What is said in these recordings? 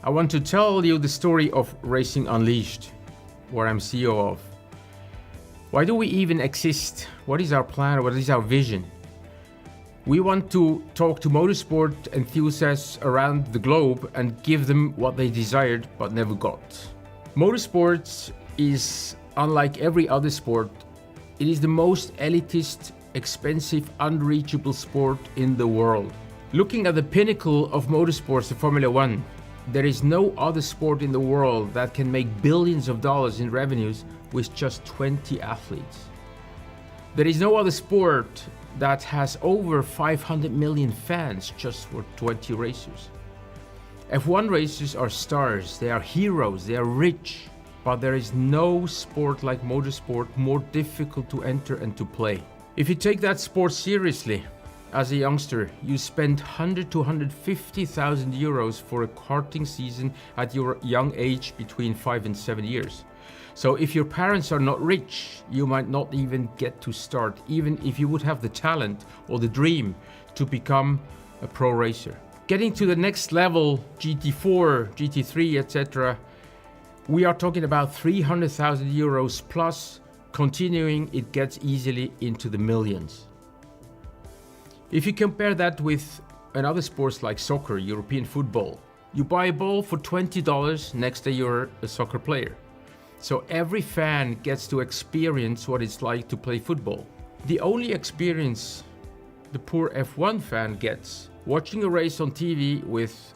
I want to tell you the story of Racing Unleashed, where I'm CEO of. Why do we even exist? What is our plan? What is our vision? We want to talk to motorsport enthusiasts around the globe and give them what they desired but never got. Motorsports is unlike every other sport. It is the most elitist, expensive, unreachable sport in the world. Looking at the pinnacle of motorsports, the Formula One, there is no other sport in the world that can make billions of dollars in revenues with just 20 athletes. There is no other sport that has over 500 million fans just for 20 racers. F1 racers are stars, they are heroes, they are rich. but there is no sport like motorsport more difficult to enter and to play. If you take that sport seriously, as a youngster, you spend 100 to 150,000 euros for a karting season at your young age between 5 and 7 years. So if your parents are not rich, you might not even get to start, even if you would have the talent or the dream to become a pro racer. Getting to the next level, GT4, GT3, etc., we are talking about 300,000 euros plus. Continuing, it gets easily into the millions. If you compare that with another sports like soccer, European football, you buy a ball for $20, next day you're a soccer player. So every fan gets to experience what it's like to play football. The only experience the poor F1 fan gets, watching a race on TV with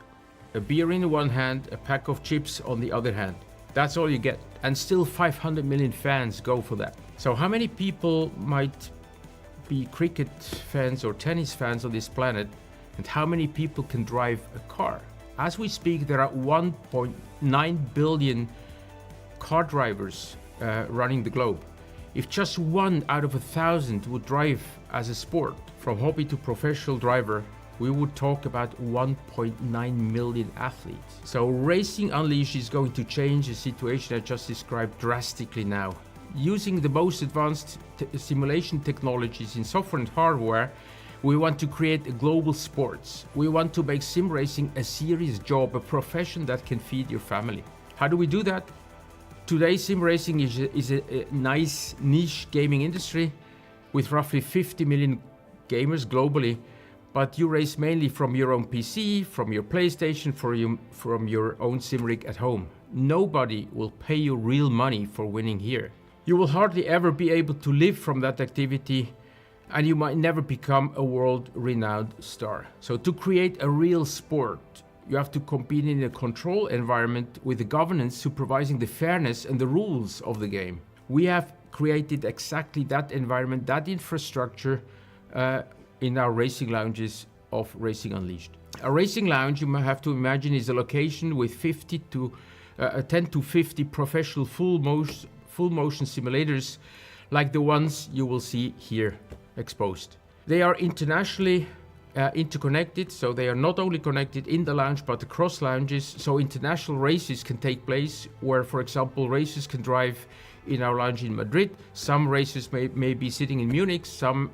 a beer in one hand, a pack of chips on the other hand. That's all you get. And still 500 million fans go for that. So how many people might be cricket fans or tennis fans on this planet, and how many people can drive a car? As we speak, there are 1.9 billion car drivers running the globe. If just 1 out of 1,000 would drive as a sport, from hobby to professional driver, we would talk about 1.9 million athletes. So Racing Unleashed is going to change the situation I just described drastically now. Using the most advanced simulation technologies in software and hardware, we want to create a global sports. We want to make sim racing a serious job, a profession that can feed your family. How do we do that? Today, sim racing is a nice niche gaming industry with roughly 50 million gamers globally, but you race mainly from your own PC, from your PlayStation, from your own sim rig at home. Nobody will pay you real money for winning here. You will hardly ever be able to live from that activity, and you might never become a world-renowned star. So to create a real sport, you have to compete in a control environment with the governance supervising the fairness and the rules of the game. We have created exactly that environment, that infrastructure in our racing lounges of Racing Unleashed. A racing lounge, you might have to imagine, is a location with 10 to 50 professional full motion simulators like the ones you will see here exposed. They are internationally interconnected, so they are not only connected in the lounge but across lounges, so international races can take place where, for example, racers can drive in our lounge in Madrid. Some racers may be sitting in Munich, some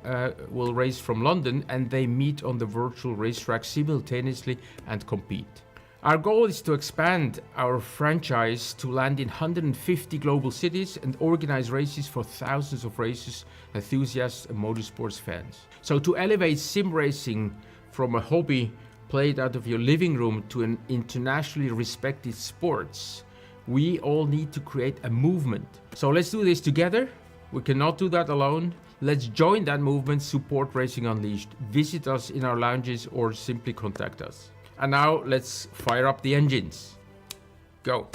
will race from London, and they meet on the virtual racetrack simultaneously and compete. Our goal is to expand our franchise to land in 150 global cities and organize races for thousands of racers, enthusiasts and motorsports fans. So to elevate sim racing from a hobby played out of your living room to an internationally respected sports, we all need to create a movement. So let's do this together. We cannot do that alone. Let's join that movement, support Racing Unleashed. Visit us in our lounges or simply contact us. And now let's fire up the engines. Go.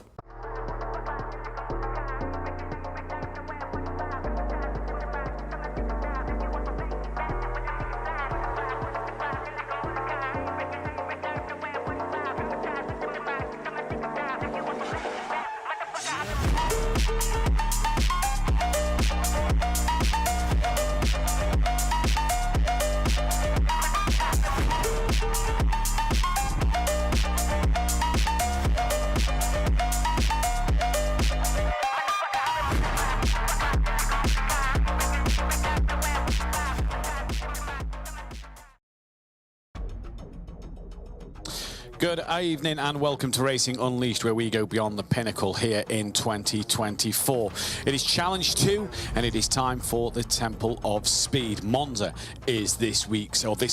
Good evening and welcome to Racing Unleashed, where we go beyond the pinnacle here in 2024. It is Challenge 2 and it is time for the Temple of Speed. Monza is this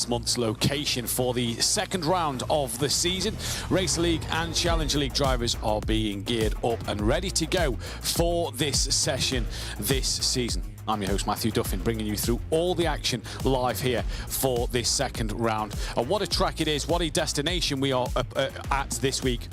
month's location for the second round of the season. Race League and Challenger League drivers are being geared up and ready to go for this session this season. I'm your host, Matthew Duffin, bringing you through all the action live here for this second round. And what a track it is, what a destination we are at this week.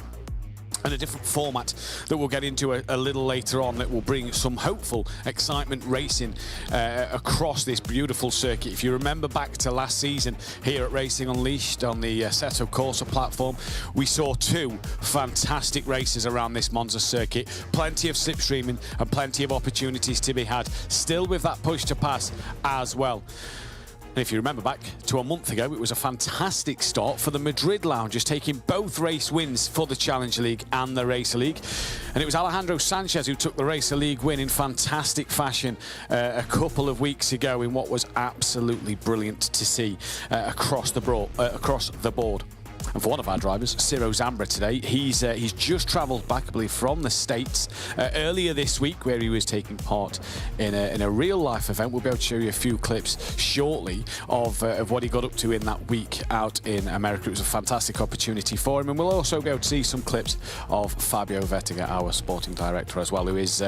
and a different format that we'll get into a little later on that will bring some hopeful excitement racing across this beautiful circuit. If you remember back to last season here at Racing Unleashed on the Assetto Corsa platform, we saw two fantastic races around this Monza circuit, plenty of slipstreaming and plenty of opportunities to be had, still with that push to pass as well. And if you remember back to a month ago, it was a fantastic start for the Madrid Loungers, taking both race wins for the Challenge League and the Racer League. And it was Alejandro Sanchez who took the Racer League win in fantastic fashion a couple of weeks ago in what was absolutely brilliant to see across the board. And for one of our drivers, Ciro Zambra today, he's just travelled back, I believe, from the States earlier this week, where he was taking part in a real-life event. We'll be able to show you a few clips shortly of what he got up to in that week out in America. It was a fantastic opportunity for him, and we'll also be able to see some clips of Fabio Vettiga, our sporting director as well, who is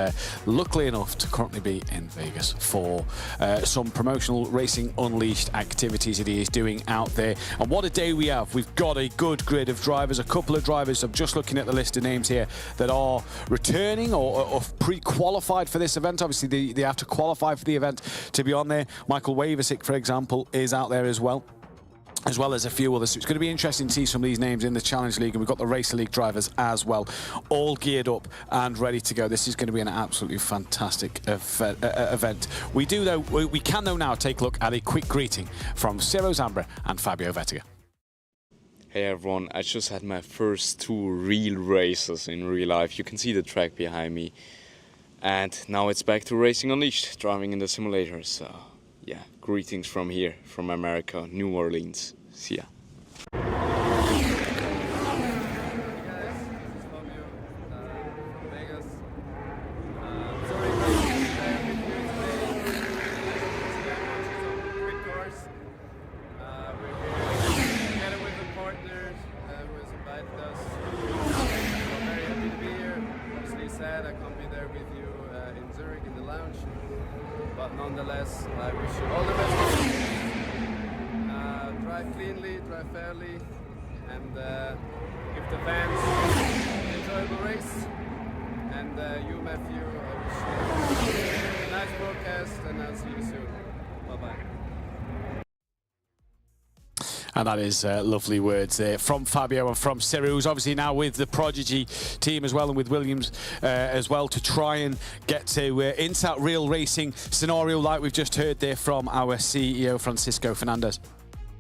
luckily enough to currently be in Vegas for some promotional Racing Unleashed activities that he is doing out there. And what a day we have. We've got a good grid of drivers, a couple of drivers, I'm just looking at the list of names here, that are returning or pre-qualified for this event. Obviously they have to qualify for the event to be on there. Michael Waversick, for example, is out there as well as a few others. So it's going to be interesting to see some of these names in the Challenge League, and we've got the Racer League drivers as well, all geared up and ready to go. This is going to be an absolutely fantastic event. We can though now take a look at a quick greeting from Ciro Zambra and Fabio Vettiga. Hey everyone, I just had my first two real races in real life. You can see the track behind me. And now it's back to Racing Unleashed, driving in the simulator. So yeah, greetings from here, from America, New Orleans. See ya. I can't be there with you in Zurich in the lounge, but nonetheless I wish you all the best. Drive cleanly, drive fairly, and give the fans an enjoyable race. And you, Matthew, I wish you a nice broadcast, and I'll see you soon. Bye-bye. And that is lovely words there from Fabio and from Ciro, who's obviously now with the Prodigy team as well, and with Williams as well, to try and get to into that real racing scenario like we've just heard there from our CEO, Francisco Fernandez.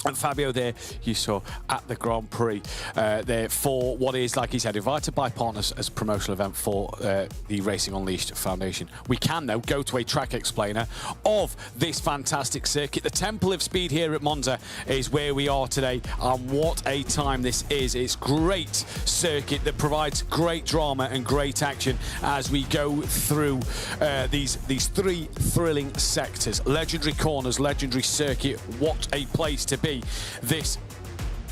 And Fabio there, you saw at the Grand Prix there for what is, like he said, invited by partners as a promotional event for the Racing Unleashed Foundation. We can now go to a track explainer of this fantastic circuit. The Temple of Speed here at Monza is where we are today, and what a time this is. It's great circuit that provides great drama and great action as we go through these three thrilling sectors. Legendary corners, legendary circuit, what a place to be. This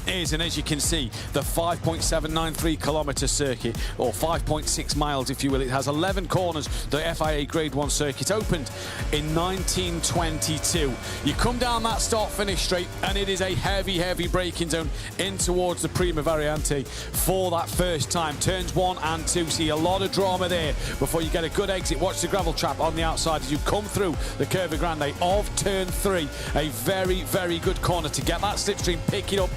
is, and as you can see, the 5.793 kilometre circuit, or 5.6 miles if you will. It has 11 corners. The FIA Grade 1 circuit opened in 1922. You come down that start-finish straight and it is a heavy braking zone in towards the Prima Variante for that first time. Turns 1 and 2, see a lot of drama there before you get a good exit. Watch the gravel trap on the outside as you come through the Curva Grande of turn 3. A very good corner to get that slipstream, pick it up,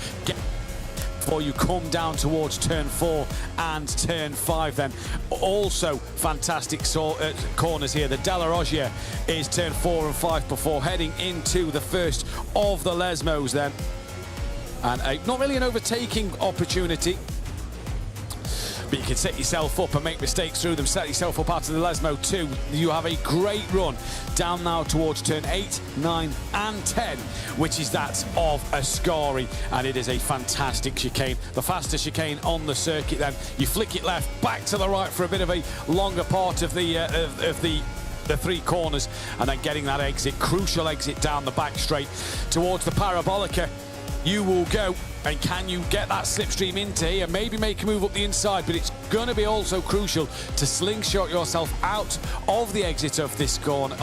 before you come down towards turn 4 and turn 5 then. Also fantastic corners here. The Della Roggia is turn 4 and 5 before heading into the first of the Lesmos then. And not really an overtaking opportunity, but you can set yourself up and make mistakes through them. Set yourself up out of the Lesmo 2. You have a great run down now towards turn 8, 9 and 10, which is that of Ascari, and it is a fantastic chicane. The fastest chicane on the circuit then. You flick it left, back to the right for a bit of a longer part of the three corners, and then getting that exit, crucial exit down the back straight towards the Parabolica. You will go, and can you get that slipstream into here? Maybe make a move up the inside, but it's going to be also crucial to slingshot yourself out of the exit of this corner,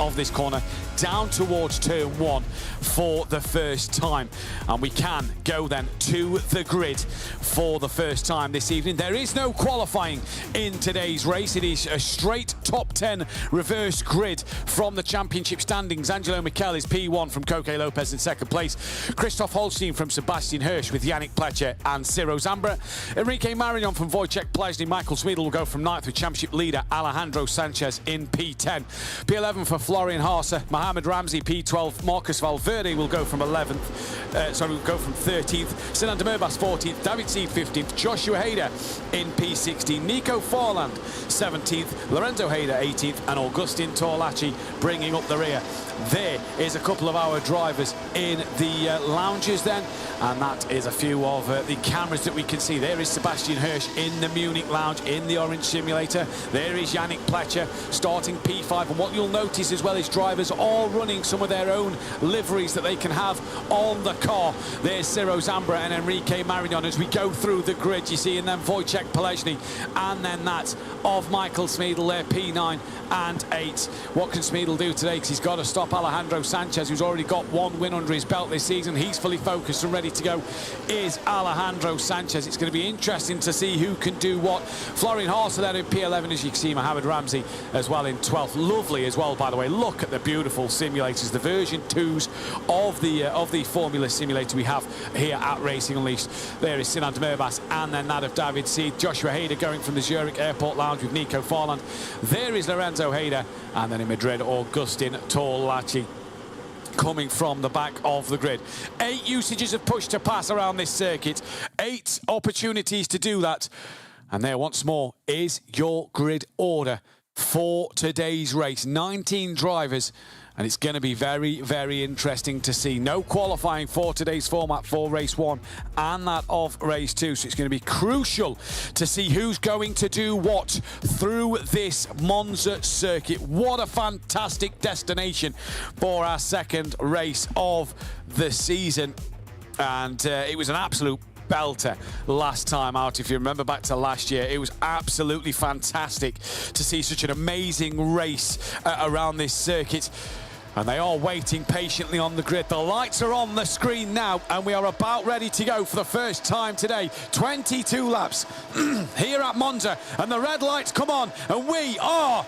down towards turn 1 for the first time. And we can go then to the grid for the first time this evening. There is no qualifying in today's race. It is a straight top 10 reverse grid from the championship standings. Angelo Michel is P1 from Koke Lopez in second place. Christoph Holstein from Sebastian Hirsch with Yannick Pletcher and Ciro Zambra. Enrique Marignon from Wojciech Plesny. Michael Smeedle will go from 9th with championship leader Alejandro Sanchez in P10. P11 for Florian Harser. Mohamed Ramsey P12. Marcus Valverde will go from 13th. Sinan Demirbas 14th. David Seed 15th. Joshua Hader in P16. Nico Forland 17th. Lorenzo Hader 18th. And Augustin Torlacci bringing up the rear. There is a couple of our drivers in the lounges then, and that is a few of the cameras that we can see. There is Sebastian Hirsch in the Munich lounge in the orange simulator. There is Yannick Pletcher starting P5, and what you'll notice as well is drivers all running some of their own liveries that they can have on the car. There's Ciro Zambra and Enrique Marignon as we go through the grid, you see, and then Wojciech Plesny, and then that of Michael Smeedle there, P9 and 8. What can Smeedle do today? Because he's got to stop Alejandro Sanchez, who's already got 1 win under his belt this season. He's fully focused and ready to go, is Alejandro Sanchez. It's going to be interesting to see who can do what. Florian Harser there in P11, as you can see, Mohamed Ramsey as well in 12th. Lovely as well, by the way. Look at the beautiful simulators, the version 2s of the Formula simulator we have here at Racing Unleashed. There is Sinan Demirbas, and then that of David Seed. Joshua Hader going from the Zurich Airport Lounge with Nico Forland. There is Lorenzo Hader, and then in Madrid, Augustin Torlacci coming from the back of the grid. 8 usages of push to pass around this circuit. 8 opportunities to do that. And there once more is your grid order for today's race. 19 drivers. And it's going to be very, very interesting to see. No qualifying for today's format for race 1 and that of race 2. So it's going to be crucial to see who's going to do what through this Monza circuit. What a fantastic destination for our second race of the season. And it was an absolute belter last time out. If you remember back to last year, it was absolutely fantastic to see such an amazing race around this circuit. And they are waiting patiently on the grid. The lights are on the screen now, and we are about ready to go for the first time today. 22 laps here at Monza, and the red lights come on, and we are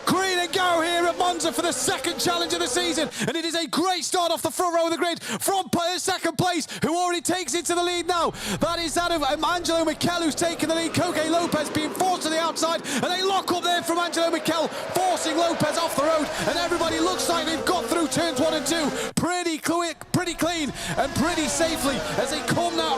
green and go here at Monza for the second challenge of the season. And it is a great start off the front row of the grid from second place, who already takes it to the lead now. That is that of Angelo Michel, who's taken the lead. Koke Lopez being forced to the outside, and they lock up there from Angelo Michel, forcing Lopez off the road. And everybody looks like they've got through turns 1 and 2 pretty quick, pretty clean, and pretty safely as they come now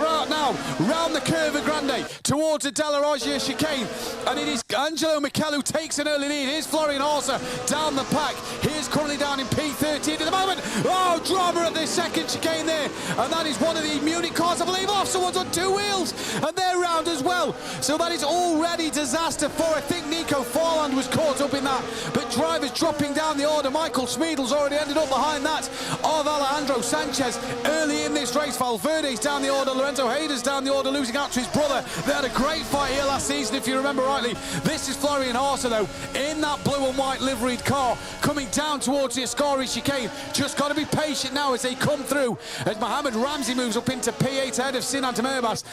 round the Curva Grande towards the Della Roggia chicane. And it is Angelo Michel who takes an early lead. Here's Florian Harser down the pack. Here's currently down in P13 at the moment. Oh, drama at the second chicane there. And that is one of the Munich cars, I believe. Oh, someone's on 2 wheels. And they're round as well. So that is already disaster for, I think, Nico Forland was caught up in that. But drivers dropping down the order. Michael Smeedle's already ended up behind that of Alejandro Sanchez early in this race. Valverde's down the order. Lorenzo Hader's down the order, losing out to his brother. They had a great fight here last season, if you remember rightly. This is Florian Harser, though, in that blue and white liveried car, coming down towards the Ascari chicane. Just got to be patient now as they come through, as Mohamed Ramsey moves up into P8 ahead of Sinan Demirbas.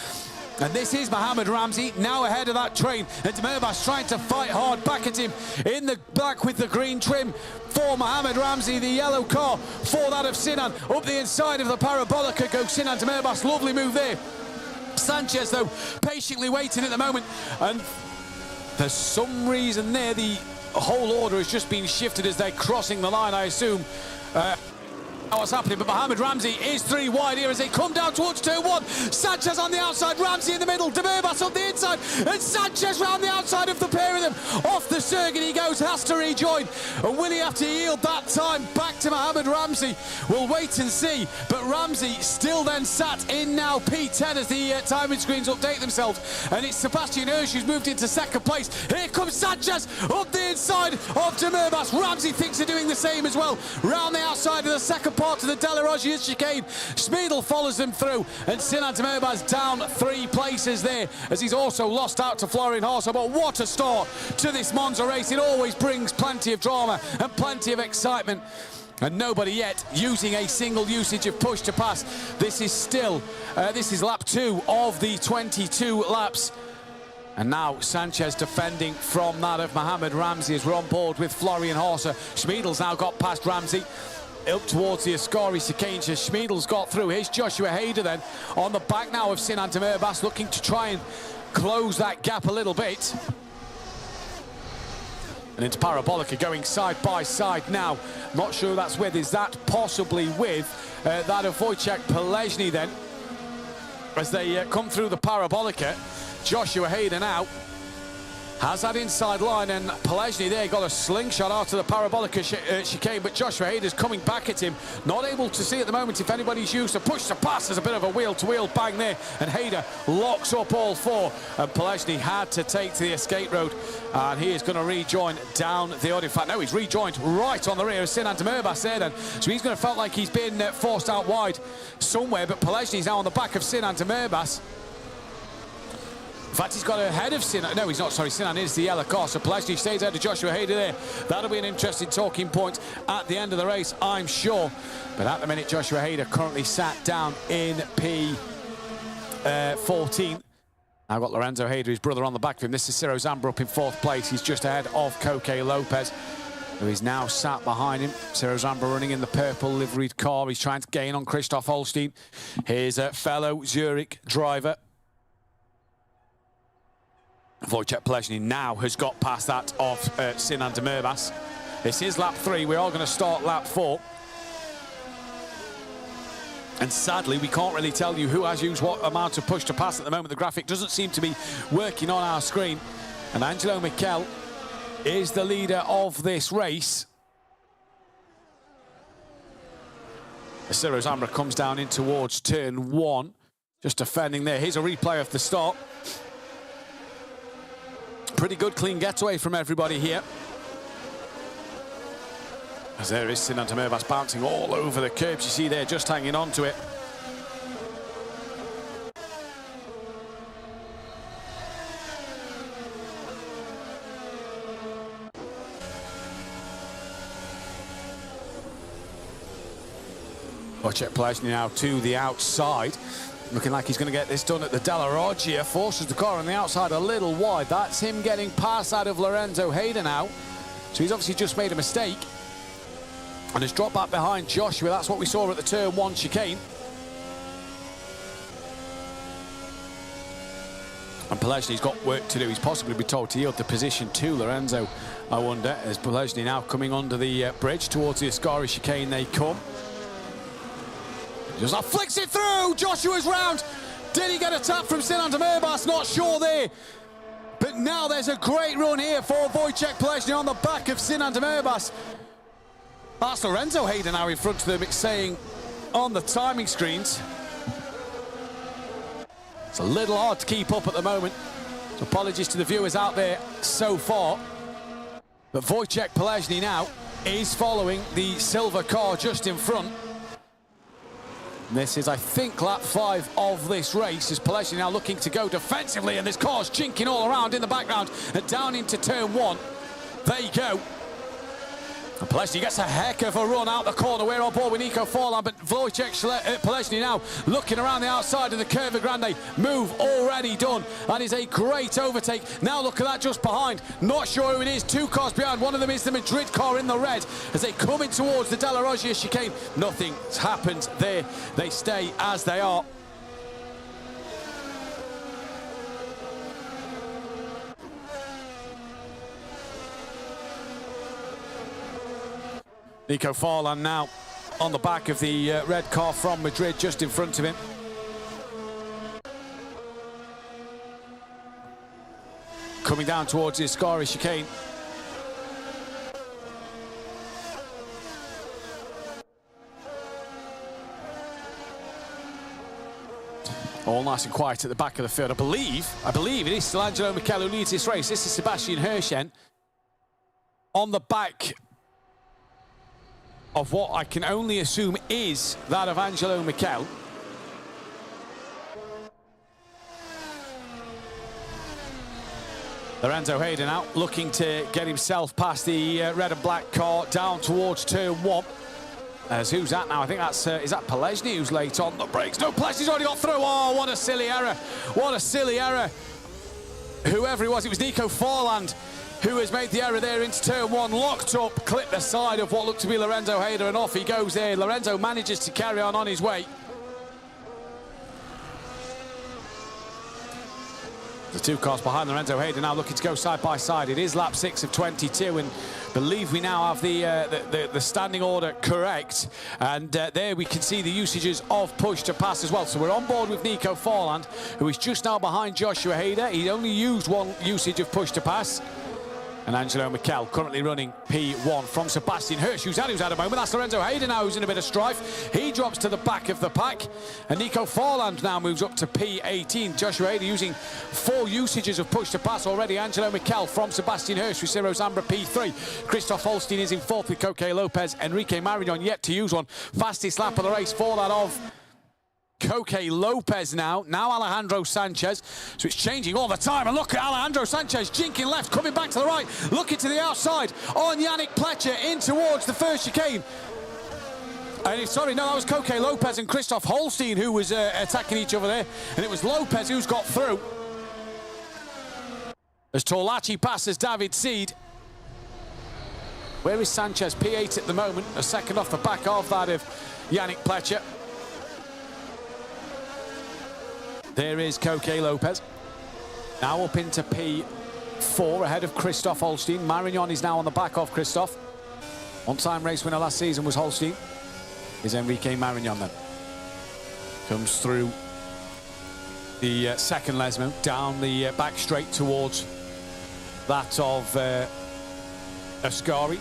And this is Mohamed Ramsey now ahead of that train, and Demirbas trying to fight hard back at him in the black with the green trim for Mohamed Ramsey, the yellow car for that of Sinan. Up the inside of the Parabolica goes Sinan Demirbas. Lovely move there. Sanchez, though, patiently waiting at the moment, and for some reason there the whole order has just been shifted as they're crossing the line, I assume. What's happening, but Mohamed Ramsey is 3 wide here as they come down towards turn 1. Sanchez on the outside, Ramsey in the middle, Demirbas on the inside, and Sanchez round the outside of the pair of them. Off the circuit he goes, has to rejoin, and will he have to yield that time back to Mohamed Ramsey? We'll wait and see, but Ramsey still then sat in now P10 as the timing screens update themselves, and it's Sebastian Hirsch who's moved into second place. Here comes Sanchez up the inside of Demirbas. Ramsey thinks they're doing doing the same as well. Round the outside of the second part of the Della Roggia chicane. Schmiedel follows them through, and Sinan Merbaz down 3 places there, as he's also lost out to Florian Horser. But what a start to this Monza race. It always brings plenty of drama and plenty of excitement. And nobody yet using a single usage of push to pass. This is still, this is lap 2 of the 22 laps. And now Sanchez defending from that of Mohamed Ramsey as we're on board with Florian Horser. Schmiedel's now got past Ramsey, up towards the Ascari chicane. Schmiedel's got through. Here's Joshua Hader then on the back now of Sinan Merbaz, looking to try and close that gap a little bit. And into Parabolica going side by side now. Not sure that's with, is that possibly with that of Wojciech Pelezny then, as they come through the Parabolica. Joshua Hader now has that inside line, and Pelezny there got a slingshot out of the Parabolica chicane, but Joshua Hader's coming back at him. Not able to see at the moment if anybody's used a push to pass. There's a bit of a wheel-to-wheel bang there, and Hader locks up all 4. And Pelezny had to take to the escape road, and he is going to rejoin down the other. In fact, no, he's rejoined right on the rear of Sinan Merbaz there then. So he's going to felt like he's been forced out wide somewhere, but Pelezny's now on the back of Sinan Merbaz. In fact, he's got ahead of Sinan. No, he's not, sorry. Sinan is the yellow car, so Pelezny stays ahead of Joshua Hader there. That'll be an interesting talking point at the end of the race, I'm sure. But at the minute, Joshua Hader currently sat down in P14. Now got Lorenzo Hader, his brother, on the back of him. This is Ciro Zamba up in 4th place. He's just ahead of Koke Lopez, who is now sat behind him. Ciro Zamba running in the purple liveried car. He's trying to gain on Christoph Holstein, his fellow Zurich driver. Wojciech Pelezny now has got past that of Sinan Merbaz. This is lap 3. We are going to start lap 4. And sadly, we can't really tell you who has used what amount of push to pass at the moment. The graphic doesn't seem to be working on our screen. And Angelo Michel is the leader of this race. As Ciro Zambra comes down in towards turn 1. Just defending there. Here's a replay of the start. Pretty good clean getaway from everybody here. As there is Sinan Merbaz bouncing all over the curbs. You see there, just hanging on to it. Wojciech Pelezny now to the outside. Looking like he's going to get this done at the Della Roggia. Forces the car on the outside a little wide. That's him getting past out of Lorenzo Hader now. So he's obviously just made a mistake and has dropped back behind Joshua. That's what we saw at the turn 1 chicane. And Pelezny's got work to do. He's possibly been told to yield the position to Lorenzo, I wonder, as Pelezny now coming under the bridge towards the Ascari chicane they come. Just flicks it through. Joshua's round. Did he get a tap from Sinan Merbaz? Not sure there. But now there's a great run here for Wojciech Pelezny on the back of Sinan Merbaz. That's Lorenzo Hader now in front of them. It's saying on the timing screens. It's a little hard to keep up at the moment. So apologies to the viewers out there so far. But Wojciech Pelezny now is following the silver car just in front. This is, I think, lap 5 of this race, as Pelezny now looking to go defensively, and this car's chinking all around in the background and down into turn 1. There you go. And Pelezny gets a heck of a run out the corner. We're on board with Nico Forlan, but Wojciech Pelezny now looking around the outside of the Curva Grande. Move already done. That is a great overtake. Now look at that just behind. Not sure who it is. 2 cars behind. One of them is the Madrid car in the red. As they come in towards the Della Roggia chicane, nothing's happened there. They stay as they are. Nico Forlan now on the back of the red car from Madrid, just in front of him. Coming down towards the Ascari chicane. All nice and quiet at the back of the field. I believe it is still Angelo Michel who leads this race. This is Sebastian Hirschen on the back of what I can only assume is that of Angelo Mikel. Lorenzo Hayden out, looking to get himself past the red and black car down towards turn 1. As who's that now? I think that's, is that Pelesny who's late on the brakes? No, Pelesny's already got through. Oh, what a silly error. What a silly error. Whoever it was Nico Forland who has made the error there into turn 1, locked up, clipped the side of what looked to be Lorenzo Hayden, and off he goes there. Lorenzo manages to carry on his way. The two cars behind Lorenzo Hayden now looking to go side by side. It is lap 6 of 22, and believe we now have the standing order correct. And there we can see the usages of push to pass as well. So we're on board with Nico Forland, who is just now behind Joshua Hayden. He only used one usage of push to pass. And Angelo Mikel currently running P1 from Sebastian Hirsch, who's had a moment. That's Lorenzo Hayden now, who's in a bit of strife. He drops to the back of the pack. And Nico Forland now moves up to P18. Joshua Hayden using 4 usages of push to pass already. Angelo Mikel from Sebastian Hirsch with Ciro Zambra P3. Christoph Holstein is in 4th with Koke Lopez. Enrique Marignon yet to use one. Fastest lap of the race for that of Koke Lopez now Alejandro Sanchez. So it's changing all the time, and look at Alejandro Sanchez jinking left, coming back to the right, looking to the outside on Yannick Pletcher in towards the first chicane. And sorry, no, that was Koke Lopez and Christoph Holstein who was attacking each other there, and it was Lopez who's got through. As Torlachi passes David Seed. Where is Sanchez? P8 at the moment, a second off the back of that of Yannick Pletcher. There is Koke Lopez. Now up into P4 ahead of Christoph Holstein. Marignon is now on the back of Christoph. One-time race winner last season was Holstein. Is Enrique Marignon then. Comes through the second Lesmo, down the back straight towards that of Ascari.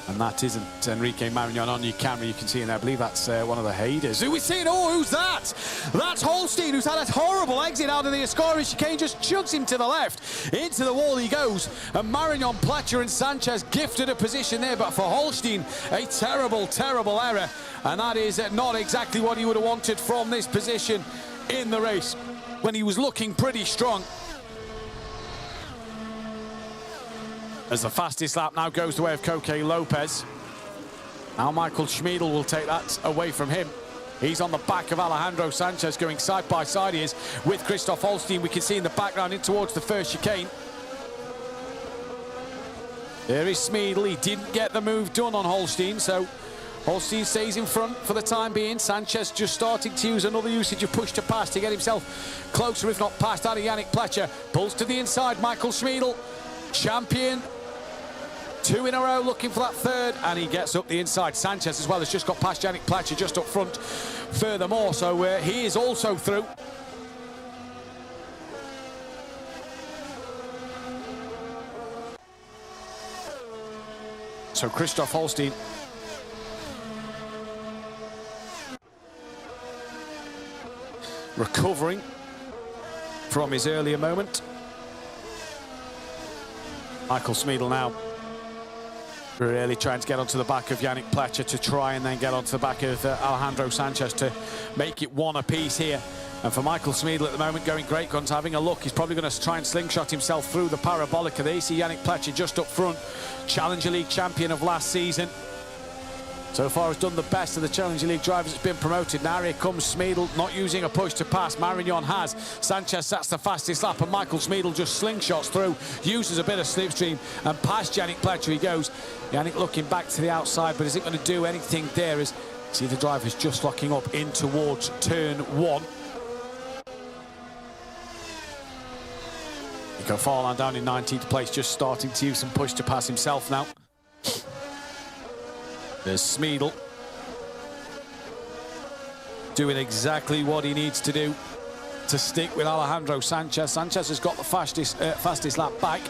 And that isn't Enrique Marignon on your camera. You can see in there, I believe that's one of the Hayders. Who we seeing? Oh, who's that? That's Holstein, who's had a horrible exit out of the Ascari chicane, just chugs him to the left. Into the wall he goes. And Marignon, Pletcher and Sanchez gifted a position there, but for Holstein, a terrible, terrible error. And that is not exactly what he would have wanted from this position in the race, when he was looking pretty strong. As the fastest lap now goes the way of Koke Lopez. Now Michael Schmiedel will take that away from him. He's on the back of Alejandro Sanchez, going side by side he is with Christoph Holstein. We can see in the background in towards the first chicane. There is Schmiedel. He didn't get the move done on Holstein, so Holstein stays in front for the time being. Sanchez just starting to use another usage of push to pass to get himself closer, if not past that of Yannick Pletcher. Pulls to the inside, Michael Schmiedel, champion. 2 in a row looking for that third, and he gets up the inside. Sanchez as well has just got past Yannick Pletcher just up front furthermore, so he is also through. So Christoph Holstein recovering from his earlier moment. Michael Schmiedel now really trying to get onto the back of Yannick Pletcher to try and then get onto the back of Alejandro Sanchez to make it 1 apiece here. And for Michael Schmiedel at the moment, going great guns, having a look. He's probably going to try and slingshot himself through the parabolica. There you see Yannick Pletcher just up front, Challenger League champion of last season. So far has done the best of the Challenger League drivers that's been promoted. Now here comes Schmiedel, not using a push to pass. Marignon has. Sanchez, that's the fastest lap, and Michael Schmiedel just slingshots through, uses a bit of slipstream, and past Yannick Pletcher he goes. Yannick looking back to the outside, but isn't going to do anything there, as see the drivers just locking up in towards turn 1. Nico Forland down in 19th place, just starting to use some push to pass himself now. There's Schmiedel doing exactly what he needs to do to stick with Alejandro Sanchez. Sanchez has got the fastest lap back.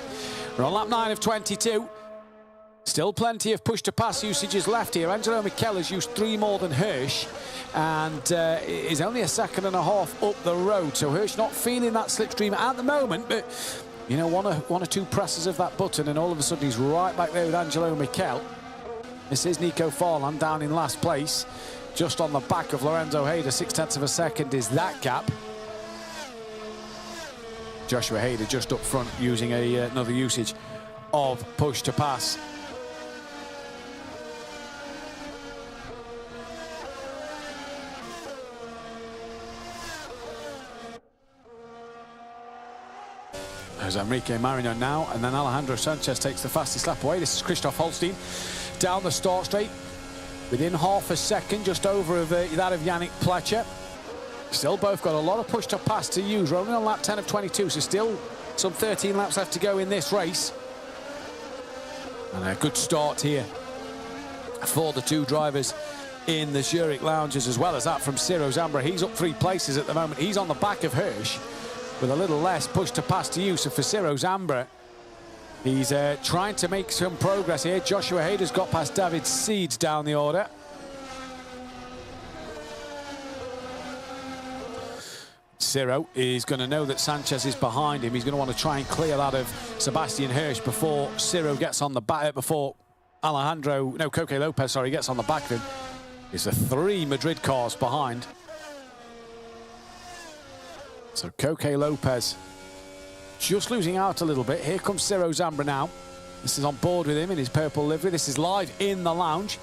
We're on lap 9 of 22. Still plenty of push-to-pass usages left here. Angelo Mikel has used 3 more than Hirsch, and is only a second and a half up the road. So Hirsch not feeling that slipstream at the moment, but You know, one or two presses of that button and all of a sudden he's right back there with Angelo Michel. This is Nico Farland down in last place, just on the back of Lorenzo Hayder. 0.6 of a second is that gap. Joshua Hayder just up front using another usage of push to pass. There's Enrique Marino now, and then Alejandro Sanchez takes the fastest lap away. This is Christoph Holstein down the start straight within half a second, just over of, that of Yannick Pletcher. Still both got a lot of push to pass to use. We're only on lap 10 of 22, so still some 13 laps left to go in this race. And a good start here for the two drivers in the Zurich lounges, as well as that from Ciro Zambra. He's up 3 places at the moment. He's on the back of Hirsch with a little less push to pass to use. So for Ciro Zambra, he's trying to make some progress here. Joshua Hayder's got past David Seeds down the order. Ciro is going to know that Sanchez is behind him. He's going to want to try and clear that of Sebastian Hirsch before Ciro gets on the back, before Coque Lopez, sorry, gets on the back of him. It's the 3 Madrid cars behind. So Coque Lopez just losing out a little bit. Here comes Ciro Zambra now. This is on board with him in his purple livery. This is live in the lounge.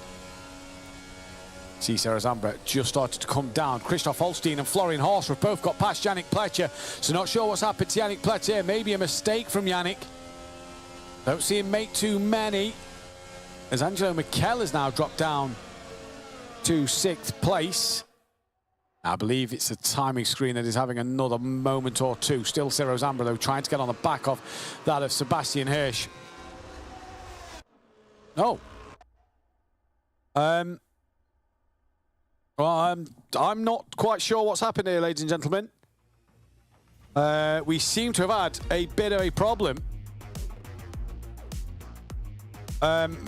See Ciro Zambra just started to come down. Christoph Holstein and Florian Horst have both got past Yannick Pletcher. So not sure what's happened to Yannick Pletcher. Maybe a mistake from Yannick. Don't see him make too many, as Angelo Michel has now dropped down to 6th place. I believe it's a timing screen that is having another moment or two. Still Ciro Zambra, though, trying to get on the back of that of Sebastian Hirsch. Oh. Well, I'm not quite sure what's happened here, ladies and gentlemen. We seem to have had a bit of a problem.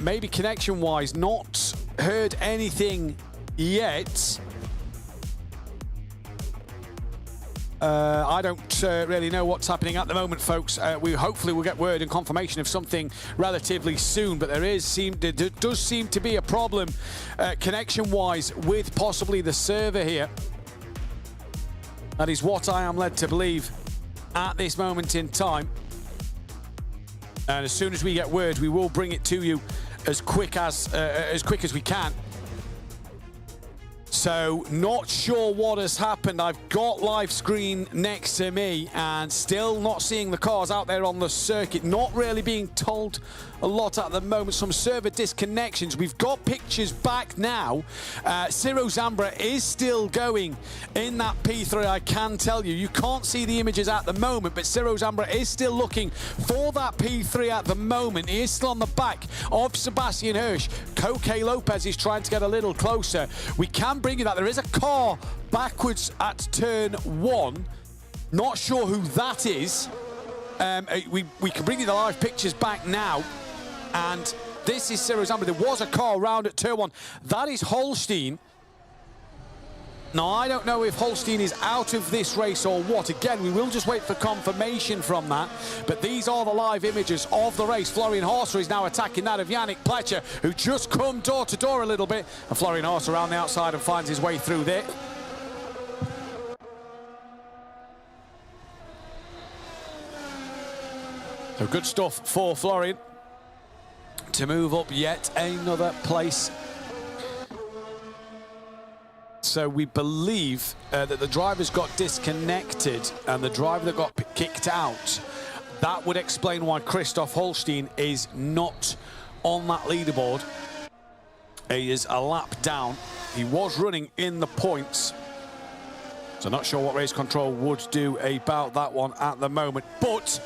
Maybe connection-wise, not heard anything yet. I don't really know what's happening at the moment, folks. We hopefully will get word and confirmation of something relatively soon, but there does seem to be a problem connection-wise with possibly the server here. That is what I am led to believe at this moment in time. And as soon as we get word, we will bring it to you as quick as we can. So, not sure what has happened. I've got live screen next to me and still not seeing the cars out there on the circuit. Not really being told a lot at the moment. Some server disconnections. We've got pictures back now. Ciro Zambra is still going in that P3, I can tell you. You can't see the images at the moment, but Ciro Zambra is still looking for that P3 at the moment. He is still on the back of Sebastian Hirsch. Coque Lopez is trying to get a little closer. We can bring you that. There is a car backwards at turn 1. Not sure who that is. We can bring you the live pictures back now. And this is Ciro Zambra. There was a car round at turn 1. That is Holstein. Now, I don't know if Holstein is out of this race or what. Again, we will just wait for confirmation from that. But these are the live images of the race. Florian Horser is now attacking that of Yannick Pletcher, who just come door to door a little bit. And Florian Horser around the outside and finds his way through there. So good stuff for Florian to move up yet another place. So we believe that the drivers got disconnected and the driver that got kicked out, that would explain why Christoph Holstein is not on that leaderboard. He is a lap down. He was running in the points. So not sure what race control would do about that one at the moment, but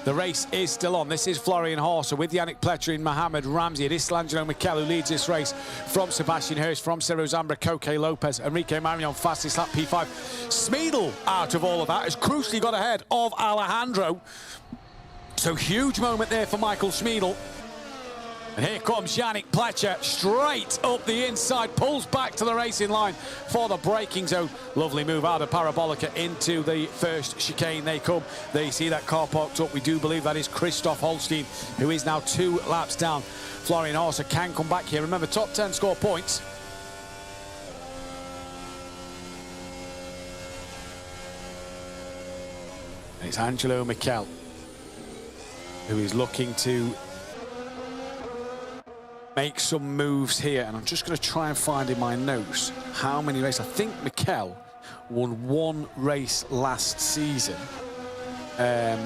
the race is still on. This is Florian Horser with Yannick Pletcher and Mohamed Ramsey. It is Angelo Michel who leads this race from Sebastian Hirsch, from Ciro Zambra, Coque Lopez, Enrique Marino, fastest lap P5. Smeedle out of all of that has crucially got ahead of Alejandro. So huge moment there for Michael Smeedle. And here comes Yannick Pletcher, straight up the inside, pulls back to the racing line for the braking zone. Lovely move out of Parabolica into the first chicane. They come, they see that car parked up. We do believe that is Christoph Holstein, who is now 2 laps down. Florian Horser can come back here. Remember, top 10 score points. It's Angelo Michel, who is looking to make some moves here, and I'm just going to try and find in my notes how many races. I think Mikel won 1 race last season. I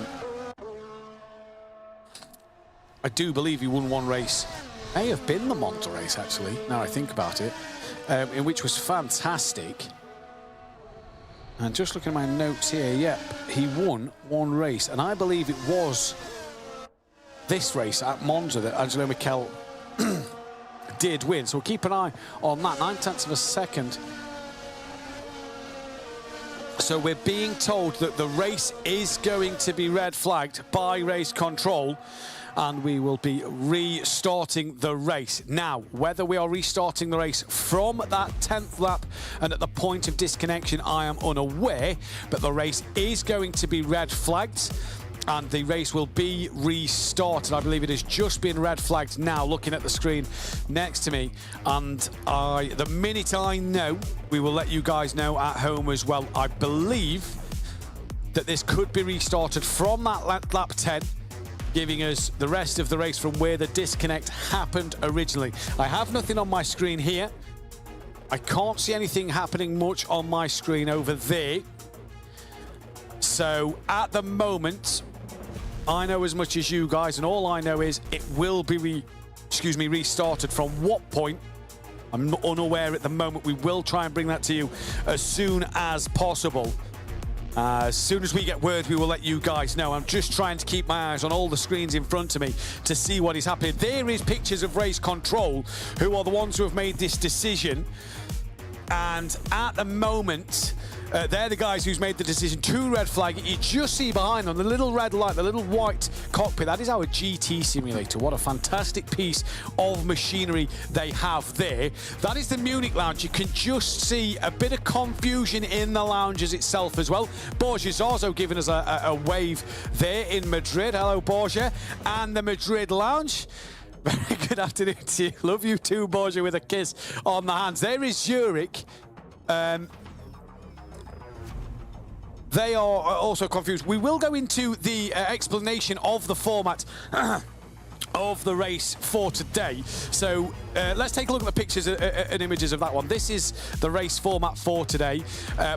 do believe he won 1 race. May have been the Monza race, actually, now I think about it, in which was fantastic. And just looking at my notes here, yep, he won 1 race, and I believe it was this race at Monza that Angelo Michel did win, so we'll keep an eye on that. 9/10 of a second. So we're being told that the race is going to be red flagged by race control, and we will be restarting the race. Now, whether we are restarting the race from that 10th lap and at the point of disconnection, I am unaware, but the race is going to be red flagged, and the race will be restarted. I believe it has just been red flagged now, looking at the screen next to me. And the minute I know, we will let you guys know at home as well. I believe that this could be restarted from that lap 10, giving us the rest of the race from where the disconnect happened originally. I have nothing on my screen here. I can't see anything happening much on my screen over there. So at the moment, I know as much as you guys, and all I know is it will be restarted. From what point, I'm unaware at the moment. We will try and bring that to you as soon as possible. As soon as we get word, we will let you guys know. I'm just trying to keep my eyes on all the screens in front of me to see what is happening. There is pictures of race control, who are the ones who have made this decision. And at the moment, they're the guys who's made the decision to red flag. You just see behind them the little red light, the little white cockpit. That is our GT simulator. What a fantastic piece of machinery they have there. That is the Munich lounge. You can just see a bit of confusion in the lounges itself as well. Borja Zarzo giving us a wave there in Madrid. Hello, Borja. And the Madrid lounge. Very good afternoon to you. Love you too, Borja, with a kiss on the hands. There is Zurich. They are also confused. We will go into the explanation of the format of the race for today. So let's take a look at the pictures and images of that one. This is the race format for today.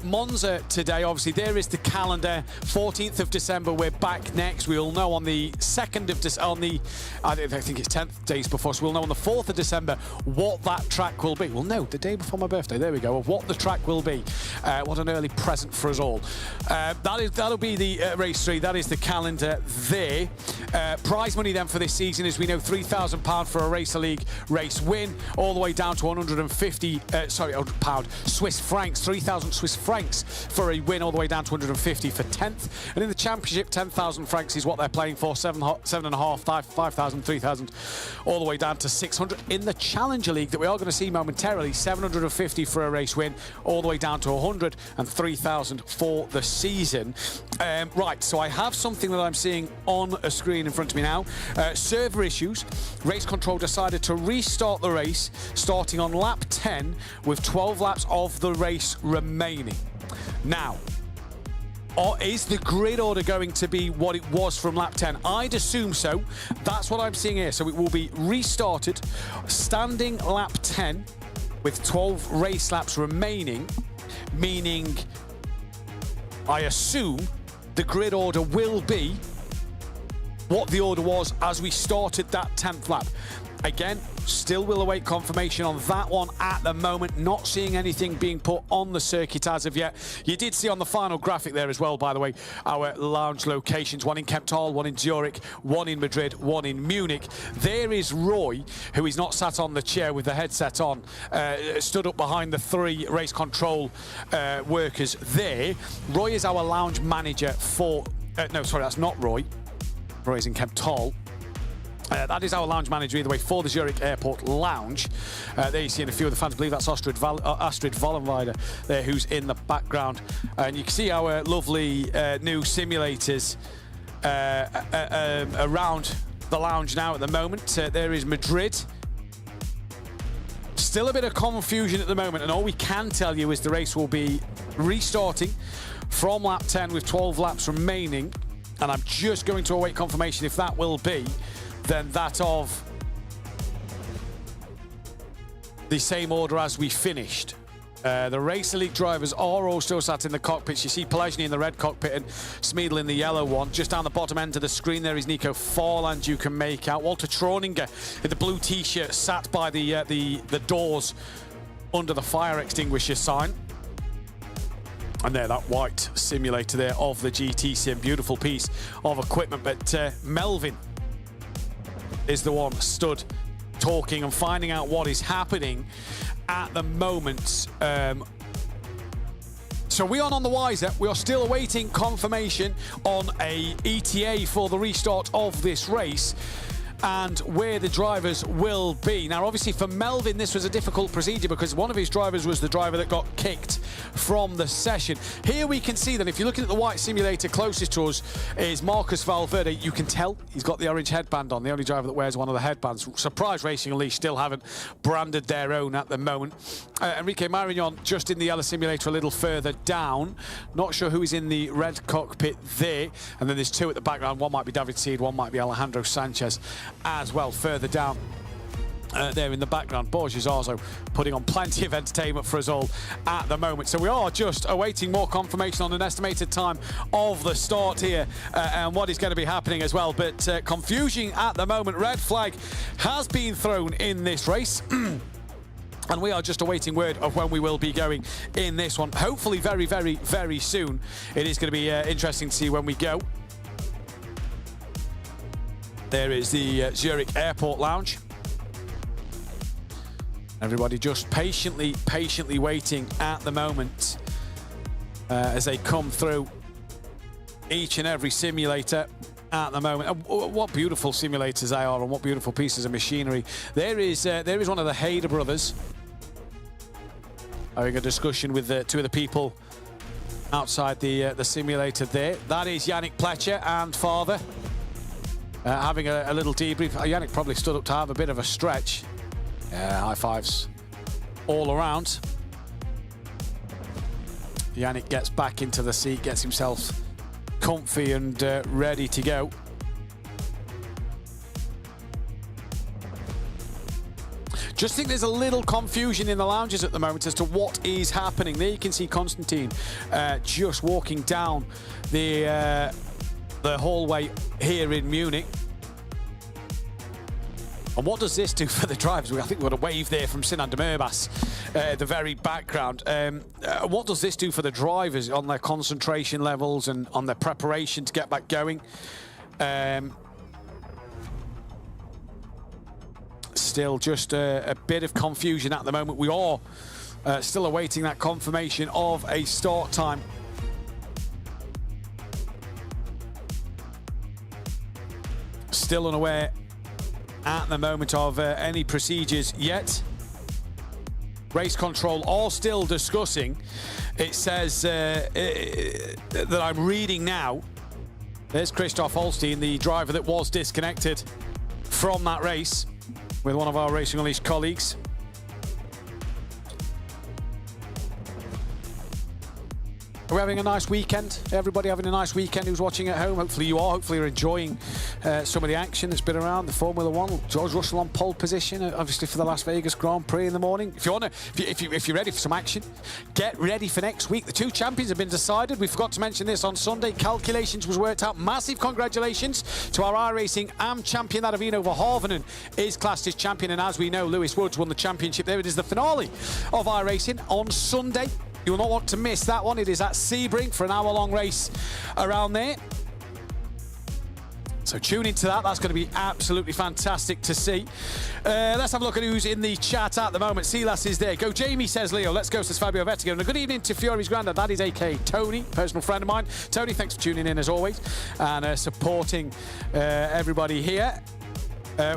Monza today, obviously, there is the calendar. 14th of December, we're back next. We'll know on the 2nd of December, I think it's 10th days before, so we'll know on the 4th of December what that track will be. We'll know the day before my birthday, there we go, of what the track will be. What an early present for us all. That'll be the race 3. That is the calendar there. Prize money then for this season, as we know, £3,000 for a Racer League race win, all the way down to 150, pound, Swiss francs, 3,000 Swiss francs for a win, all the way down to 150 for 10th. And in the championship, 10,000 francs is what they're playing for, 7.5, 5,000, 3,000, all the way down to 600. In the Challenger League that we are going to see momentarily, 750 for a race win, all the way down to 100 and 3,000 for the season. Right, so I have something that I'm seeing on a screen in front of me now. Server issues. Race control decided to restart the race starting on lap 10 with 12 laps of the race remaining. Now, is the grid order going to be what it was from lap 10? I'd assume so. That's what I'm seeing here. So it will be restarted, standing lap 10 with 12 race laps remaining, meaning I assume the grid order will be what the order was as we started that 10th lap. Again, still will await confirmation on that one at the moment. Not seeing anything being put on the circuit as of yet. You did see on the final graphic there as well, by the way, our lounge locations. One in Kemptal, one in Zurich, one in Madrid, one in Munich. There is Roy, who is not sat on the chair with the headset on, stood up behind the 3 race control workers there. Roy is our lounge manager for... no, sorry, that's not Roy. Roy is in Kemptal. That is our lounge manager, either way, for the Zurich Airport Lounge. There you see a few of the fans. I believe that's Astrid Vollenweider there, who's in the background. And you can see our lovely new simulators around the lounge now at the moment. There is Madrid. Still a bit of confusion at the moment, and all we can tell you is the race will be restarting from lap 10 with 12 laps remaining. And I'm just going to await confirmation if that will be then that of the same order as we finished. The Race Elite drivers are all still sat in the cockpits. You see Pellegrini in the red cockpit and Smeedle in the yellow one. Just down the bottom end of the screen there is Nico Forland, you can make out. Walter Troninger in the blue t-shirt sat by the doors under the fire extinguisher sign. And there, that white simulator there of the GT Sim. Beautiful piece of equipment. But Melvin is the one stood talking and finding out what is happening at the moment. So we are none the wiser. We are still awaiting confirmation on a ETA for the restart of this race and where the drivers will be. Now, obviously, for Melvin, this was a difficult procedure because one of his drivers was the driver that got kicked from the session. Here we can see that if you're looking at the white simulator closest to us is Marcus Valverde. You can tell he's got the orange headband on, the only driver that wears one of the headbands. Surprise Racing Unleashed still haven't branded their own at the moment. Enrique Marignon just in the yellow simulator a little further down. Not sure who is in the red cockpit there. And then there's two at the background. One might be David Seed, one might be Alejandro Sanchez as well, further down there in the background. Borges also putting on plenty of entertainment for us all at the moment. So we are just awaiting more confirmation on an estimated time of the start here and what is going to be happening as well. But confusion at the moment. Red flag has been thrown in this race. And we are just awaiting word of when we will be going in this one. Hopefully very, very, very soon. It is going to be interesting to see when we go. There is the Zurich Airport Lounge. Everybody just patiently waiting at the moment as they come through each and every simulator at the moment. What beautiful simulators they are and what beautiful pieces of machinery. There is one of the Hayder brothers having a discussion with two of the people outside the simulator there. That is Yannick Pletcher and father. Having a little debrief. Yannick probably stood up to have a bit of a stretch. High fives all around. Yannick gets back into the seat, gets himself comfy and ready to go. Just think there's a little confusion in the lounges at the moment as to what is happening. There you can see Constantine just walking down the hallway here in Munich. And what does this do for the drivers? I think we've got a wave there from Sinan Demirbas at the very background. What does this do for the drivers on their concentration levels and on their preparation to get back going? Still just a bit of confusion at the moment. We are still awaiting that confirmation of a start time. Still unaware at the moment of any procedures yet. Race control are still discussing. It says that I'm reading now. There's Christoph Holstein, the driver that was disconnected from that race with one of our Racing Unleashed colleagues. Are we having a nice weekend? Everybody having a nice weekend who's watching at home? Hopefully you are. Hopefully you're enjoying some of the action that's been around. The Formula One, George Russell on pole position, obviously for the Las Vegas Grand Prix in the morning. If you're ready for some action, get ready for next week. The two champions have been decided. We forgot to mention this on Sunday. Calculations was worked out. Massive congratulations to our iRacing AM champion, that of Eno Verhoeven, is classed as champion. And as we know, Lewis Woods won the championship. There it is, the finale of iRacing on Sunday. You will not want to miss that one. It is at Sebring for an hour-long race around there. So tune into that. That's going to be absolutely fantastic to see. Let's have a look at who's in the chat at the moment. Silas is there. Go Jamie, says Leo. Let's go, says Fabio Vettigo. And a good evening to Fury's granddad. That is A.K. Tony, personal friend of mine. Tony, thanks for tuning in as always and supporting everybody here.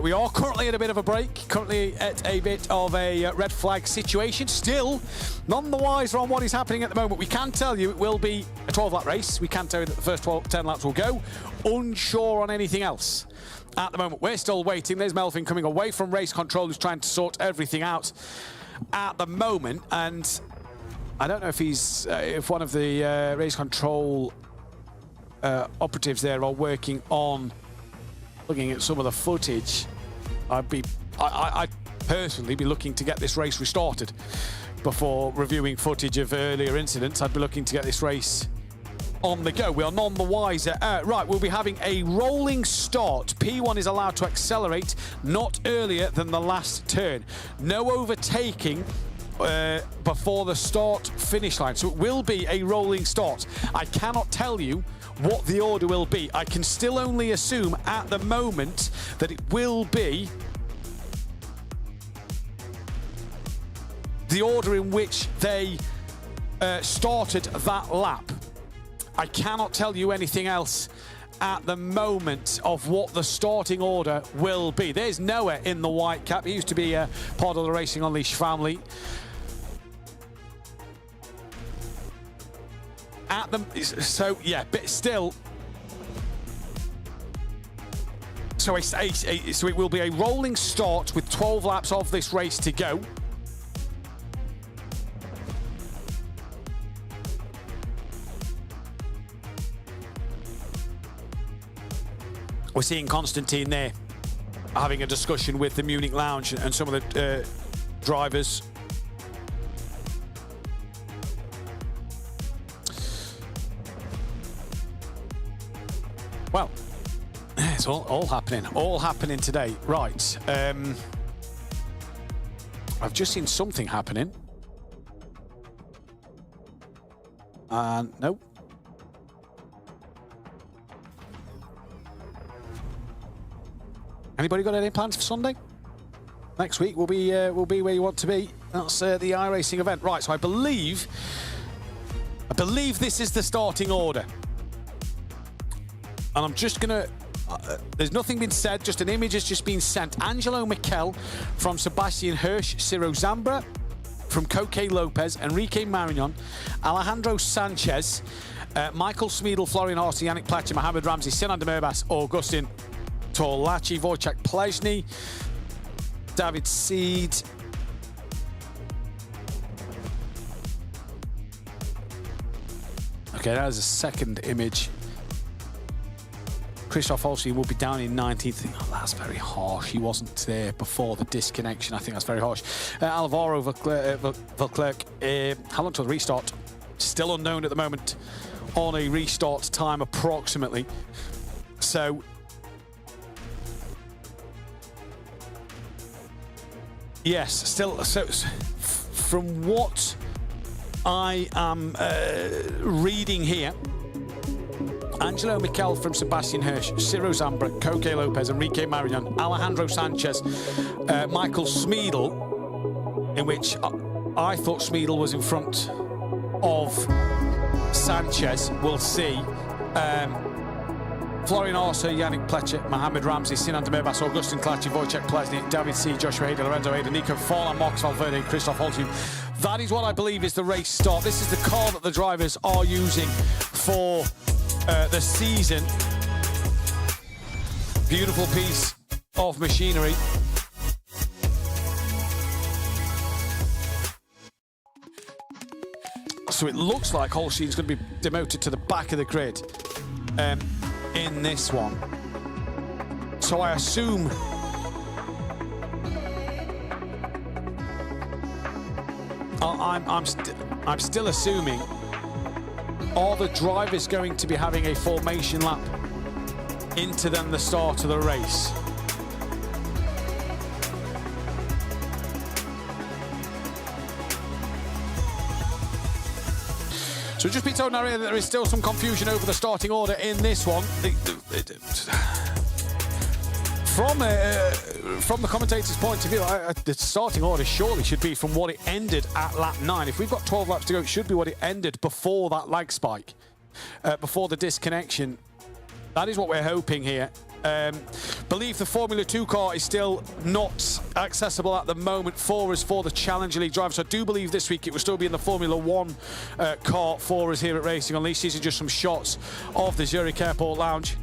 We are currently at a bit of a break, currently at a bit of a red flag situation. Still, none the wiser on what is happening at the moment. We can tell you it will be a 12-lap race. We can tell you that the first 10 laps will go. Unsure on anything else. At the moment, we're still waiting. There's Melvin coming away from race control, who's trying to sort everything out at the moment. And I don't know if he's, if one of the race control operatives there are working on looking at some of the footage. I'd personally be looking to get this race restarted before reviewing footage of earlier incidents. I'd be looking to get this race on the go. We are none the wiser. Right, we'll be having a rolling start. P1 is allowed to accelerate not earlier than the last turn. No overtaking before the start finish line. So it will be a rolling start. I cannot tell you what the order will be. I can still only assume at the moment that it will be the order in which they started that lap. I cannot tell you anything else at the moment of what the starting order will be. There's Noah in the white cap. He used to be part of the Racing Unleashed family. So yeah, but still. So it will be a rolling start with 12 laps of this race to go. We're seeing Constantine there having a discussion with the Munich Lounge and some of the drivers. Well, it's all happening today. Right. I've just seen something happening. Nope. Anybody got any plans for Sunday? Next week will be where you want to be. That's the iRacing event. Right, so I believe this is the starting order. And I'm just gonna, there's nothing been said, just an image has just been sent. Angelo Miquel from Sebastian Hirsch, Ciro Zambra from Coque Lopez, Enrique Marignon, Alejandro Sanchez, Michael Smeedle, Florian Horst, Yannick Pletcher, Mohamed Ramsey, Sinan Demirbas, Augustin Torlachi, Wojciech Plesny, David Seed, okay, that is a second image. Christoph Holstein will be down in 19th. Oh, that's very harsh. He wasn't there before the disconnection. I think that's very harsh. Alvaro Vauclerc, how long till the restart? Still unknown at the moment on a restart time approximately. So, yes, still, so from what I am reading here, Angelo Miquel from Sebastian Hirsch, Ciro Zambra, Coque Lopez, Enrique Marignon, Alejandro Sanchez, Michael Smeedle, in which I thought Smeedle was in front of Sanchez. We'll see. Florian Orser, Yannick Pletcher, Mohamed Ramsey, Sinan Demirbas, Augustin Klachi, Wojciech Plesny, David C, Joshua Hader, Lorenzo Hader, Nico Forlan, Marcus Valverde, Christoph Holstein. That is what I believe is the race start. This is the car that the drivers are using for the season. Beautiful piece of machinery. So it looks like Holstein's going to be demoted to the back of the grid in this one. So I assume I'm still assuming, are the drivers going to be having a formation lap into then the start of the race? So just be told now that there is still some confusion over the starting order in this one. From the commentator's point of view, the starting order surely should be from what it ended at lap 9. If we've got 12 laps to go, it should be what it ended before that lag spike, before the disconnection. That is what we're hoping here. Believe the Formula 2 car is still not accessible at the moment for us for the Challenger League drivers. So I do believe this week it will still be in the Formula 1 car for us here at Racing Unleashed. These are just some shots of the Zurich Airport Lounge.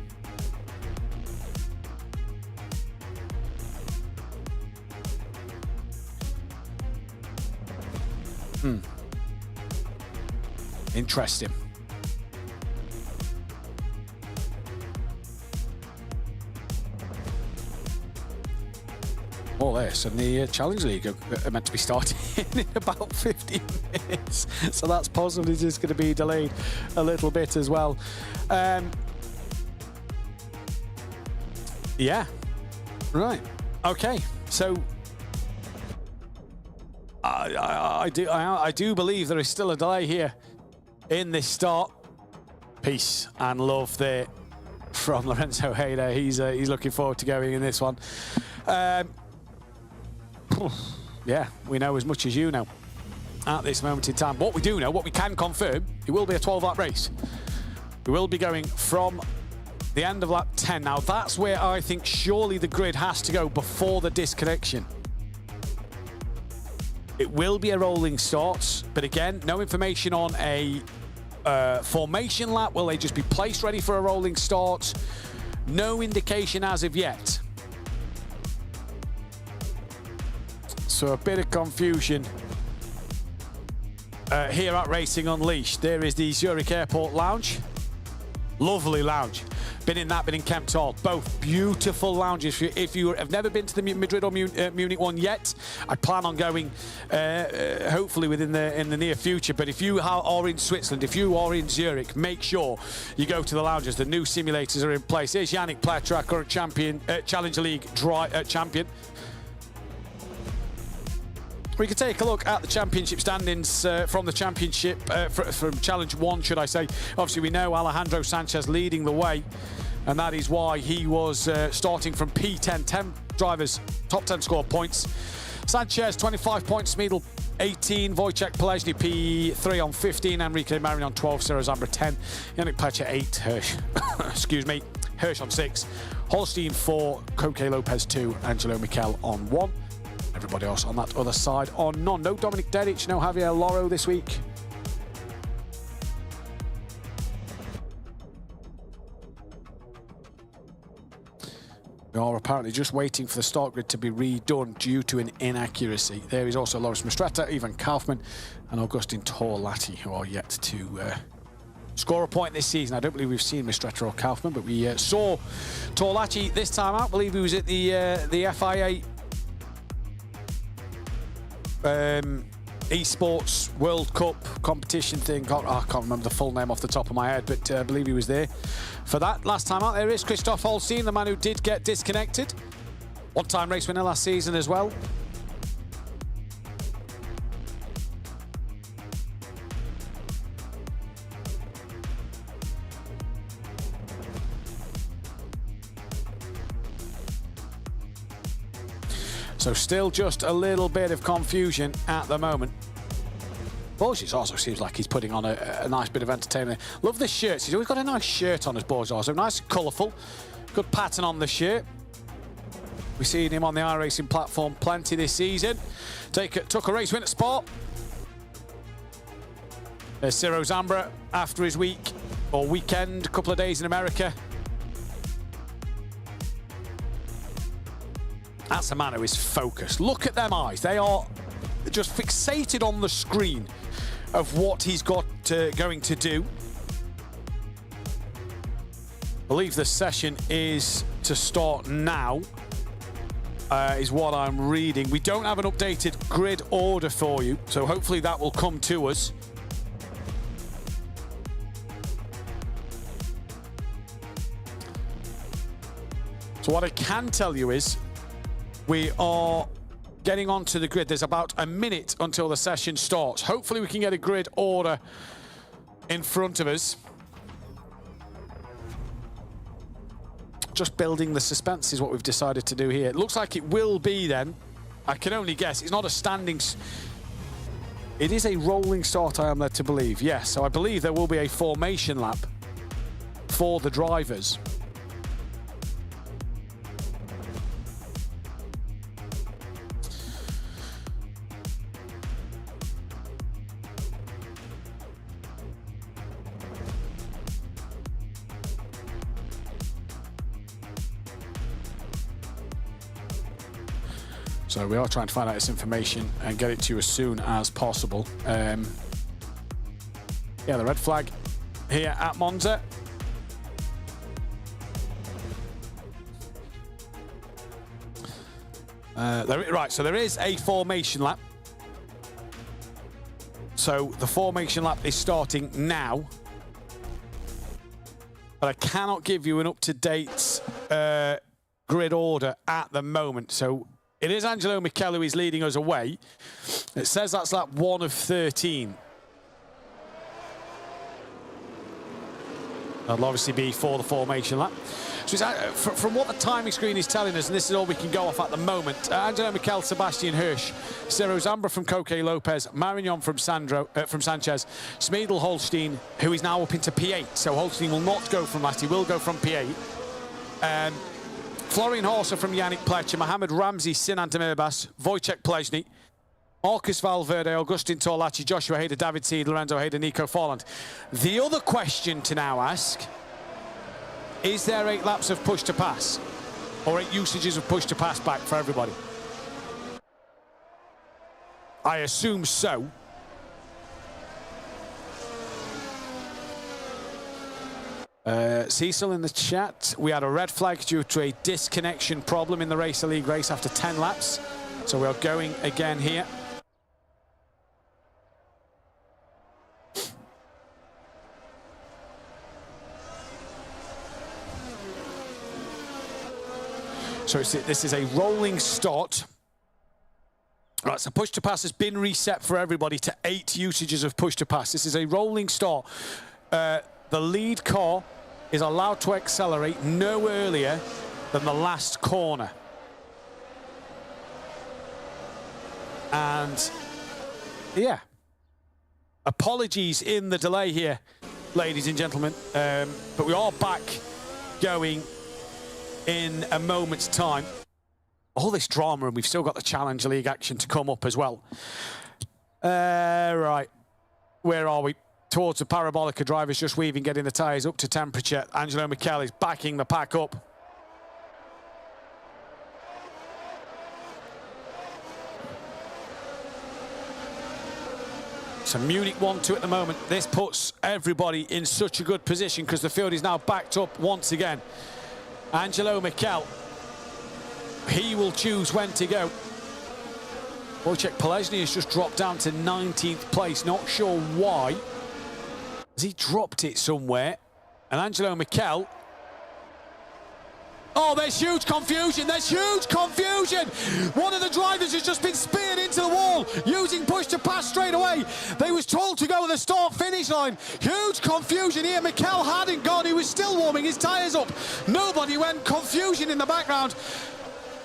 Interesting. All this and the Challenge League are meant to be starting in about 15 minutes, so that's possibly just going to be delayed a little bit as well. Yeah, right, okay. So I do believe there is still a delay here in this start. Peace and love there from Lorenzo Hayder. He's looking forward to going in this one. Yeah, we know as much as you know at this moment in time. What we do know, what we can confirm, it will be a 12-lap race. We will be going from the end of lap 10. Now, that's where I think surely the grid has to go before the disconnection. It will be a rolling start, but again, no information on a formation lap. Will they just be placed ready for a rolling start? No indication as of yet. So a bit of confusion here at Racing Unleashed. There is the Zurich Airport Lounge. Lovely lounge. Been in that, been in Kemp's Hall. Both beautiful lounges. If you have never been to the Madrid or Munich one yet, I plan on going hopefully in the near future. But if you are in Switzerland, if you are in Zurich, make sure you go to the lounges. The new simulators are in place. Here's Yannick Pletra, current champion, Challenger League champion. We can take a look at the championship standings from the championship, from Challenge 1, should I say. Obviously, we know Alejandro Sanchez leading the way, and that is why he was starting from P10. 10 drivers, top 10 score points. Sanchez, 25 points, Smeedel, 18, Wojciech Polezny, P3 on 15, Enrique Marin on 12, Ciro Zambra 10, Yannick Plecha 8, Hirsch, excuse me, Hirsch on 6, Holstein 4, Koke Lopez 2, Angelo Mikel on 1. Everybody else on that other side on none. No Dominic Dedic, no Javier Loro this week. We are apparently just waiting for the start grid to be redone due to an inaccuracy. There is also Loris Mastretta, Ivan Kaufman, and Augustin Torlatti, who are yet to score a point this season. I don't believe we've seen Mastretta or Kaufman, but we saw Torlatti this time out. I believe he was at the FIA Esports World Cup competition thing. I can't remember the full name off the top of my head, but I believe he was there for that. Last time out, there is Christoph Holstein, the man who did get disconnected. One-time race winner last season as well. So still just a little bit of confusion at the moment. Borges also seems like he's putting on a nice bit of entertainment. Love the shirts. He's always got a nice shirt on his Borges also. Nice and colourful. Good pattern on the shirt. We've seen him on the iRacing platform plenty this season. Took a race win at Sport. There's Ciro Zambra after his weekend, a couple of days in America. That's a man who is focused. Look at them eyes. They are just fixated on the screen of what he's got going to do. I believe the session is to start now, is what I'm reading. We don't have an updated grid order for you, so hopefully that will come to us. So what I can tell you is, we are getting onto the grid. There's about a minute until the session starts. Hopefully we can get a grid order in front of us. Just building the suspense is what we've decided to do here. It looks like it will be then. I can only guess. It's not a standing... It is a rolling start, I am led to believe. Yes, so I believe there will be a formation lap for the drivers. So we are trying to find out this information and get it to you as soon as possible. Yeah, the red flag here at Monza. Right, so there is a formation lap. So the formation lap is starting now. But I cannot give you an up-to-date grid order at the moment. So it is Angelo Michel who is leading us away. It says that's lap 1 of 13. That'll obviously be for the formation lap. So from what the timing screen is telling us, and this is all we can go off at the moment, Angelo Michel, Sebastian Hirsch, Ciro Zambra from Koke Lopez, Marignon from Sanchez, Smeedel Holstein, who is now up into P8. So Holstein will not go from last, he will go from P8. Florian Horser from Yannick Pletcher, Mohamed Ramsey, Sinan Demirbas, Wojciech Plezny, Marcus Valverde, Augustin Torlacci, Joshua Hader, David Seed, Lorenzo Hader, Nico Forland. The other question to now ask, is there 8 laps of push to pass? Or 8 usages of push to pass back for everybody? I assume so. Cecil in the chat, we had a red flag due to a disconnection problem in the Racer League race after 10 laps. So we are going again here. So this is a rolling start. Right, so push to pass has been reset for everybody to 8 usages of push to pass. This is a rolling start. The lead car is allowed to accelerate no earlier than the last corner. And yeah, apologies in the delay here, ladies and gentlemen, but we are back going in a moment's time. All this drama, and we've still got the Challenger League action to come up as well. Right, where are we? Towards the Parabolica, drivers just weaving, getting the tyres up to temperature. Angelo Michel is backing the pack up. So Munich 1-2 at the moment. This puts everybody in such a good position because the field is now backed up once again. Angelo Michel, he will choose when to go. Wojciech Plezny has just dropped down to 19th place. Not sure why. Has he dropped it somewhere? And Angelo Michel. Oh, there's huge confusion. There's huge confusion. One of the drivers has just been speared into the wall using push to pass straight away. They was told to go to the start-finish line. Huge confusion here. Michel hadn't gone. He was still warming his tyres up. Nobody went. Confusion in the background.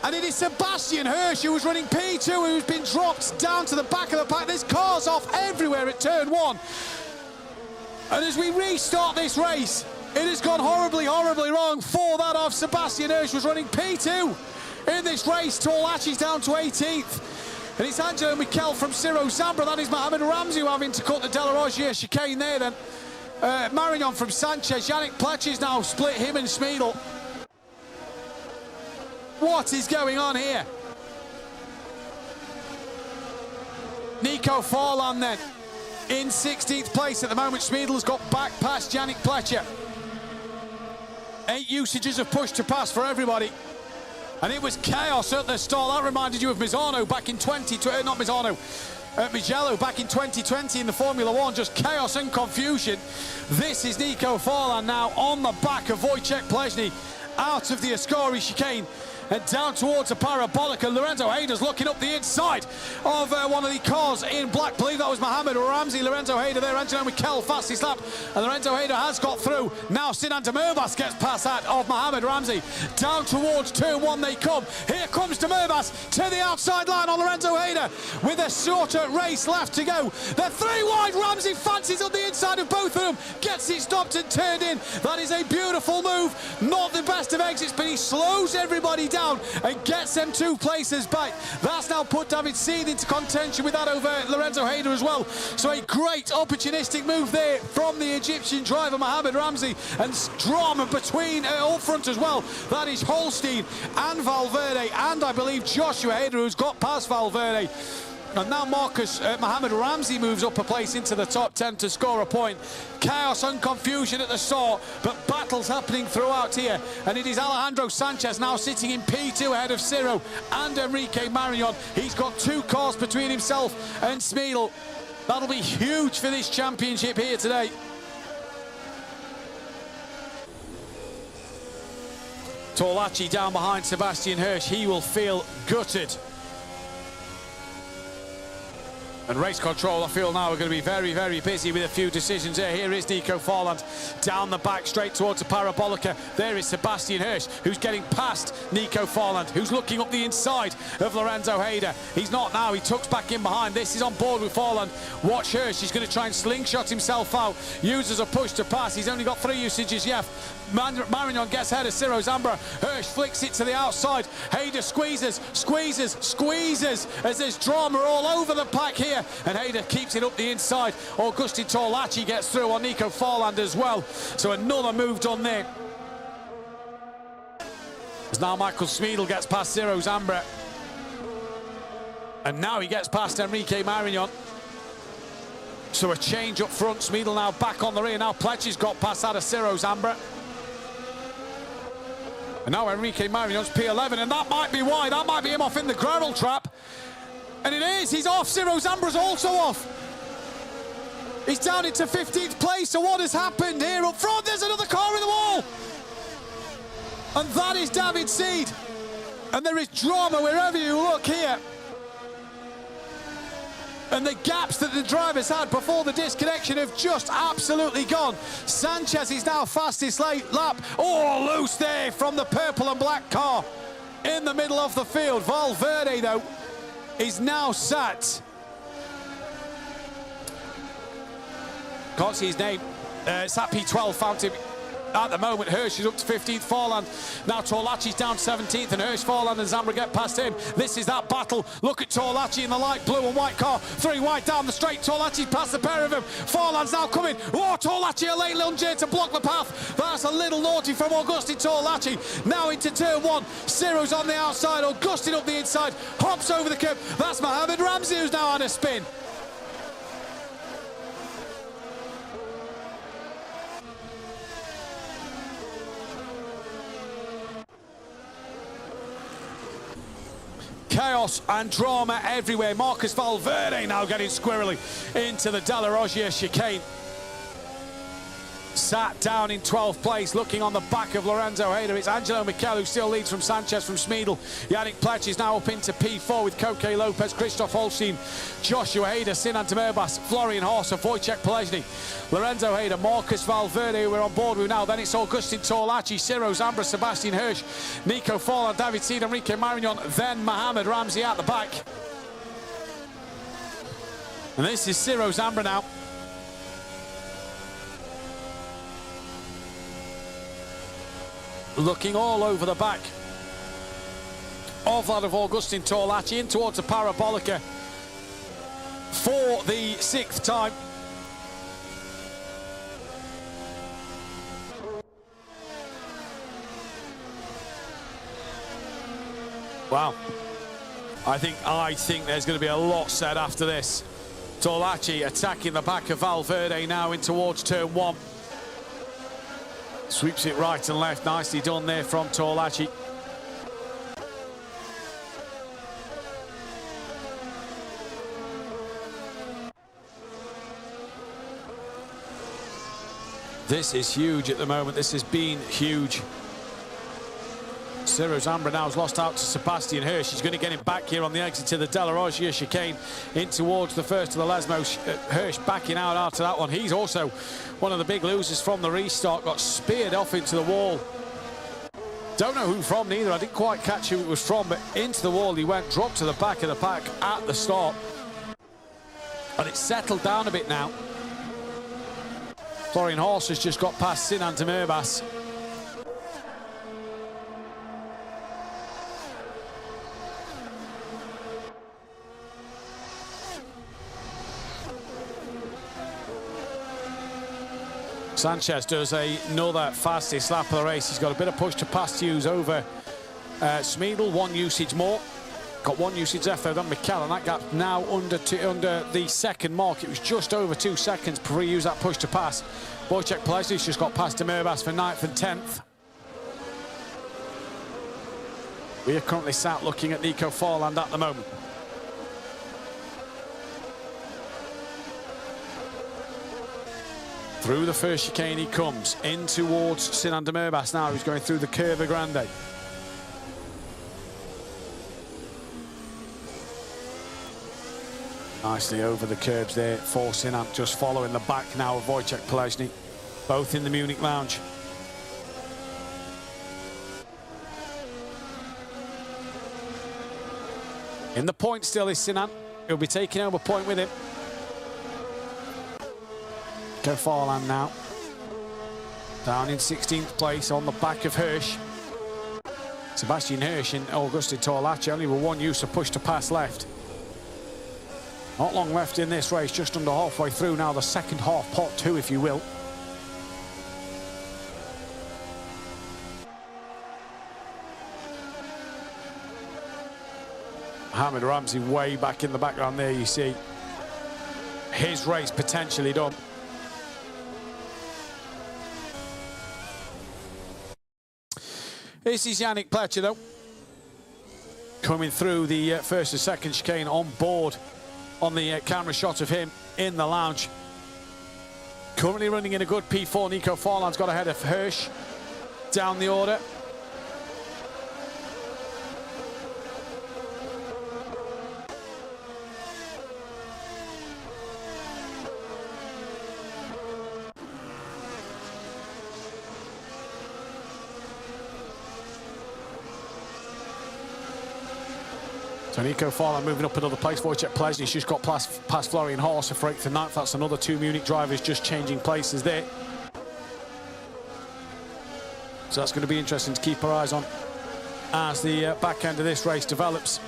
And it is Sebastian Hirsch who was running P2 who's been dropped down to the back of the pack. There's cars off everywhere at turn 1. And as we restart this race, it has gone horribly, horribly wrong. For that off, Sebastian Hirsch was running P2 in this race. Torlacci's down to 18th. And it's Angelo Michel from Ciro Zambra. That is Mohamed Ramsey having to cut the De La Rozier chicane there then. Marignon from Sanchez. Yannick Pletcher's now split him and Smeedel. What is going on here? Nico Forland then in 16th place at the moment. Smeedel's got back past Yannick Pletcher. 8 usages of push to pass for everybody. And it was chaos at the start. That reminded you of Misano back in Mugello back in 2020 in the Formula 1. Just chaos and confusion. This is Nico Forland now on the back of Wojciech Plezny out of the Ascari chicane and down towards the Parabolica. Lorenzo Hader's looking up the inside of one of the cars in black. I believe that was Mohamed Ramsey. Lorenzo Hader there, Angelo Michel fastest lap, and Lorenzo Hader has got through. Now Sinan Demirbas gets past that of Mohamed Ramsey. Down towards turn 1 they come. Here comes Demirbas to the outside line on Lorenzo Hader with a shorter race left to go. They're 3 wide. Ramsey fancies on the inside of both of them. Gets it stopped and turned in. That is a beautiful move. Not the best of exits, but he slows everybody down. down and gets them 2 places back. That's now put David Seed into contention with that over Lorenzo Hayder as well. So a great opportunistic move there from the Egyptian driver Mohamed Ramzi, and drama between up front as well. That is Holstein and Valverde, and I believe Joshua Hayder, who's got past Valverde. And now Mohamed Ramzi moves up a place into the top 10 to score a point. Chaos and confusion at the start, but battles happening throughout here. And it is Alejandro Sanchez now sitting in P2 ahead of Ciro and Enrique Marignon. He's got 2 cars between himself and Smeedle. That'll be huge for this championship here today. Torlacci down behind Sebastian Hirsch. He will feel gutted. And race control, I feel now, are going to be very, very busy with a few decisions here. Here is Nico Forland down the back, straight towards the Parabolica. There is Sebastian Hirsch, who's getting past Nico Forland, who's looking up the inside of Lorenzo Hayder. He's not now, he tucks back in behind. This is on board with Forland. Watch Hirsch, he's going to try and slingshot himself out. Uses a push to pass. He's only got 3 usages yet. Marignon gets ahead of Ciro Zambra. Hirsch flicks it to the outside. Hayder squeezes as there's drama all over the pack here. And Hayder keeps it up the inside. Augustin Torlacci gets through on Nico Forland as well. So another move done there. As now Michael Smeedle gets past Ciro Zambra. And now he gets past Enrique Marignon. So a change up front. Smeedle now back on the rear. Now Pletcher's got past that of Ciro Zambra. And now Enrique Marignon's P11, and that might be why. That might be him off in the gravel trap. And it is, he's off. Ciro Zambra's also off. He's down into 15th place, so what has happened here up front? There's another car in the wall. And that is David Seed. And there is drama wherever you look here. And the gaps that the drivers had before the disconnection have just absolutely gone. Sanchez is now fastest lap. Oh, loose there from the purple and black car in the middle of the field. Valverde, though, is now sat. Can't see his name. Sat P12, found him. At the moment, Hirsch is up to 15th, Forland. Now Torlacci's down 17th, and Hirsch, Forland and Zambra get past him. This is that battle. Look at Torlacci in the light blue and white car. 3 wide down the straight. Torlacci's past the pair of them. Forland's now coming. Oh, Torlacci, a late lunge here to block the path. That's a little naughty from Augustin Torlacci. Now into turn 1. Ciro's on the outside. Augustin up the inside. Hops over the curb. That's Mohamed Ramzi, who's now on a spin. Chaos and drama everywhere. Marcus Valverde now getting squirrely into the Della Roggia chicane. Sat down in 12th place, looking on the back of Lorenzo Hayder. It's Angelo Michel who still leads from Sanchez from Smeedle. Yannick Pletch is now up into P4 with Koke Lopez, Christoph Holstein, Joshua Hayder, Sinan Temerbas, Florian Horser, Wojciech Polezny, Lorenzo Hayder, Marcus Valverde, who we're on board with now. Then it's Augustin Torlacci, Ciro Zambra, Sebastian Hirsch, Nico Forland, David Seed, Enrique Marignon, then Mohamed Ramzi at the back. And this is Ciro Zambra now. Looking all over the back of that of Augustin Torlacci in towards the Parabolica for the 6th time. Wow. I think there's going to be a lot said after this. Torlacci attacking the back of Valverde now in towards turn 1. Sweeps it right and left. Nicely done there from Torlacci. This is huge at the moment. This has been huge. Ciro Zambra now has lost out to Sebastian Hirsch. He's going to get him back here on the exit to the Della Roggia chicane in towards the first of the Lesmo. Hirsch backing out after that one. He's also one of the big losers from the restart. Got speared off into the wall. Don't know who from neither. I didn't quite catch who it was from, but into the wall he went, dropped to the back of the pack at the start. And it's settled down a bit now. Florian Horse has just got past Sinan Temerbas. Sanchez does another fastest lap of the race. He's got a bit of push to pass to use over Smeedle, one usage more. Got one usage left there on Mikel, and that gap now under the second mark. It was just over 2 seconds before he used that push to pass. Wojciech Plesny's just got past Demirbas for 9th and 10th. We are currently sat looking at Nico Forland at the moment. Through the first chicane he comes, in towards Sinan Demirbas now, who's going through the Curva Grande. Nicely over the curbs there for Sinan, just following the back now of Wojciech Plesny, both in the Munich Lounge. In the point still is Sinan. He'll be taking home a point with him. Go Forland now. Down in 16th place on the back of Hirsch. Sebastian Hirsch and Augustin Torlacci only with one use of push to pass left. Not long left in this race, just under halfway through now, the second half, part two, if you will. Mohamed Ramsey way back in the background there, you see his race potentially done. This is Yannick Pletcher though, coming through the first and second chicane on board on the camera shot of him in the lounge. Currently running in a good P4. Nico Forland's got ahead of Hirsch down the order. So Nico Forland moving up another place. Wojciech Plesny's just got past Florian Horser for 8th and 9th. That's another two Munich drivers just changing places there. So that's going to be interesting to keep our eyes on as the back end of this race develops.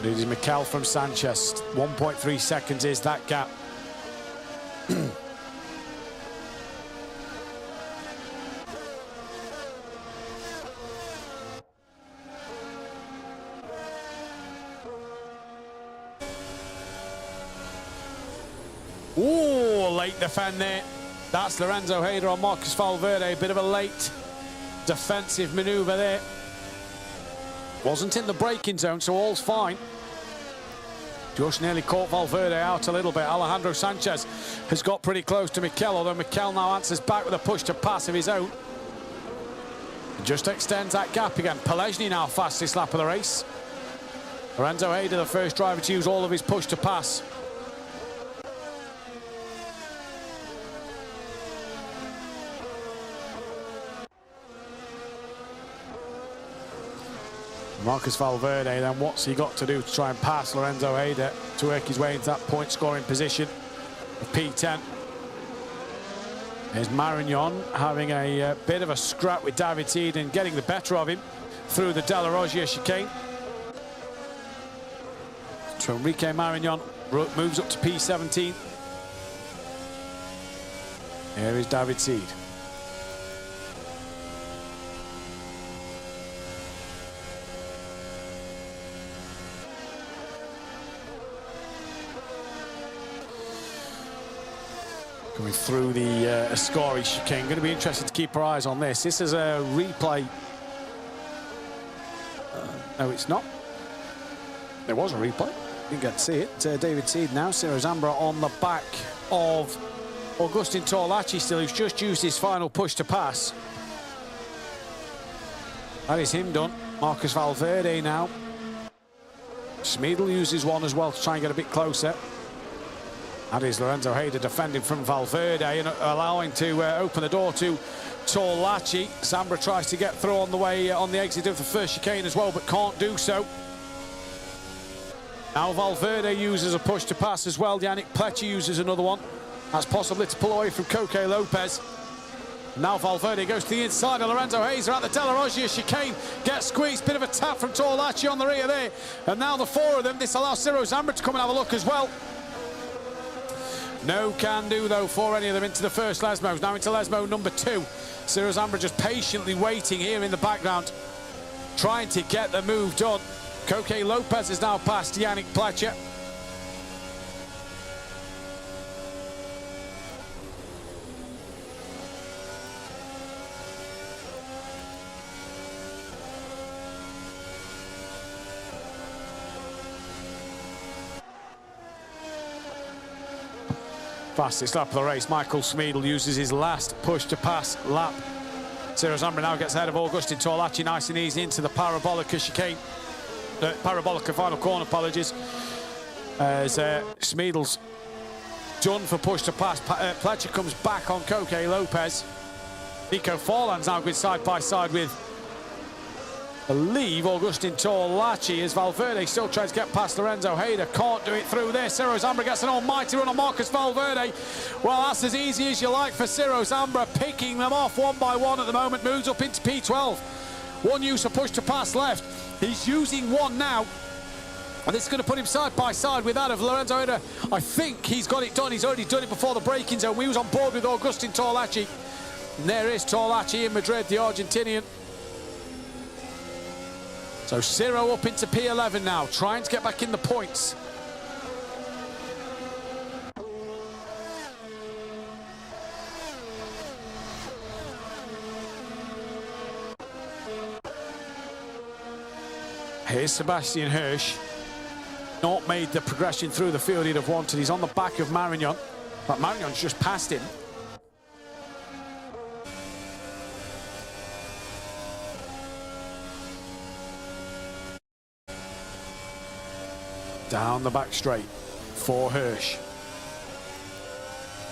This is Mikel from Sanchez. 1.3 seconds is that gap. Ooh, late defend there. That's Lorenzo Hayder on Marcus Valverde. A bit of a late defensive manoeuvre there. Wasn't in the braking zone, so all's fine. Just nearly caught Valverde out a little bit. Alejandro Sanchez has got pretty close to Mikel, although Mikel now answers back with a push to pass of his own. Just extends that gap again. Plesny now fastest lap of the race. Lorenzo Hayder, the first driver to use all of his push to pass. Marcus Valverde, then what's he got to do to try and pass Lorenzo Hayder to work his way into that point scoring position of P10. There's Marignon having a bit of a scrap with David Seed and getting the better of him through the Della Roggia chicane. So Enrique Marignon moves up to P17. Here is David Seed. Going through the Ascari chicane. Going to be interested to keep our eyes on this. This is a replay. No, it's not. There was a replay. Didn't get to see it. David Seed now. Ciro Zambra on the back of Augustin Torlacci still, who's just used his final push to pass. That is him done. Marcus Valverde now. Smeedle uses one as well to try and get a bit closer. That is Lorenzo Hayder defending from Valverde and allowing to open the door to Torlacci. Zambra tries to get through on the way on the exit of the first chicane as well, but can't do so. Now Valverde uses a push to pass as well. Yannick Pletcher uses another one. That's possibly to pull away from Coque Lopez. Now Valverde goes to the inside of Lorenzo Hayder at the Della Roggia chicane. Gets squeezed, bit of a tap from Torlacci on the rear there. And now the four of them, this allows Ciro Zambra to come and have a look as well. No can do, though, for any of them into the first Lesmos. Now into Lesmo number 2. Ciro Zambra just patiently waiting here in the background, trying to get the move done. Koke Lopez is now past Yannick Pletcher. Fastest lap of the race, Michael Smeedle uses his last push to pass lap. Ciro Zambra now gets ahead of Augustin Torlacci, nice and easy into the Parabolica chicane. Parabolica final corner, apologies. As Smeedle's done for push to pass. Pletcher comes back on Koke Lopez. Nico Forland's now going side by side with, I believe, Augustin Torlacci, as Valverde still tries to get past Lorenzo Hayder. Can't do it through there. Ciro Zambra gets an almighty run on Marcus Valverde. Well, that's as easy as you like for Ciro Zambra, picking them off one by one at the moment. Moves up into P12. One use of push to pass left. He's using one now. And this is going to put him side by side with that of Lorenzo Hayder. I think he's got it done. He's already done it before the braking zone. We was on board with Augustin Torlacci. And there is Torlacci in Madrid, the Argentinian. So Ciro up into P11 now, trying to get back in the points. Here's Sebastian Hirsch. Not made the progression through the field he'd have wanted. He's on the back of Marignon, but Marignon's just passed him. Down the back straight for Hirsch.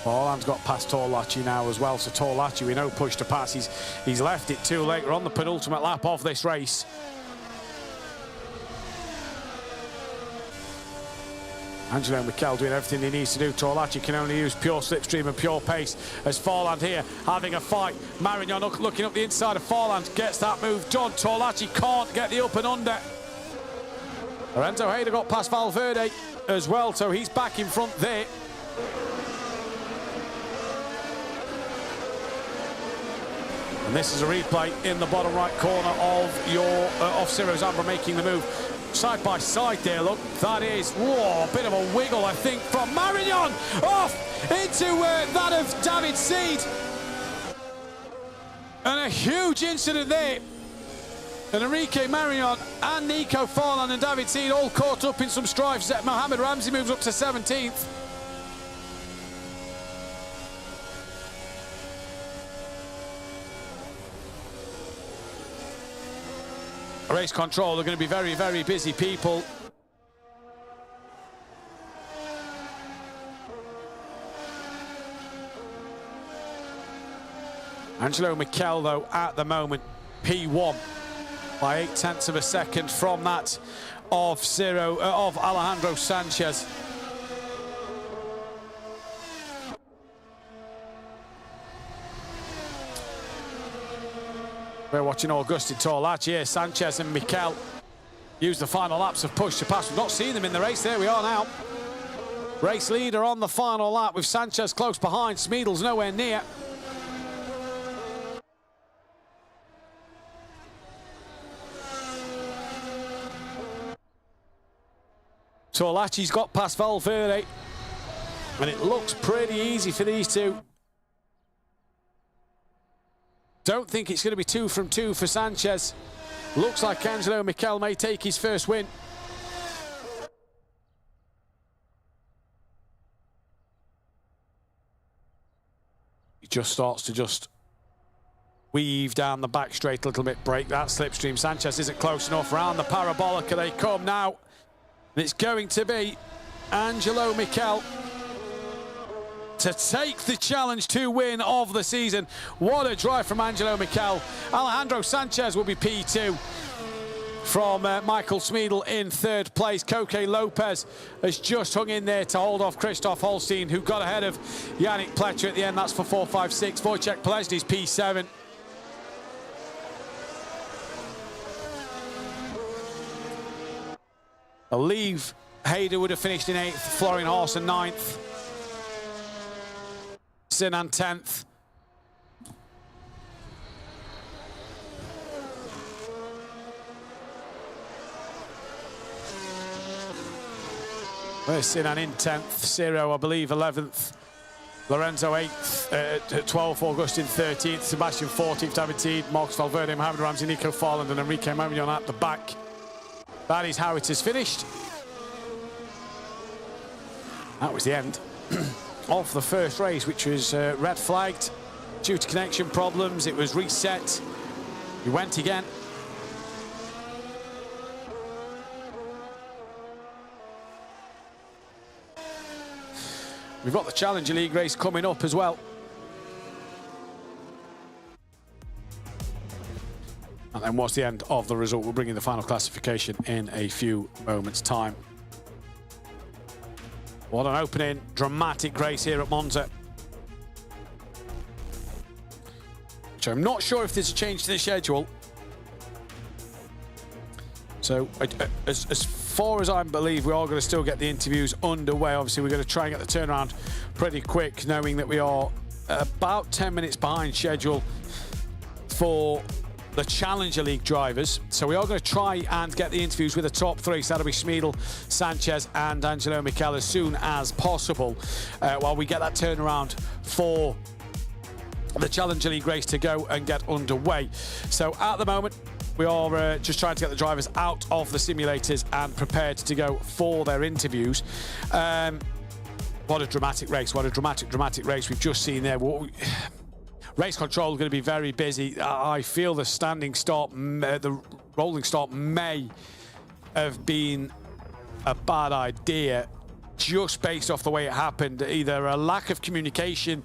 Forland's got past Torlacci now as well, so Torlacci, we know, push to pass. He's left it too late. We're on the penultimate lap of this race. Angelo Mikel doing everything he needs to do. Torlacci can only use pure slipstream and pure pace, as Forland here having a fight. Marignon looking up the inside of Forland, gets that move done. Torlacci can't get the up and under. Lorenzo Hayder got past Valverde as well, so he's back in front there. And this is a replay in the bottom right corner of Ciro Zambra making the move. Side by side there, look, that is, whoa, a bit of a wiggle, I think, from Marignon, off into that of David Seed. And a huge incident there. And Enrique Marignon and Nico Forland and David Seed all caught up in some strife. Mohamed Ramsey moves up to 17th. Race control are going to be very, very busy people. Angelo Mikel, though, at the moment, P1 by 0.8 of a second from that of Alejandro Sanchez. We're watching Augustin Torlacci here. Sanchez and Mikel use the final laps of push to pass. We've not seen them in the race. There we are now. Race leader on the final lap with Sanchez close behind. Smeedle's nowhere near. Torlacci's got past Valverde, and it looks pretty easy for these two. Don't think it's going to be 2 from 2 for Sanchez. Looks like Angelo Mikel may take his first win. He just starts to weave down the back straight a little bit, break that slipstream. Sanchez isn't close enough. Round the Parabolica they come now. And it's going to be Angelo Mikel to take the challenge to win of the season. What a drive from Angelo Mikel. Alejandro Sanchez will be P2 from Michael Smeedle in 3rd place. Koke Lopez has just hung in there to hold off Christoph Holstein, who got ahead of Yannick Pletcher at the end. That's for 4.56. Wojciech Polesny's P7. I believe Hayder would have finished in 8th, Florian Horsen 9th. Sinan 10th. Where's Sinan in 10th? Ciro, I believe, 11th. Lorenzo 8th, 12th, Augustin 13th, Sebastian 14th, David Teed, Marcus Valverde, Mohamed Ramsey, Nico Farland and Enrique Marignon at the back. That is how it is finished. That was the end of the first race, which was red flagged due to connection problems. It was reset. We went again. We've got the Challenger League race coming up as well. And then what's the end of the result? We'll bring in the final classification in a few moments' time. What an opening, dramatic race here at Monza. So I'm not sure if there's a change to the schedule. So as far as I believe, we are going to still get the interviews underway. Obviously, we're going to try and get the turnaround pretty quick, knowing that we are about 10 minutes behind schedule for the Challenger League drivers. So we are going to try and get the interviews with the top three. So that'll be Schmiedel, Sanchez and Angelo Michel as soon as possible, while we get that turnaround for the Challenger League race to go and get underway. So at the moment, we are just trying to get the drivers out of the simulators and prepared to go for their interviews. What a dramatic race. What a dramatic race we've just seen there. Race control is going to be very busy. I feel the standing start, the rolling start may have been a bad idea, just based off the way it happened. Either a lack of communication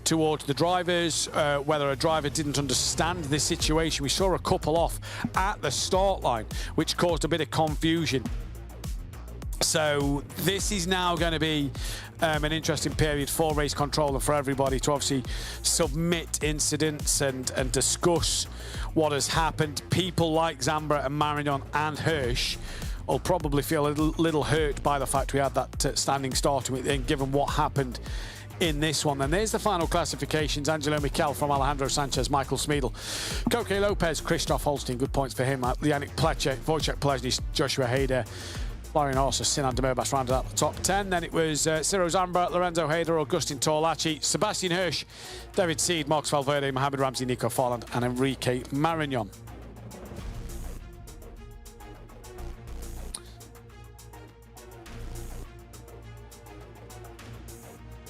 towards the drivers, whether a driver didn't understand the situation. We saw a couple off at the start line, which caused a bit of confusion. So this is now going to be an interesting period for race control and for everybody to obviously submit incidents and discuss what has happened. People like Zambra and Marignon and Hirsch will probably feel a little hurt by the fact we had that standing start, and given what happened in this one. Then there's the final classifications. Angelo Michel from Alejandro Sanchez, Michael Schmiedel, Koke Lopez, Christoph Holstein, good points for him, Yannick Pleche, Wojciech Plesny, Joshua Hayder, Florian Horser, Sinan Demerbas rounded out the top 10. Then it was Ciro Zambra, Lorenzo Hayder, Augustin Torlacci, Sebastian Hirsch, David Seed, Marcus Valverde, Mohamed Ramsey, Nico Farland and Enrique Marignon.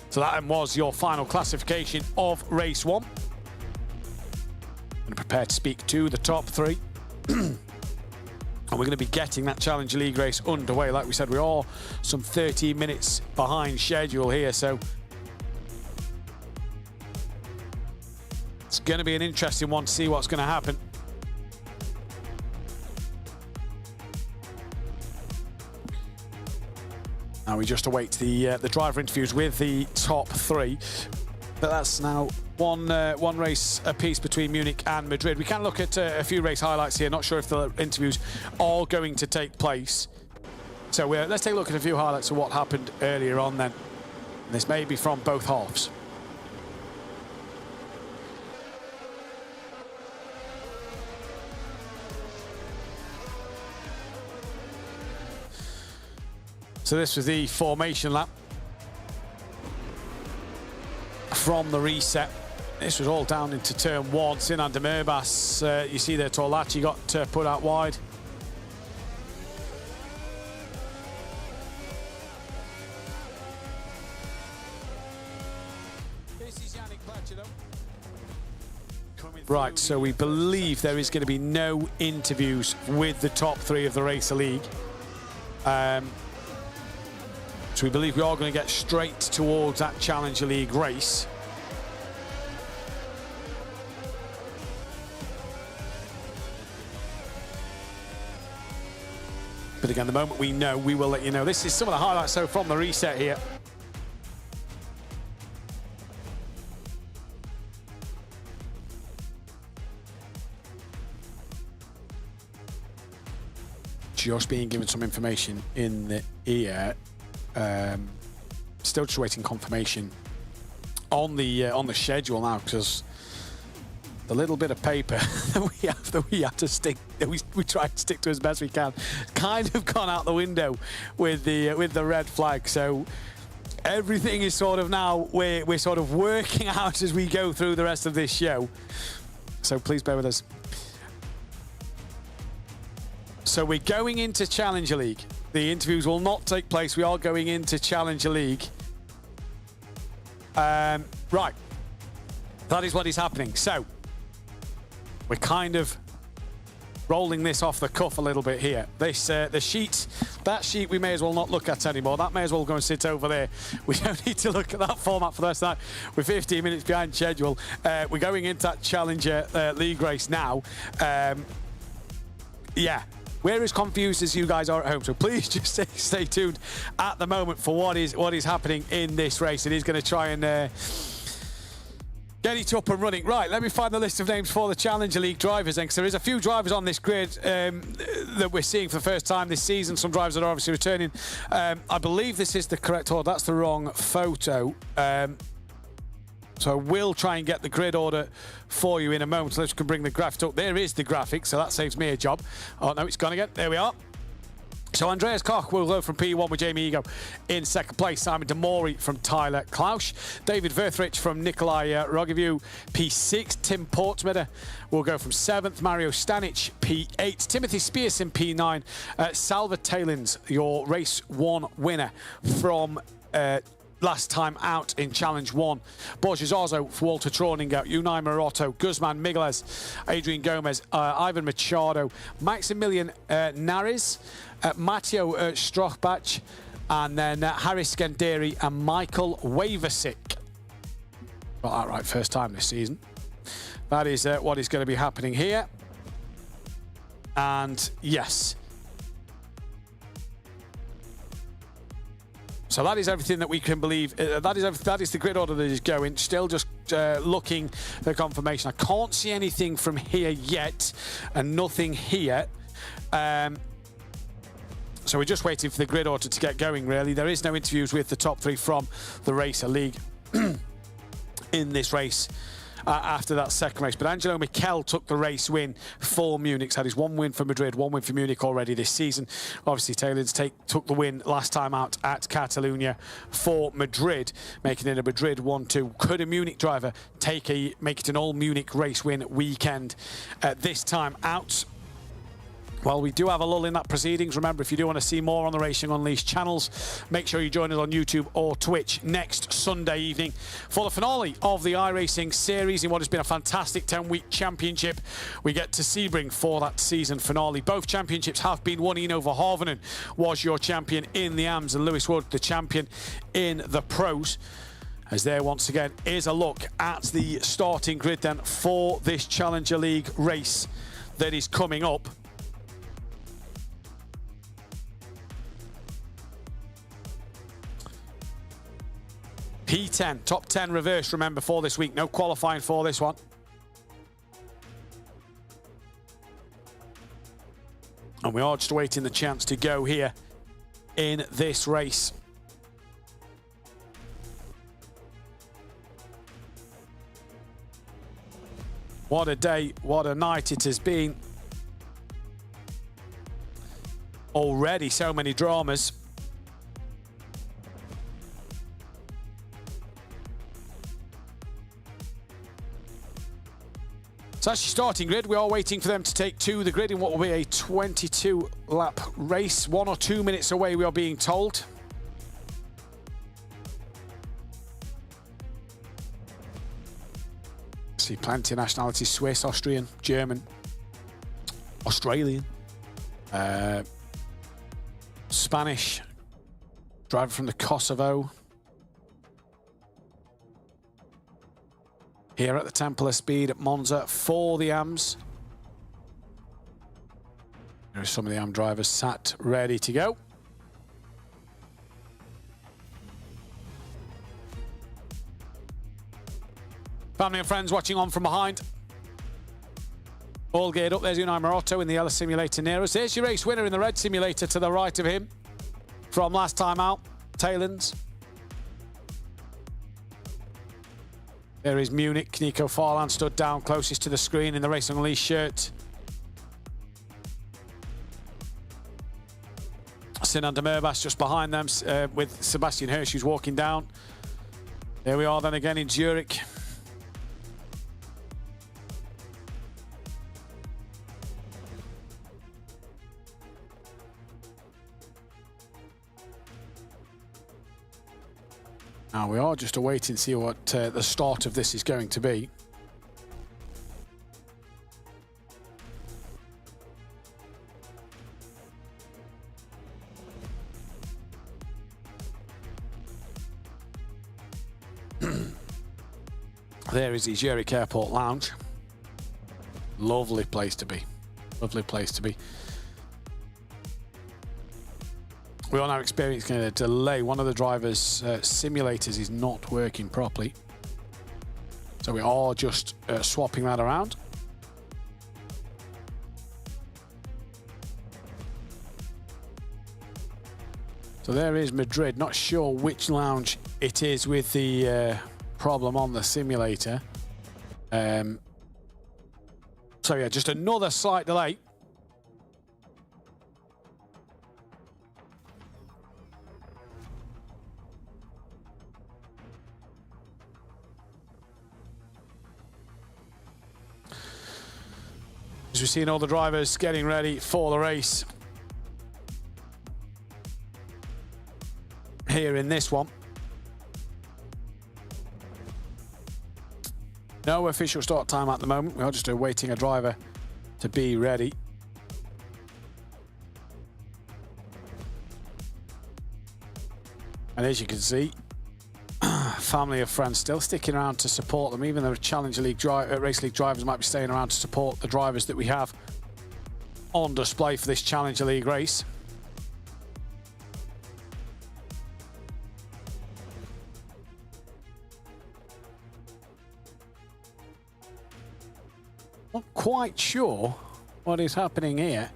So that was your final classification of race one. I'm prepared to speak to the top three. And we're going to be getting that Challenger League race underway. Like we said, we are some 13 minutes behind schedule here, so it's going to be an interesting one to see what's going to happen. Now we just await the driver interviews with the top three. But that's now one race apiece between Munich and Madrid. We can look at a few race highlights here. Not sure if the interviews are going to take place. So let's take a look at a few highlights of what happened earlier on then. And this may be from both halves. So this was the formation lap from the reset. This was all down into turn one. Sinan Demerbas, you see there, Torlacci got put out wide. Right, so we believe there is going to be no interviews with the top three of the Racer League. So we believe we are going to get straight towards that Challenger League race. But again, the moment we know, we will let you know. This is some of the highlights so from the reset here. Just being given some information in the ear. Still just waiting confirmation on the schedule now, because the little bit of paper that we have to stick, that we try to stick to as best we can, kind of gone out the window with the red flag. So everything is sort of now we're sort of working out as we go through the rest of this show. So please bear with us. So we're going into Challenger League. The interviews will not take place. We are going into Challenger League. Right. That is what is happening. So we're kind of rolling this off the cuff a little bit here. This that sheet we may as well not look at anymore. That may as well go and sit over there. We don't need to look at that format for the rest of the night. We're 15 minutes behind schedule. We're going into that Challenger League race now. Yeah. We're as confused as you guys are at home, so please just stay tuned at the moment for what is happening in this race. It is going to try and get it up and running. Right, let me find the list of names for the Challenger League drivers then, because there is a few drivers on this grid that we're seeing for the first time this season. Some drivers that are obviously returning. I believe this is the correct order. That's the wrong photo. So we'll try and get the grid order for you in a moment. So let's bring the graphics up. There is the graphic, so that saves me a job. Oh, no, it's gone again. There we are. So Andreas Koch will go from P1 with Jamie Ego in second place. Simon Demori from Tyler Klausch. David Verthrich from Nikolai Rogoview, P6. Tim Portsmeder will go from 7th. Mario Stanic, P8. Timothy Spearson, P9. Salva Talins, your race 1 winner from last time out in Challenge 1. Borges Orzo, Walter Troninger, Unai Marotto, Guzman Migueles, Adrian Gomez, Ivan Machado, Maximilian Naris, Matteo Strochbach, and then Harris Skanderi and Michael Waversick. Got that right first time this season. That is what is going to be happening here. And yes. So that is everything that we can believe. That is the grid order that is going. Still just looking for confirmation. I can't see anything from here yet, and nothing here. So we're just waiting for the grid order to get going, really. There is no interviews with the top 3 from the Racer League in this race after that second race. But Angelo Mikel took the race win for Munich. He's had his 1 win for Madrid, 1 win for Munich already this season. Obviously, Taylor's took the win last time out at Catalonia for Madrid, making it a Madrid 1-2. Could a Munich driver make it an all-Munich race win weekend this time out? Well, we do have a lull in that proceedings. Remember, if you do want to see more on the Racing Unleashed channels, make sure you join us on YouTube or Twitch next Sunday evening for the finale of the iRacing series in what has been a fantastic 10-week championship. We get to Sebring for that season finale. Both championships have been won. Eno Verhoeven was your champion in the AMs, and Lewis Wood, the champion in the Pros. As there once again is a look at the starting grid then for this Challenger League race that is coming up. P10, top 10 reverse, remember, for this week. No qualifying for this one. And we are just waiting the chance to go here in this race. What a day, what a night it has been. Already so many dramas. So that's your starting grid. We are waiting for them to take to the grid in what will be a 22-lap race. 1 or 2 minutes away, we are being told. See plenty of nationalities: Swiss, Austrian, German, Australian, Spanish, driver from the Kosovo. Here at the Temple of Speed at Monza for the AMs. There are some of the AM drivers sat ready to go. Family and friends watching on from behind. All geared up. There's Unai Marotto in the yellow simulator near us. There's your race winner in the red simulator to the right of him from last time out, Talens. There is Munich. Nico Farland stood down closest to the screen in the Racing Unleashed shirt. Sinan Demirbas just behind them with Sebastian Hirsch, who's walking down. There we are then again in Zurich. Now we are just awaiting to see what the start of this is going to be. There is the Zurich Airport Lounge. Lovely place to be. Lovely place to be. We are now experiencing a delay. One of the driver's simulators is not working properly. So we are just swapping that around. So there is Madrid. Not sure which lounge it is with the problem on the simulator. So yeah, just another slight delay. As we've seen all the drivers getting ready for the race here in this one. No official start time at the moment. We are just awaiting a driver to be ready. And as you can see, family of friends still sticking around to support them, even though Challenger League Race League drivers might be staying around to support the drivers that we have on display for this Challenger League race. Not quite sure what is happening here.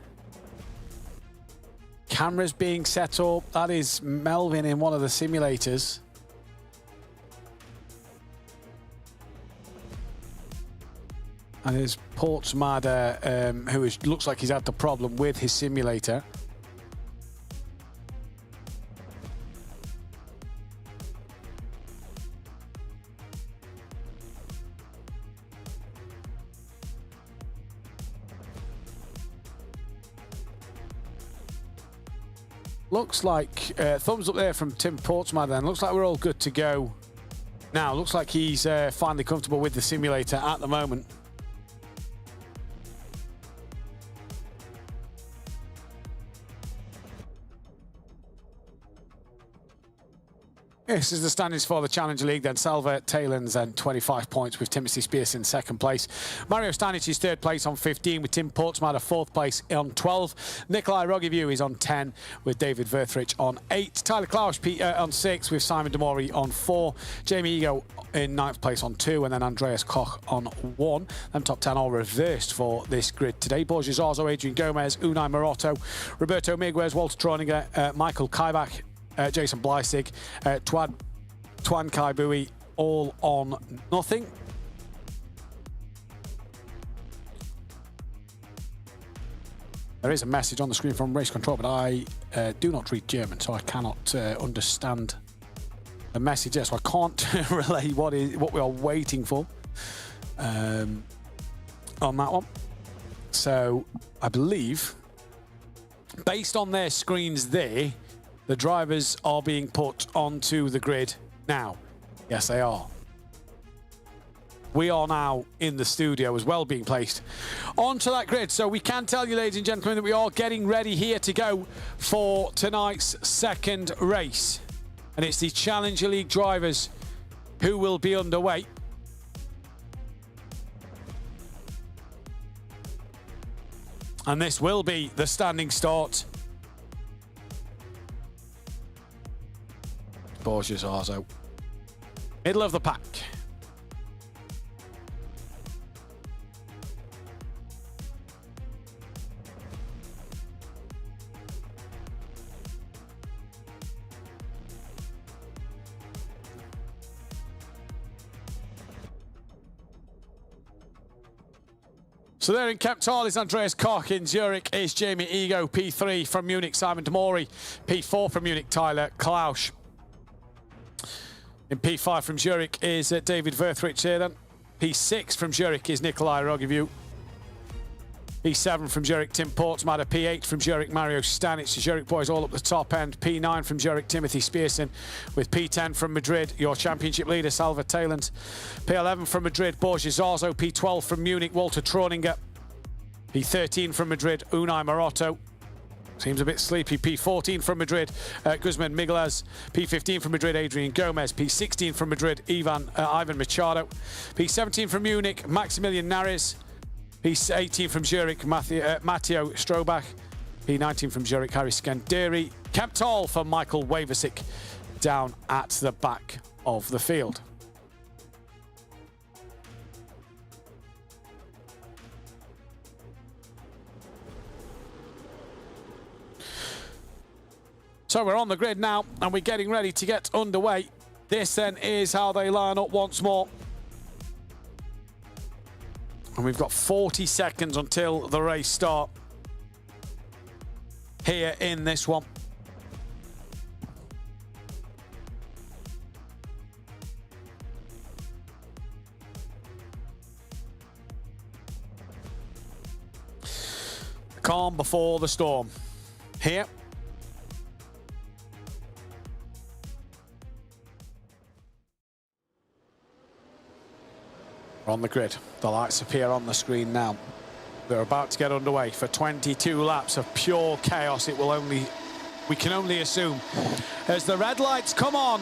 Cameras being set up. That is Melvin in one of the simulators. And there's Portsmada, who looks like he's had the problem with his simulator. Looks like, thumbs up there from Tim Portsmada then. Looks like we're all good to go now. Looks like he's finally comfortable with the simulator at the moment. This is the standings for the Challenger League then. Salva Talens and 25 points with Timothy Spears in second place. Mario Stanic is third place on 15 with Tim Portsmada fourth place on 12. Nikolai Rogiviu is on 10 with David Verthrich on 8. Tyler Klaus on 6 with Simon Demori on 4. Jamie Ego in 9th place on 2 and then Andreas Koch on 1. Them top 10 all reversed for this grid today. Borges Arzo, Adrian Gomez, Unai Morotto, Roberto Miguez, Walter Troninger, Michael Kaibach, Jason Bleissig, Twan Kaibui, all on nothing. There is a message on the screen from Race Control, but I do not read German, so I cannot understand the message there, so I can't relay what we are waiting for on that one. So I believe, based on their screens there, the drivers are being put onto the grid now. Yes, they are. We are now in the studio as well, being placed onto that grid. So we can tell you, ladies and gentlemen, that we are getting ready here to go for tonight's second race. And it's the Challenger League drivers who will be underway. And this will be the standing start. Borges Arzo, middle of the pack. So there in Kemptal is Andreas Koch. In Zurich is Jamie Ego. P3 from Munich, Simon Demori. P4 from Munich, Tyler Klausch. In P5 from Zurich is David Verthrich here then. P6 from Zurich is Nikolai Rogiviu. P7 from Zurich, Tim Portsmatter. P8 from Zurich, Mario Stanic. The Zurich boys all up the top end. P9 from Zurich, Timothy Spearson. With P10 from Madrid, your championship leader, Salva Talent. P11 from Madrid, Borges Zarzo. P12 from Munich, Walter Troninger. P13 from Madrid, Unai Maroto. Seems a bit sleepy. P14 from Madrid, Guzman Migueles. P15 from Madrid, Adrian Gomez. P16 from Madrid, Ivan Machado. P17 from Munich, Maximilian Nares. P18 from Zurich, Matteo Strobach. P19 from Zurich, Harry Skanderi. Kemptal for Michael Waversick down at the back of the field. So we're on the grid now and we're getting ready to get underway. This then is how they line up once more. And we've got 40 seconds until the race start here in this one. Calm before the storm. Here. On the grid, the lights appear on the screen now. They're about to get underway for 22 laps of pure chaos. We can only assume, as the red lights come on.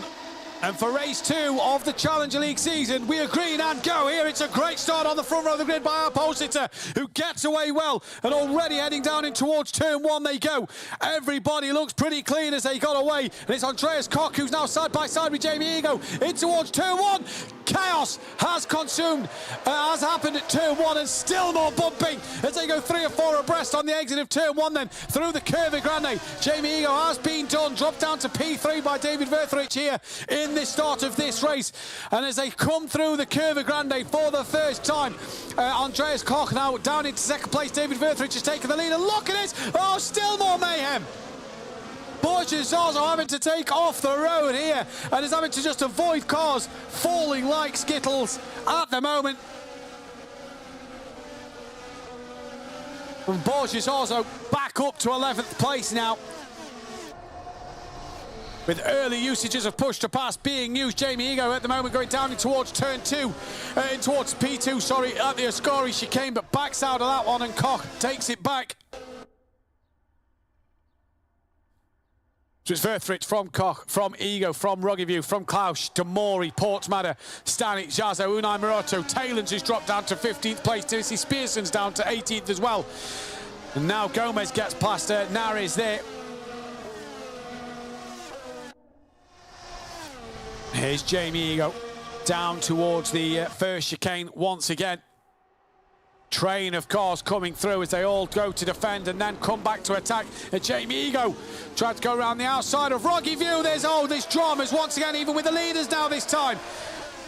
And for race 2 of the Challenger League season, we are green and go here. It's a great start on the front row of the grid by our pole sitter, who gets away well, and already heading down in towards turn 1 they go. Everybody looks pretty clean as they got away, and it's Andreas Koch who's now side by side with Jamie Ego in towards turn 1. Chaos has has happened at turn 1, and still more bumping as they go 3 or 4 abreast on the exit of turn 1 then through the Curva Grande. Jamie Ego has been done, dropped down to P3 by David Verthrich here in the start of this race. And as they come through the Curva Grande for the first time, Andreas Koch now down into second place. David Verthrich has taken the lead, and look at it! Oh, still more mayhem! Borges also having to take off the road here and is having to just avoid cars falling like skittles at the moment. And Borges also back up to 11th place now, with early usages of push to pass being used. Jamie Ego at the moment going down in towards turn 2, in towards P2, sorry, at the Ascari chicane, but backs out of that one, and Koch takes it back. So it's Verthrich from Koch, from Ego, from Rogiviu, from Klausch, Demori, Portsmatter, Stanic, Jazo, Unai Maroto, Talens who's dropped down to 15th place, Timothy Spearson's down to 18th as well. And now Gomez gets past Nares there. Here's Jamie Ego down towards the first chicane once again. Train of cars coming through as they all go to defend and then come back to attack. And Jamie Ego tried to go around the outside of Rogiviu. There's dramas once again, even with the leaders now this time.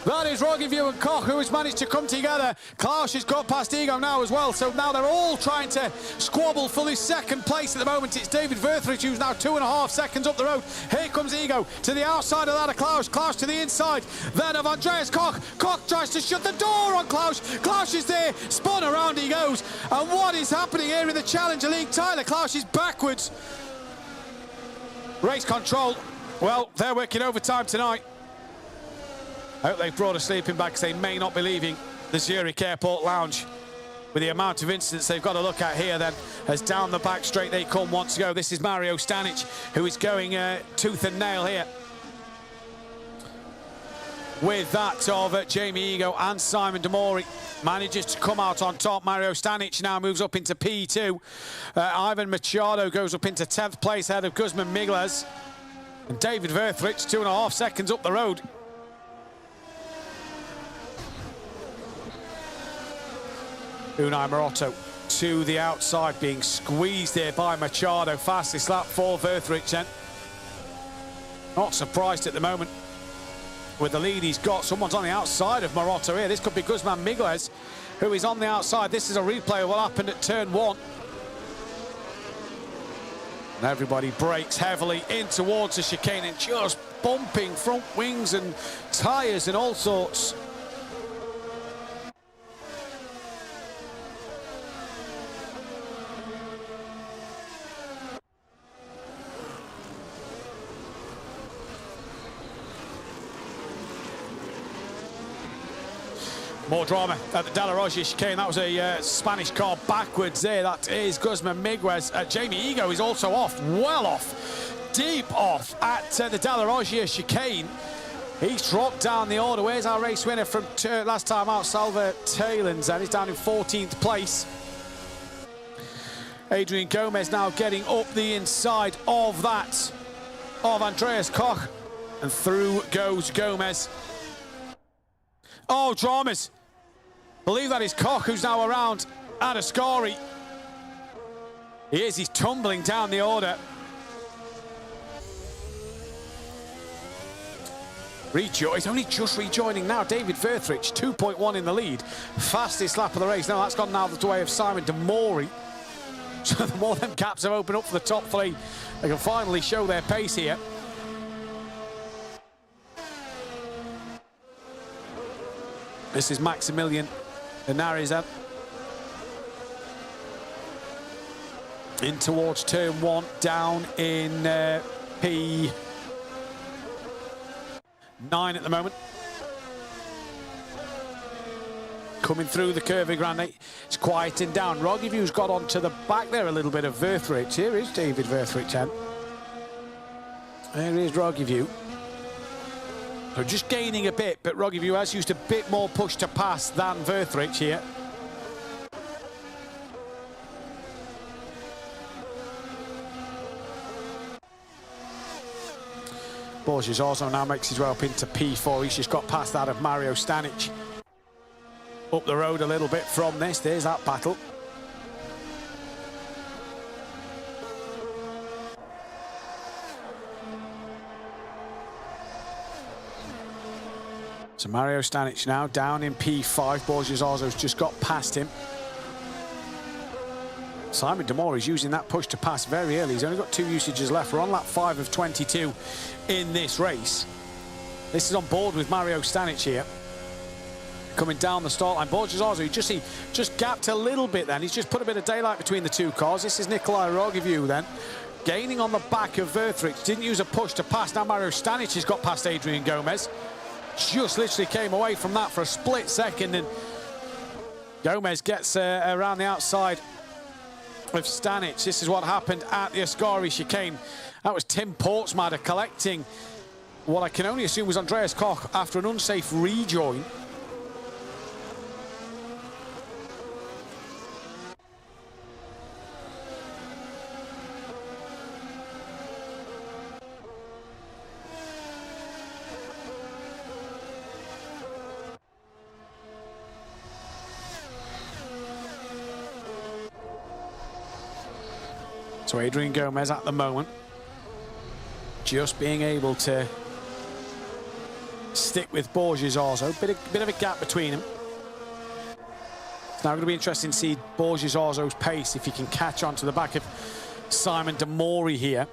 That is Rogiviu and Koch who has managed to come together. Klausch has got past Ego now as well, so now they're all trying to squabble for this second place at the moment. It's David Verthrich who's now 2.5 seconds up the road. Here comes Ego to the outside of that of Klausch. Klausch to the inside then of Andreas Koch. Koch tries to shut the door on Klausch. Klausch is there, spun around he goes. And what is happening here in the Challenger League? Tyler Klausch is backwards. Race control, well, they're working overtime tonight. I hope they've brought a sleeping bag because they may not be leaving the Zurich Airport Lounge. With the amount of incidents they've got to look at here then, as down the back straight they come once ago. This is Mario Stanic, who is going tooth and nail here with that of Jamie Ego and Simon Demori. Manages to come out on top. Mario Stanic now moves up into P2. Ivan Machado goes up into 10th place ahead of Guzman Migueles. And David Verthrich 2.5 seconds up the road. Unai Maroto to the outside, being squeezed there by Machado. Fastest lap for Verthrich then. Not surprised at the moment with the lead he's got. Someone's on the outside of Morotto here. This could be Guzman Miguez, who is on the outside. This is a replay of what happened at turn 1. And everybody brakes heavily in towards the chicane and just bumping front wings and tyres and all sorts. More drama at the De La Roggia chicane. That was a Spanish car backwards there. That is Guzman Miguez. Jamie Ego is also off, well off, deep off at the De La Roggia chicane. He's dropped down the order. Where's our race winner from last time out, Salva Talens, and he's down in 14th place. Adrian Gomez now getting up the inside of that, of Andreas Koch, and through goes Gomez. Oh, dramas. Believe that is Koch who's now around Adascari. He's tumbling down the order. He's only just rejoining now. David Verthrich, 2.1 in the lead. Fastest lap of the race. Now that's gone now the way of Simon de Mori. So the more them gaps have opened up for the top three, they can finally show their pace here. This is Maximilian Henares in towards turn 1, down in P9 at the moment. Coming through the Curvy Grande, it's quieting down. Rogiview's got onto the back there a little bit of Verthrich. Here is David Verthrich then. There is Rogiview. So just gaining a bit, but Rogiview has used a bit more push to pass than Verthrich here. Borges also now makes his way up into P4. He's just got past that of Mario Stanic. Up the road a little bit from this. There's that battle. So Mario Stanic now down in P5. Borges Arzo's just got past him. Simon de Mori is using that push to pass very early. He's only got 2 usages left. We're on lap 5 of 22 in this race. This is on board with Mario Stanic here. Coming down the start line. Borges Arzo, he just gapped a little bit then. He's just put a bit of daylight between the two cars. This is Nikolai Rogiview's then. Gaining on the back of Verthrich. Didn't use a push to pass. Now Mario Stanic has got past Adrian Gomez. Just literally came away from that for a split second, and Gomez gets around the outside of Stanic. This is what happened at the Ascari chicane. That was Tim Portsmatter collecting what I can only assume was Andreas Koch after an unsafe rejoin. So Adrian Gomez at the moment just being able to stick with Borges Arzo. Bit of a gap between them. It's now going to be interesting to see Borges Arzo's pace, if he can catch on to the back of Simon de Mori here.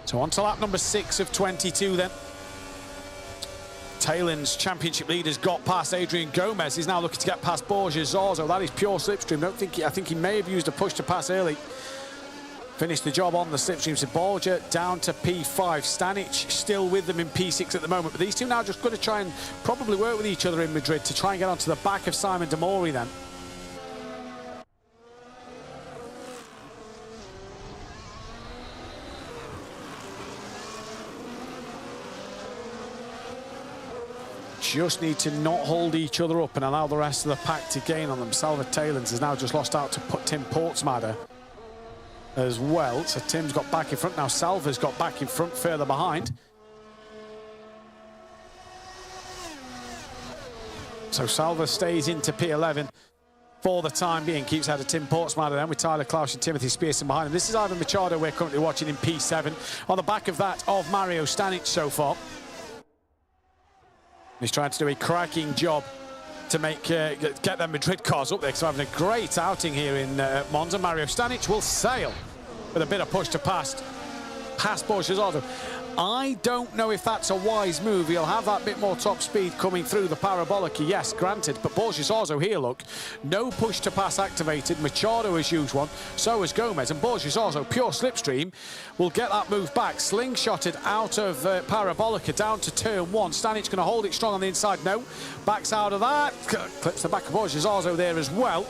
So on to lap number 6 of 22 then. Talen's championship leaders got past Adrian Gomez. He's now looking to get past Borges Arzo. That is pure slipstream. I think he may have used a push to pass early. Finished the job on the slipstream. So Borja down to P5. Stanic still with them in P6 at the moment. But these two now just going to try and probably work with each other in Madrid to try and get onto the back of Simon de Mori then. Just need to not hold each other up and allow the rest of the pack to gain on them. Salva Talens has now just lost out to Tim Portsmatter as well. So Tim's got back in front now. Salva's got back in front further behind. So Salva stays into P11 for the time being, keeps out of Tim Portsmouth then with Tyler Klausch and Timothy Spearson behind him. This is Ivan Machado we're currently watching in P7 on the back of that of Mario Stanic so far. He's trying to do a cracking job to make get their Madrid cars up there, because they're having a great outing here in Monza. Mario Stanic will sail with a bit of push to past Borges. I don't know if that's a wise move. He'll have that bit more top speed coming through the parabolic, yes, granted, but Borges here, look, no push to pass activated. Machado has used one, so has Gomez, and Borges pure slipstream, will get that move back, slingshotted out of parabolica down to turn 1. Stanic going to hold it strong on the inside, no, backs out of that, clips the back of Borges there as well.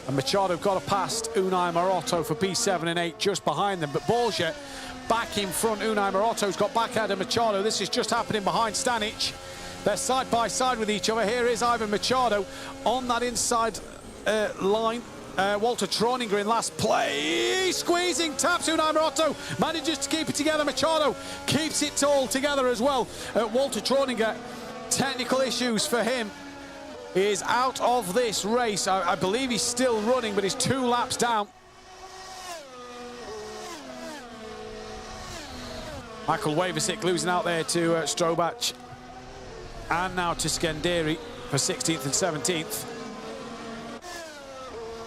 And Machado got a past Unai Marotto for P7 and 8 just behind them, but Borges back in front. Unai Marotto's got back out of Machado. This is just happening behind Stanic. They're side by side with each other. Here is Ivan Machado on that inside line. Walter Troninger in last place. Squeezing, taps Unai Marotto. Manages to keep it together. Machado keeps it all together as well. Walter Troninger, technical issues for him. He is out of this race. I believe he's still running, but he's 2 laps down. Michael Wavesick losing out there to Strobach, and now to Skenderi for 16th and 17th.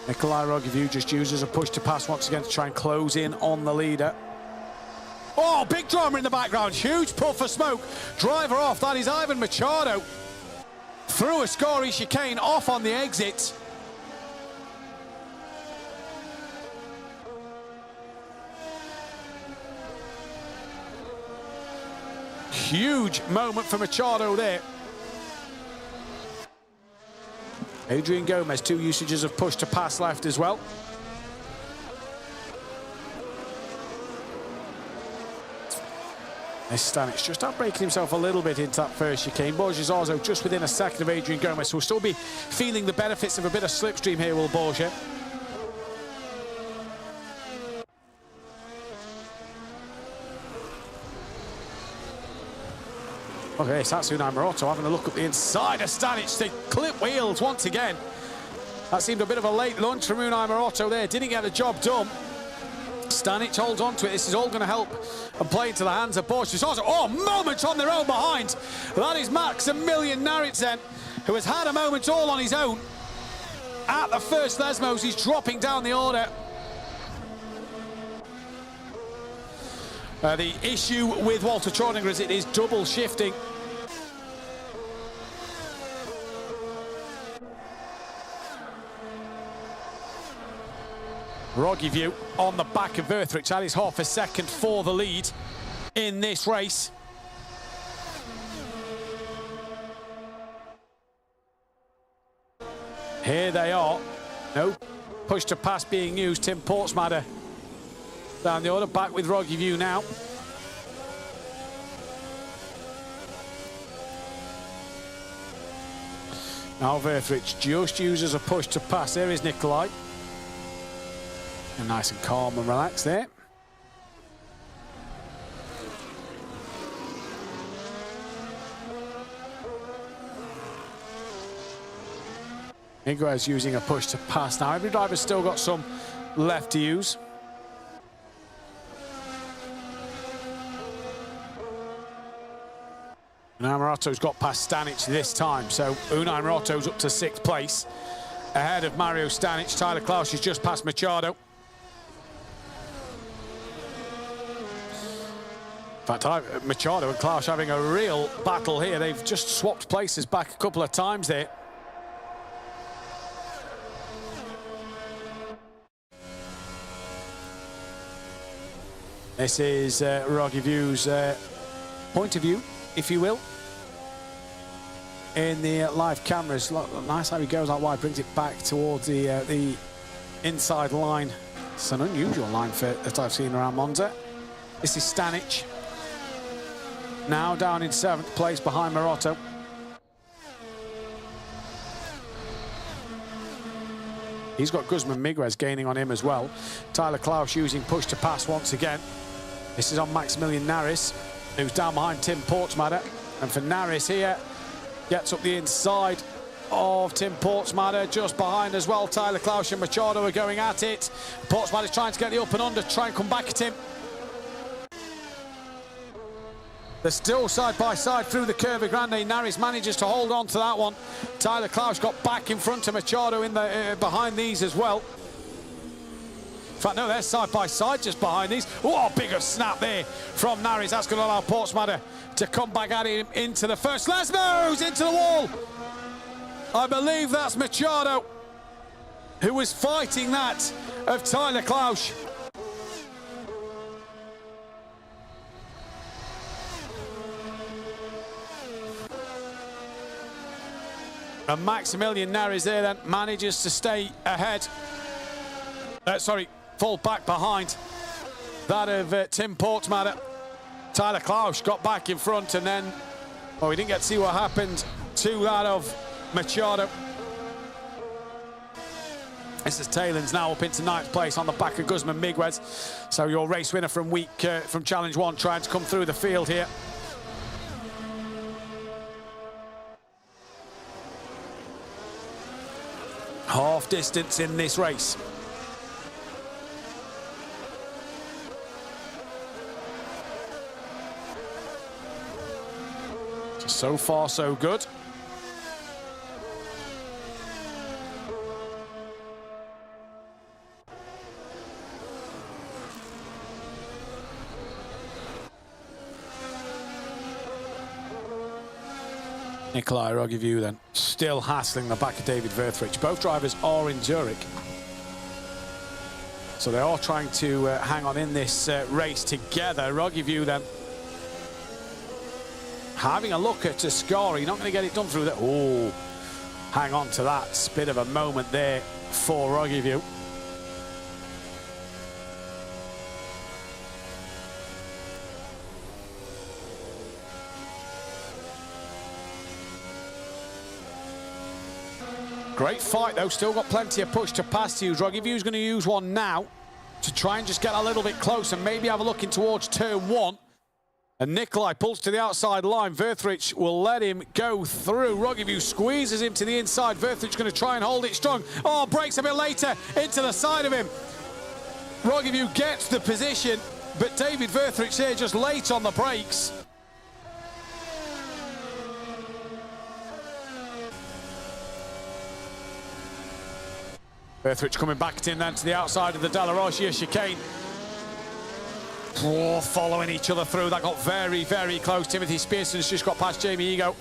Nikolai Rogiviu just uses a push to pass once again to try and close in on the leader. Oh, big drama in the background, huge puff of smoke. Driver off, that is Ivan Machado. Through a scoring chicane, off on the exit. Huge moment for Machado there. Adrian Gomez, 2 usages of push to pass left as well. Stanic just outbreaking himself a little bit into that first chicane. Borges just within a second of Adrian Gomez, so we'll still be feeling the benefits of a bit of slipstream here, will Borges. Okay, that's Unai Marotto having a look at the inside of Stanic. They clip wheels once again. That seemed a bit of a late lunch from Unai Marotto there. Didn't get the job done. Stanic holds on to it. This is all going to help and play into the hands of Borges. Oh, moment on their own behind. That is Maximilian Naritzen, who has had a moment all on his own. At the first Lesmos, he's dropping down the order. The issue with Walter Troninger is it is double shifting. Rogiviu on the back of Verthrich. That is half a second for the lead in this race. Here they are. No push to pass being used. Tim Portsmouth down the order, back with Rogiviu now. Now Verthrich just uses a push to pass. There is Nikolai. And nice and calm and relaxed there. Miguez using a push to pass now. Every driver's still got some left to use. Unai Marotto's got past Stanic this time, so Unai Marotto's up to 6th place. Ahead of Mario Stanic. Tyler Klausch is just past Machado. In fact, Machado and Klausch having a real battle here. They've just swapped places back a couple of times there. This is Rogiviu's point of view, if you will, in the live cameras. Nice how he goes out wide, brings it back towards the inside line. It's an unusual line fit that I've seen around Monza. This is Stanic, now down in 7th place behind Marotto. He's got Guzman Miguez gaining on him as well. Tyler Klausch using push to pass once again. This is on Maximilian Naris, who's down behind Tim Portsmouth. And for Naris here, gets up the inside of Tim Portsmatter just behind as well. Tyler Klaus and Machado are going at it. Portsmatter's trying to get the up and under, try and come back at him. They're still side by side through the Curva Grande. Naris manages to hold on to that one. Tyler Klaus got back in front of Machado in the behind these as well. In fact, no, they're side by side just behind these. Oh, bigger snap there from Naris. That's going to allow Portsmatter to come back at him into the first. Lesmos into the wall. I believe that's Machado who was fighting that of Tyler Klaus. And Maximilian Naris there then manages to stay ahead. Fall back behind that of Tim Portsmatter. Tyler Klaus got back in front and then, we didn't get to see what happened to that of Machado. This is Talens now up into 9th place on the back of Guzman Miguez. So your race winner from Challenge 1 trying to come through the field here. Half distance in this race. So far, so good. Nikolai Rogiviu then still hassling the back of David Verthrich. Both drivers are in Zurich, so they are trying to hang on in this race together. Rogiviu then having a look at Ascari, not going to get it done through there. Oh, hang on to that. It's a bit of a moment there for Rogiviu. Great fight though, still got plenty of push to pass to use. Rogiviu's going to use one now to try and just get a little bit closer, maybe have a look in towards turn 1. And Nikolai pulls to the outside line. Verthrich will let him go through. Rogiviu squeezes him to the inside. Verthrich going to try and hold it strong. Oh, breaks a bit later into the side of him. Rogiviu gets the position, but David Verthrich here just late on the brakes. Verthrich coming back in then to the outside of the Della Rosia chicane. Oh, following each other through. That got very, very close. Timothy Spearson's just got past Jamie Ego.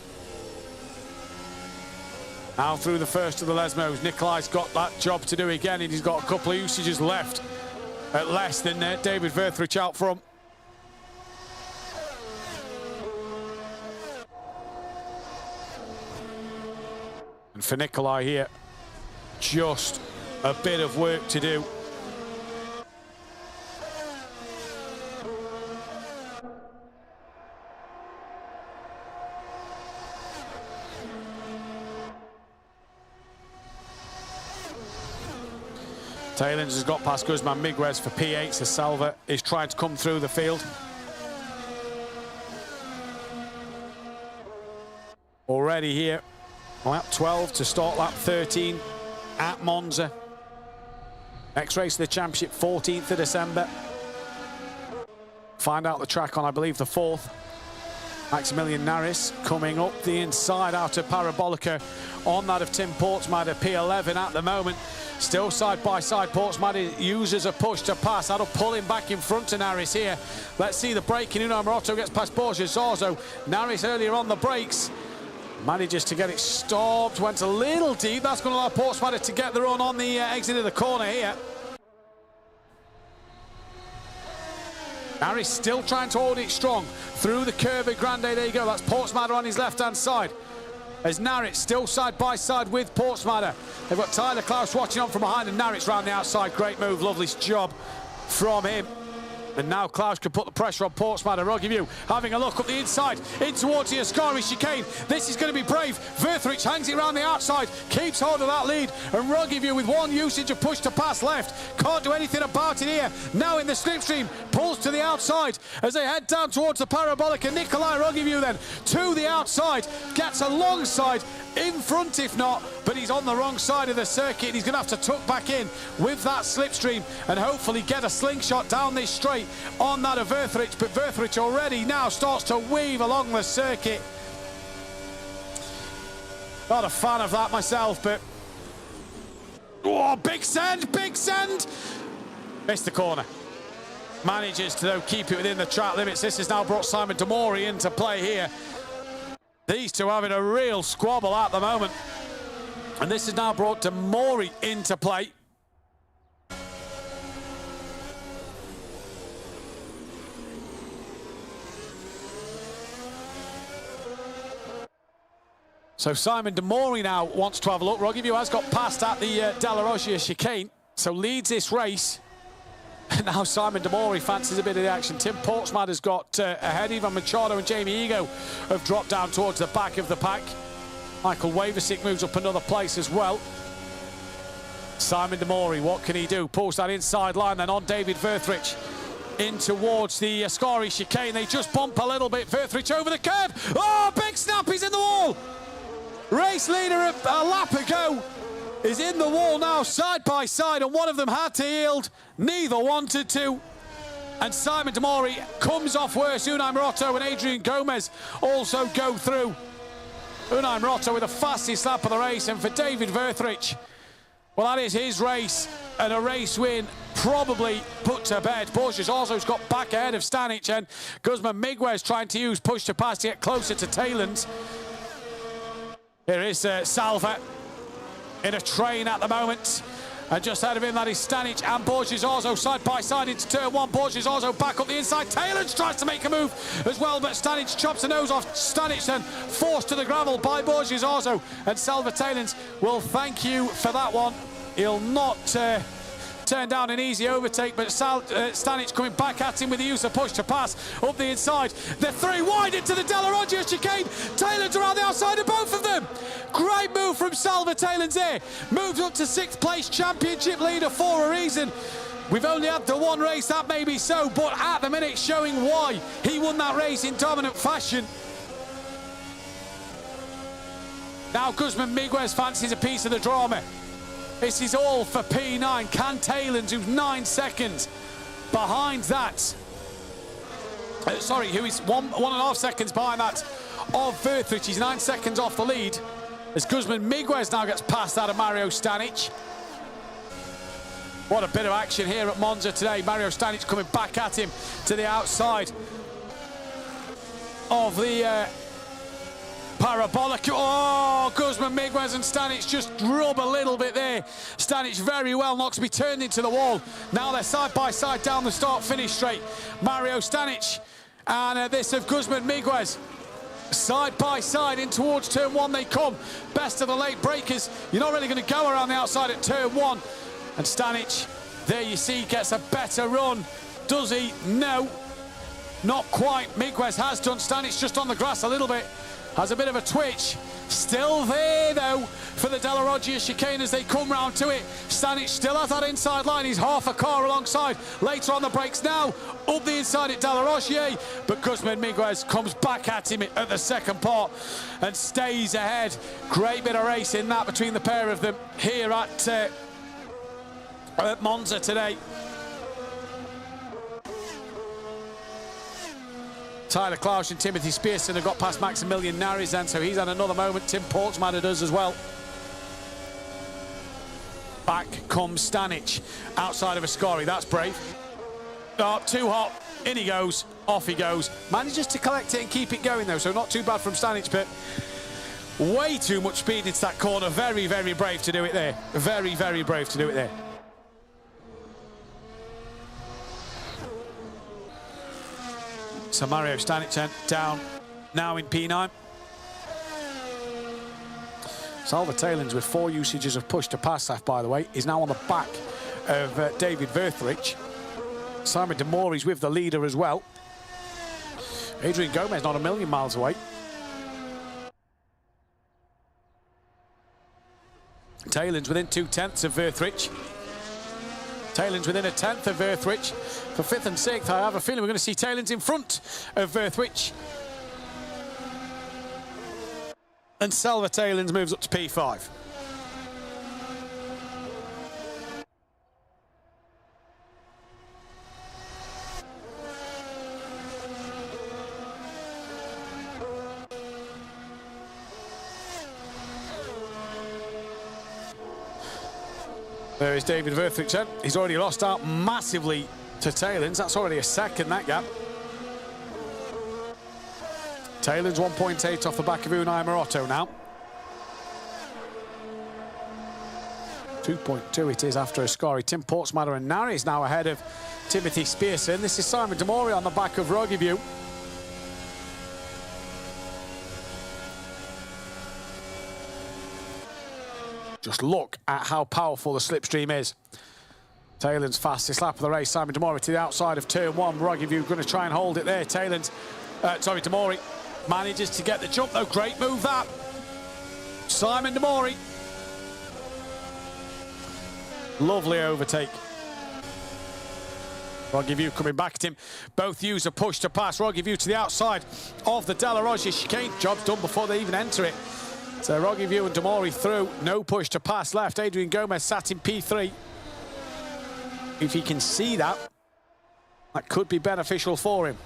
Now through the first of the Lesmos. Nikolai's got that job to do again, and he's got a couple of usages left at less than David Verthrich out front. And for Nikolai here, just a bit of work to do. Talens has got past Guzman Miguez for P8, so Salva is trying to come through the field. Already here, lap 12 to start lap 13 at Monza. Next race of the championship, 14th of December. Find out the track on, I believe, the 4th. Maximilian Naris coming up the inside out of Parabolica on that of Tim Portsmatter, P11 at the moment. Still side by side, Portsmatter uses a push to pass. That'll pull him back in front of Naris here. Let's see the braking. Uno Morotto gets past Borja Zarzo. Naris earlier on the brakes. Manages to get it stopped, went a little deep. That's going to allow Portsmatter to get the run on the exit of the corner here. Naris still trying to hold it strong through the Curva Grande. There you go, that's Portsmatter on his left-hand side. As Naris still side by side with Portsmatter. They've got Tyler Klaus watching on from behind, and Naris round the outside. Great move, lovely job from him. And now Klaus can put the pressure on Portsmouth, and Ruggieview having a look up the inside, in towards the Ascari chicane. This is going to be brave. Verthrich hangs it around the outside, keeps hold of that lead, and Ruggieview with one usage of push to pass left. Can't do anything about it here. Now in the slipstream, pulls to the outside as they head down towards the parabolic, and Nikolai Ruggieview then to the outside, gets alongside, in front if not, but he's on the wrong side of the circuit. He's going to have to tuck back in with that slipstream and hopefully get a slingshot down this straight on that of Verthrich, but Verthrich already now starts to weave along the circuit. Not a fan of that myself, but oh, big send, big send. Missed the corner. Manages to though keep it within the track limits. This has now brought Simon Demori into play here. These two having a real squabble at the moment. And this has now brought Demori into play. So Simon Demori now wants to have a look. Ruggieview has got past at the Della Roggia chicane, so leads this race. And now Simon Demori fancies a bit of the action. Tim Portsmouth has got ahead. Ivan Machado and Jamie Ego have dropped down towards the back of the pack. Michael Waversick moves up another place as well. Simon Demori, what can he do? Pulls that inside line then on David Verthrich. In towards the Ascari chicane. They just bump a little bit. Verthrich over the curb. Oh, big snap, he's in the wall. Race leader a lap ago is in the wall now, side by side, and one of them had to yield. Neither wanted to. And Simon Demori comes off worse. Unai Morotto and Adrian Gomez also go through. Unai Morotto with the fastest lap of the race, and for David Verthrich, well, that is his race, and a race win probably put to bed. Borges also's got back ahead of Stanic, and Guzman Miguez trying to use push to pass to get closer to Taylans. Here is Salva in a train at the moment. And just ahead of him, that is Stanic and Borges also side by side into turn one. Borges also back up the inside. Taylans tries to make a move as well, but Stanic chops the nose off Stanic, then forced to the gravel by Borges also. And Salva Taylans will thank you for that one. He'll not turn down an easy overtake, but Stanic coming back at him with the use of push to pass up the inside. They're three wide into the Della Roggia chicane. Taylans around the outside of both of them. Great move from Salva Taylans there. Moves up to 6th place, championship leader for a reason. We've only had the one race, that may be so, but at the minute showing why he won that race in dominant fashion. Now Guzman Miguez fancies a piece of the drama. This is all for P9. Can Taylans, who's 9 seconds behind that. Who is 1.5 seconds behind that of Verthrich. He's 9 seconds off the lead as Guzman Miguez now gets past that of Mario Stanic. What a bit of action here at Monza today. Mario Stanic coming back at him to the outside of the parabolic. Oh, Guzman Miguez and Stanic just rub a little bit there. Stanic very well not to be turned into the wall. Now they're side by side down the start-finish straight. Mario Stanic and this of Guzman Miguez. Side by side in towards turn one they come. Best of the late breakers. You're not really going to go around the outside at turn one. And Stanic, there you see, gets a better run. Does he? No, not quite. Miguez has done. Stanic just on the grass a little bit. Has a bit of a twitch. Still there, though, for the Della Roggia chicane as they come round to it. Stanic still at that inside line. He's half a car alongside. Later on the brakes now. Up the inside at Della Roggia. But Guzman Miguez comes back at him at the second part and stays ahead. Great bit of race in that between the pair of them here at Monza today. Tyler Klaus and Timothy Spearson have got past Maximilian Naris then, so he's had another moment. Tim Portsmouth does as well. Back comes Stanic, outside of Ascari. That's brave. Oh, too hot. In he goes. Off he goes. Manages to collect it and keep it going, though, so not too bad from Stanic, but way too much speed into that corner. Very, very brave to do it there. Very, very brave to do it there. So Mario Stanic down now in P9. Salva Taylans with 4 usages of push to pass, by the way, is now on the back of David Verthrich. Simon Demori's with the leader as well. Adrian Gomez not a million miles away. Taylor's within 2/10 of Verthrich. Taylor's within 1/10 of Verthrich. For 5th and 6th, I have a feeling we're going to see Taylor's in front of Verthrich. And Salva Taylor's moves up to P5. There is David Verthrich then. He's already lost out massively to Taylor's. That's already a second, that gap. Taylor's 1.8 off the back of Unai Morotto now. 2.2 it is after Ascari. Tim Portsmatter and Nari is now ahead of Timothy Spearson. This is Simon Demori on the back of Roggeview. Just look at how powerful the slipstream is. Taylor's fastest lap of the race. Simon Demori to the outside of turn 1. Roggeview going to try and hold it there. Demori manages to get the jump though. Great move that. Simon Demori. Lovely overtake. Roggeview coming back at him. Both use a push to pass. Roggeview to the outside of the Della Roggia chicane. Job's done before they even enter it. So Roggeview and Demori through. No push to pass left. Adrian Gomez sat in P3. If he can see that, that could be beneficial for him.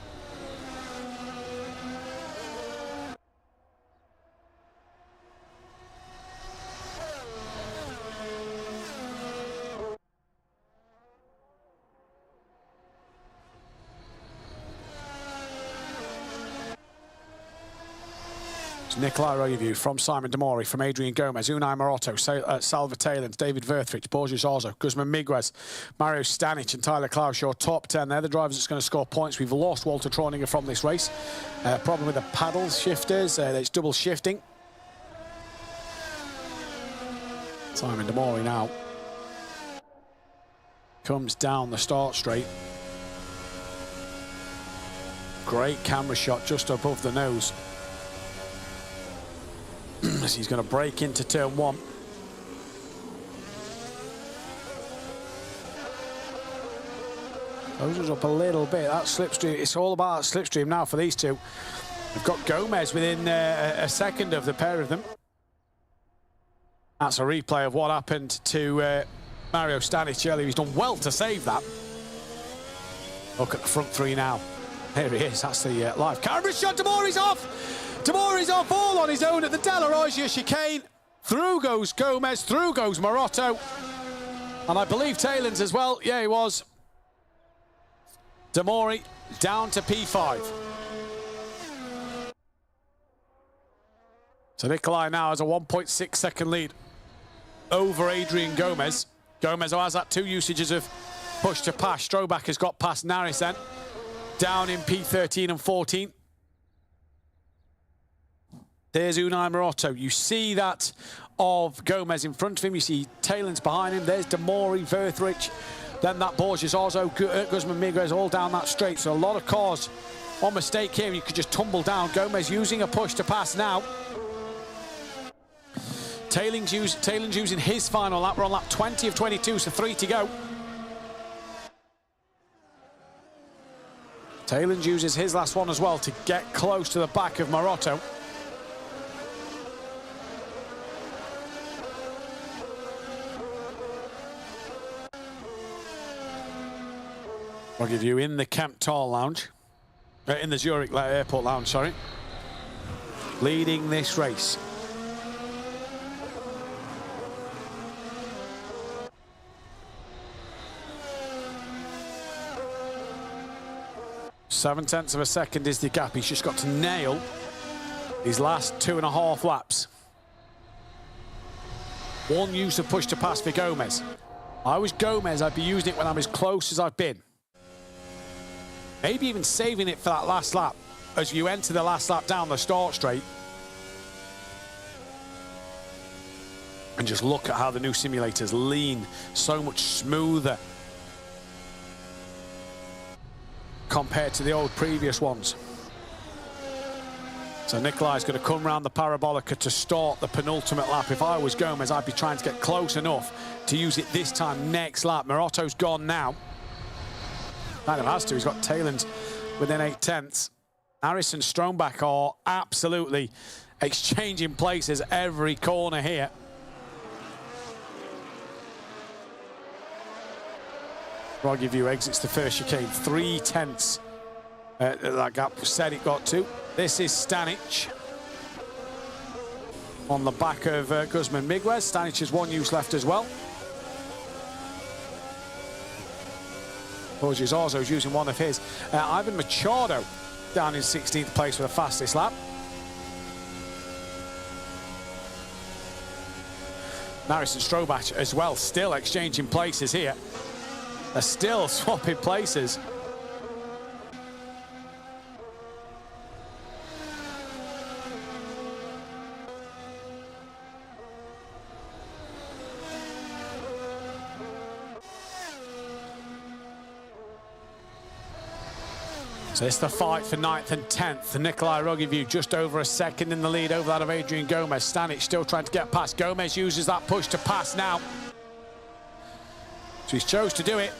Nikolai Roggeview from Simon Demori, from Adrian Gomez, Unai Morotto, Salva Taylor, David Verthrich, Borges Orzo, Guzman Miguez, Mario Stanic and Tyler Klaushaw, top 10. They're the drivers that's going to score points. We've lost Walter Trauninger from this race. Problem with the paddle shifters, it's double shifting. Simon Demori now comes down the start straight. Great camera shot just above the nose. As he's going to break into turn 1. Closes up a little bit. That slipstream, it's all about slipstream now for these two. We've got Gomez within a second of the pair of them. That's a replay of what happened to Mario Stanic earlier. He's done well to save that. Look at the front 3 now. There he is. That's the live camera shot. Demori's off. Demori's off all on his own at the Della Roggia chicane. Through goes Gomez, through goes Morotto. And I believe Taylor's as well. Yeah, he was. Demori down to P5. So Nikolai now has a 1.6 second lead over Adrian Gomez. Gomez has that 2 usages of push to pass. Stroback has got past Naris then. Down in P13 and 14. There's Unai Morotto. You see that of Gomez in front of him. You see Taylor's behind him. There's Demori, Verthrich. Then that Borges Orzo, Guzman Miguez all down that straight. So a lot of cars. One mistake here, you could just tumble down. Gomez using a push to pass now. Taylor's using his final lap. We're on lap 20 of 22, so 3 to go. Taylor uses his last one as well to get close to the back of Morotto. I'll give you in the Camp Tar Lounge, in the Zurich Airport Lounge, sorry, leading this race. Seven-tenths of a second is the gap. He's just got to nail his last 2.5 laps. One use of push to pass for Gomez. If I was Gomez, I'd be using it when I'm as close as I've been. Maybe even saving it for that last lap as you enter the last lap down the start straight. And just look at how the new simulators lean so much smoother. compared to the old previous ones. So Nikolai's going to come round the Parabolica to start the penultimate lap. If I was Gomez, I'd be trying to get close enough to use it this time next lap. Morotto's gone now. Kind of has to. He's got Tailens within 8/10. Harris and Strombach are absolutely exchanging places every corner here. Rogyview exits the first chicane, 3/10. That gap said it got to. This is Stanic on the back of Guzman Miguez. Stanic has one use left as well. Jorge Zarzo's using one of his. Ivan Machado down in 16th place for the fastest lap. Naris and Strobach as well, still exchanging places here. They're still swapping places. So it's the fight for 9th and 10th. Nikolai Rogyview just over a second in the lead over that of Adrian Gomez. Stanic still trying to get past. Gomez uses that push to pass now. So he's chose to do it.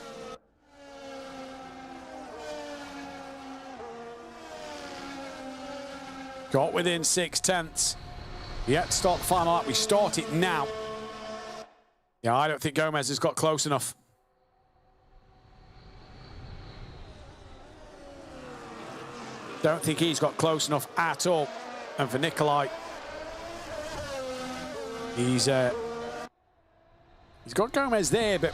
Got within 6/10. Yet to start the final lap. We start it now. Yeah, I don't think Gomez has got close enough. Don't think he's got close enough at all. And for Nikolai, he's got Gomez there, but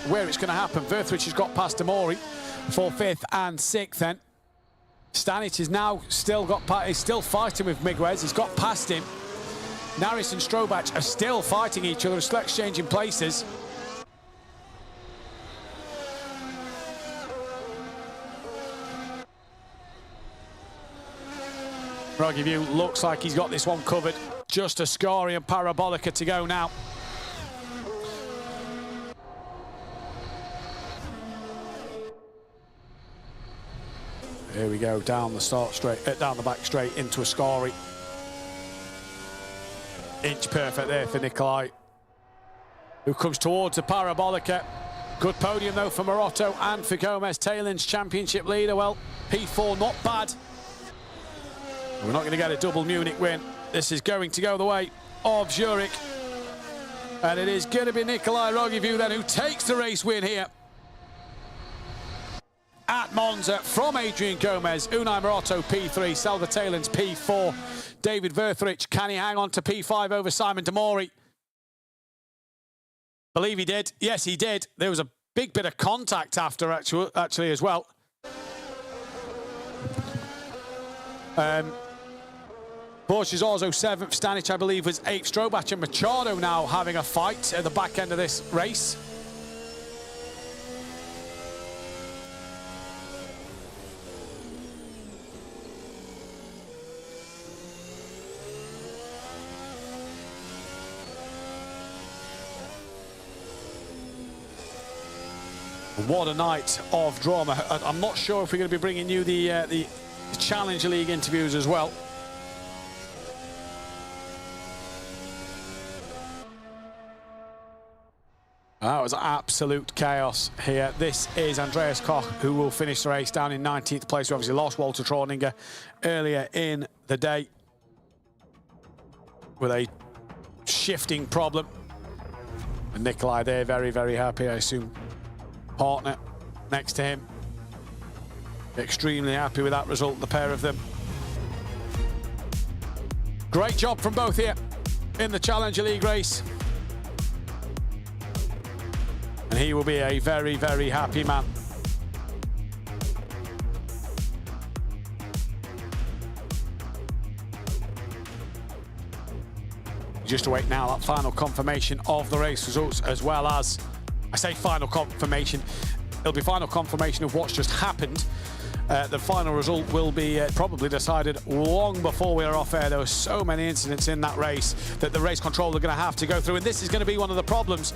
where it's going to happen, Verthrich has got past Amori for 5th and 6th then. Stanic is now he's still fighting with Miguez. He's got past him. Naris and Strobach are still fighting each other, still exchanging places. Rogyview looks like he's got this one covered. Just Ascari and Parabolica to go now. Here we go, down the back straight into Ascari. Inch perfect there for Nikolai, who comes towards the Parabolica. Good podium though for Morotto and for Gomez. Tailens championship leader. Well, P4 not bad. We're not going to get a double Munich win. This is going to go the way of Zurich. And it is going to be Nikolai Rogyview then who takes the race win here at Monza from Adrian Gomez. Unai Morotto P3, Salva Tailens P4. David Verthrich, can he hang on to P5 over Simon Demori? Believe he did. Yes, he did. There was a big bit of contact after actually as well. Borges also 7th, Stanic I believe was 8th. Strobach and Machado now having a fight at the back end of this race. What a night of drama. I'm not sure if we're going to be bringing you the Challenger League interviews as well. That was absolute chaos here. This is Andreas Koch, who will finish the race down in 19th place. We obviously lost Walter Trauninger earlier in the day with a shifting problem. And Nikolai there, very, very happy, I assume. Partner next to him. Extremely happy with that result, the pair of them. Great job from both here in the Challenger League race. And he will be a very, very happy man. Just await now that final confirmation of the race results, as well as, I say final confirmation, it'll be final confirmation of what's just happened. The final result will be probably decided long before we are off air. There were so many incidents in that race that the race controller are going to have to go through, and this is going to be one of the problems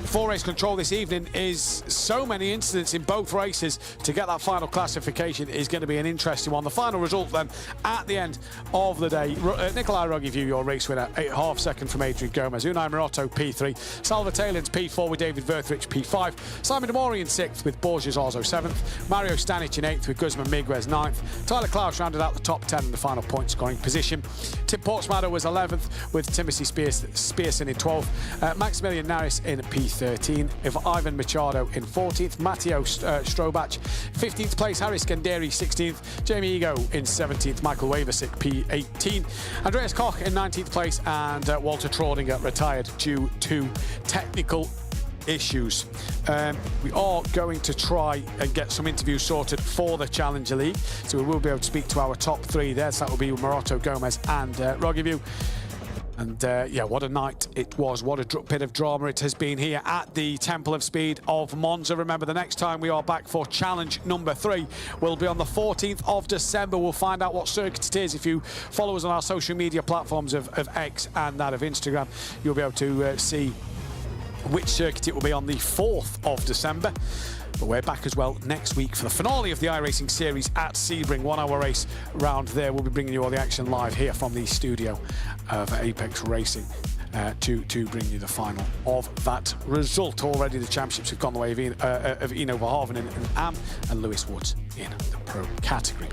for race control this evening is so many incidents in both races. To get that final classification is going to be an interesting one. The final result then at the end of the day, Nikolai Rogiviu, your race winner, 8.5 seconds from Adrian Gomez. Unai Morotto, P3. Salva Talens, P4 with David Verthrich, P5. Simon Demori in 6th with Borges Arzo 7th. Mario Stanic in 8th with Guzman Miguez 9th. Tyler Klaus rounded out the top 10 in the final point scoring position. Tim Portsmouth was 11th with Timothy Spearson in 12th. Maximilian Naris in P13. Ivan Machado in 14th. Matteo Strobach 15th place. Harry Skanderi 16th. Jamie Ego in 17th. Michael Waversick P18. Andreas Koch in 19th place. And Walter Traudinger retired due to technical issues. We are going to try and get some interviews sorted for the Challenger League, so we will be able to speak to our top 3 there. So that will be Morotto, Gomez and Rogiviu. And yeah, what a night it was. What a bit of drama it has been here at the Temple of Speed of Monza. Remember, the next time we are back for challenge number 3 will be on the 14th of December. We'll find out what circuit it is. If you follow us on our social media platforms of X and that of Instagram, you'll be able to see which circuit it will be on the 4th of December. But we're back as well next week for the finale of the iRacing series at Sebring. 1 hour race round there. We'll be bringing you all the action live here from the studio of Apex Racing to bring you the final of that result. Already the championships have gone the way of Eno Verhoeven in AM and Lewis Woods in the pro category.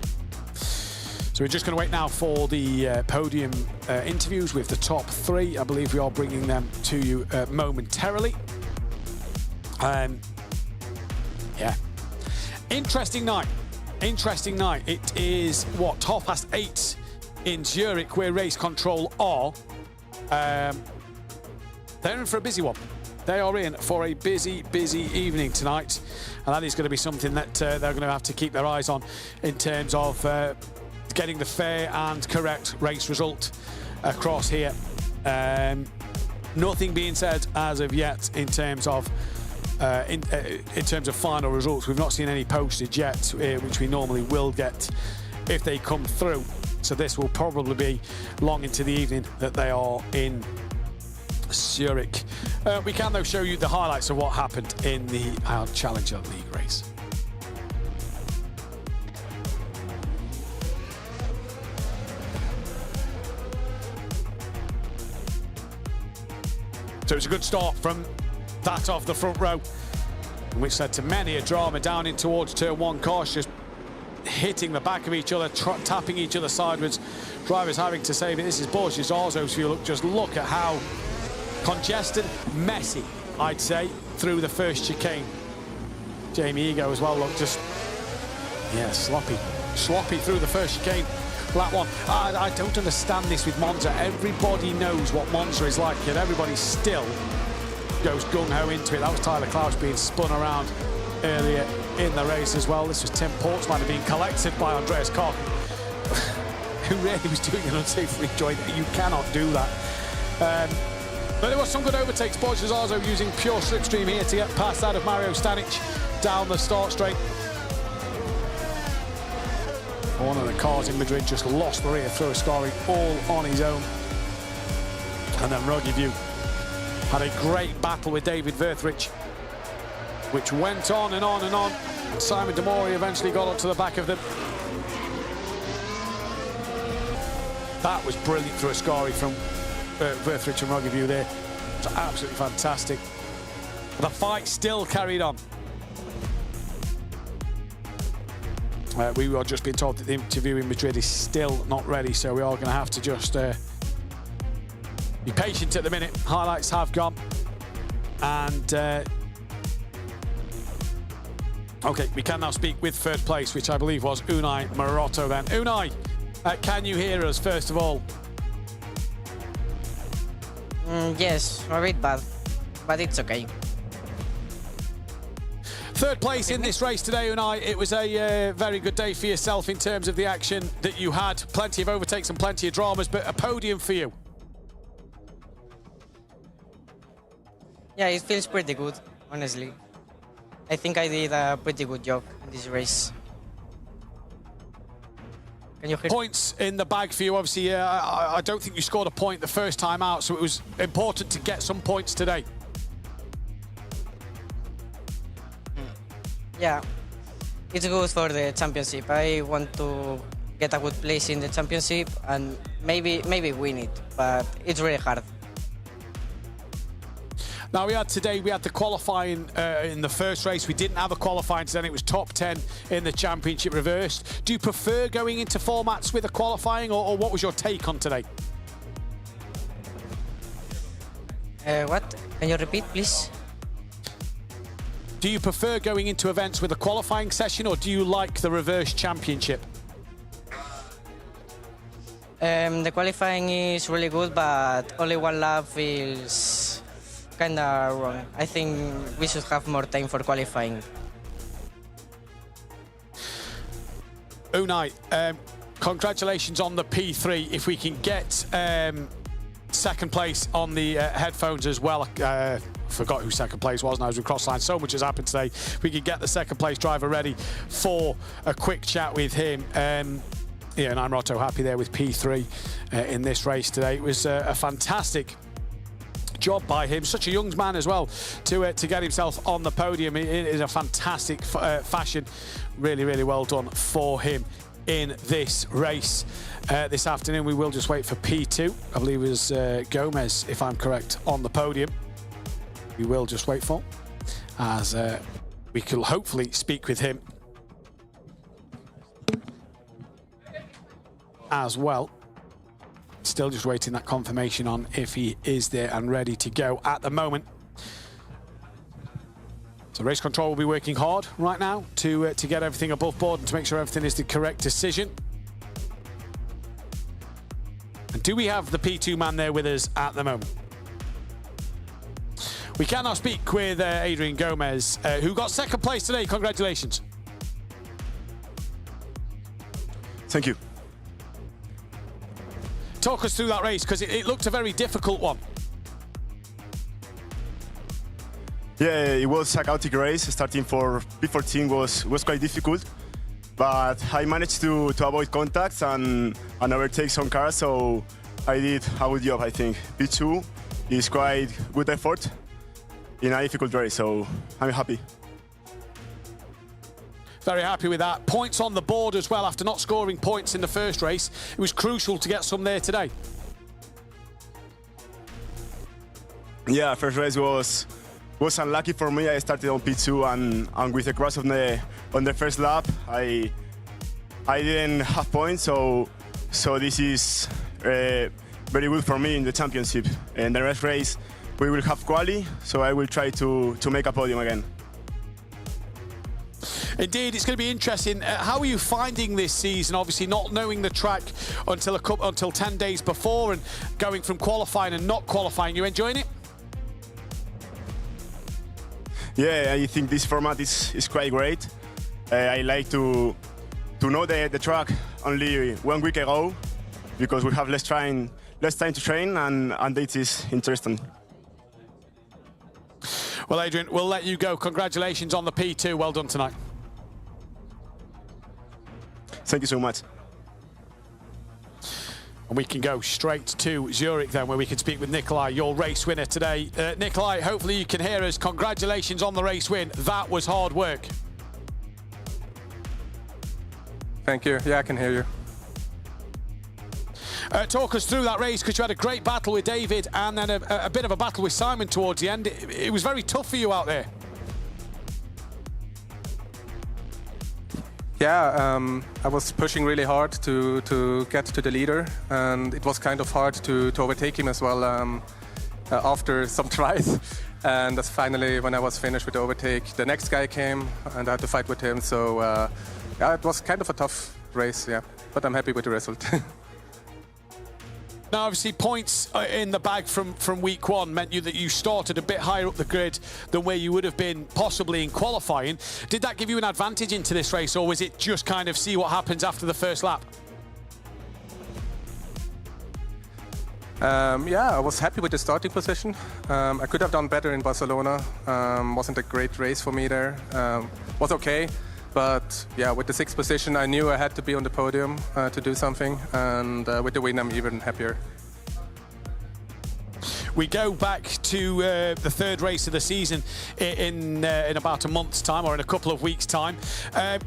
So we're just going to wait now for the podium interviews with the top 3. I believe we are bringing them to you momentarily. Yeah, interesting night. Interesting night. It is, what, 8:30 in Zurich, where race control are. They're in for a busy one. They are in for a busy evening tonight. And that is going to be something that they're going to have to keep their eyes on in terms of getting the fair and correct race result across here. Nothing being said as of yet in terms of final results. We've not seen any posted yet, which we normally will get if they come through. So this will probably be long into the evening that they are in Zurich. We can though show you the highlights of what happened in the Challenger League race. So it's a good start from that of the front row, which led to many a drama down in towards turn 1. Cars just hitting the back of each other, tapping each other sideways. Drivers having to save it. This is Borges Arzo's view. Just look at how congested, messy, I'd say, through the first chicane. Jamie Ego as well, look, just, yeah, sloppy through the first chicane. That one, I don't understand this with Monza. Everybody knows what Monza is like, yet everybody still goes gung-ho into it. That was Tyler Klaus being spun around earlier in the race as well. This was Tim Portsmouth being collected by Andreas Koch, who really was doing an unsafe rejoin. You cannot do that. But there was some good overtakes. Borges Arzo using pure slipstream here to get past that of Mario Stanic down the start straight. One of the cars in Madrid just lost the rear through scoring all on his own. And then Rogiviu had a great battle with David Verthrich, which went on and on and on. Simon Demori eventually got onto the back of them. That was brilliant through Ascari from Verthrich and Rogiviu there. It was absolutely fantastic. The fight still carried on. We are just being told that the interview in Madrid is still not ready, so we are going to have to just be patient at the minute. Highlights have gone. And okay, we can now speak with third place, which I believe was Unai Morotto then. Unai, can you hear us first of all? Yes, a bit bad, but it's okay. Third place in this race today, Unai. It was a very good day for yourself in terms of the action that you had. Plenty of overtakes and plenty of dramas, but a podium for you. Yeah, it feels pretty good, honestly. I think I did a pretty good job in this race. Can you hear? Points in the bag for you, obviously. I don't think you scored a point the first time out, so it was important to get some points today. Yeah, it's good for the championship. I want to get a good place in the championship and maybe win it, but it's really hard. Now we had the qualifying in the first race. We didn't have a qualifying today. It was top 10 in the championship reversed. Do you prefer going into formats with a qualifying, or what was your take on today? What? Can you repeat, please? Do you prefer going into events with a qualifying session, or do you like the reverse championship? The qualifying is really good, but only one lap feels kind of wrong. I think we should have more time for qualifying. Unai, congratulations on the P3. If we can get second place on the headphones as well. Forgot who second place was now as we cross line. So much has happened today. We could get the second place driver ready for a quick chat with him. Yeah, and I'm Rotto happy there with P3 in this race today. It was a fantastic job by him, such a young man as well, to get himself on the podium in a fantastic fashion. Really, really well done for him in this race. This afternoon we will just wait for P2. I believe it was Gomez, if I'm correct, on the podium. We will just wait for, as we can hopefully speak with him as well. Still just waiting that confirmation on if he is there and ready to go at the moment. So race control will be working hard right now to get everything above board and to make sure everything is the correct decision. And do we have the P2 man there with us at the moment? We can now speak with Adrian Gomez, who got second place today. Congratulations. Thank you. Talk us through that race, because it looked a very difficult one. Yeah, it was a chaotic race. Starting for P14 was quite difficult, but I managed to avoid contacts and overtake some cars, so I did a good job, I think. P2 is quite good effort in a difficult race, so I'm happy. Very happy with that. Points on the board as well after not scoring points in the first race. It was crucial to get some there today. Yeah, first race was unlucky for me. I started on P2 and with the crash on the first lap, I didn't have points, so this is very good for me in the championship. In the next race, we will have quali, so I will try to make a podium again. Indeed, it's going to be interesting. How are you finding this season? Obviously, not knowing the track until 10 days before, and going from qualifying and not qualifying. You enjoying it? Yeah, I think this format is quite great. I like to know the track only 1 week ago, because we have less time to train, and it is interesting. Well, Adrian, we'll let you go. Congratulations on the P2. Well done tonight. Thank you so much. And we can go straight to Zurich then, where we can speak with Nikolai, your race winner today. Nikolai, hopefully you can hear us. Congratulations on the race win. That was hard work. Thank you. Yeah, I can hear you. Talk us through that race, because you had a great battle with David and then a bit of a battle with Simon towards the end. It was very tough for you out there. Yeah, I was pushing really hard to get to the leader, and it was kind of hard to overtake him as well after some tries. And that's finally, when I was finished with the overtake, the next guy came and I had to fight with him. So yeah, it was kind of a tough race, yeah, but I'm happy with the result. Now, obviously, points in the bag from week one meant that you started a bit higher up the grid than where you would have been possibly in qualifying. Did that give you an advantage into this race, or was it just kind of see what happens after the first lap? Yeah, I was happy with the starting position. I could have done better in Barcelona. Wasn't a great race for me there. Was okay. But yeah, with the 6th position, I knew I had to be on the podium to do something, and with the win, I'm even happier. We go back to the third race of the season in about a month's time, or in a couple of weeks' time.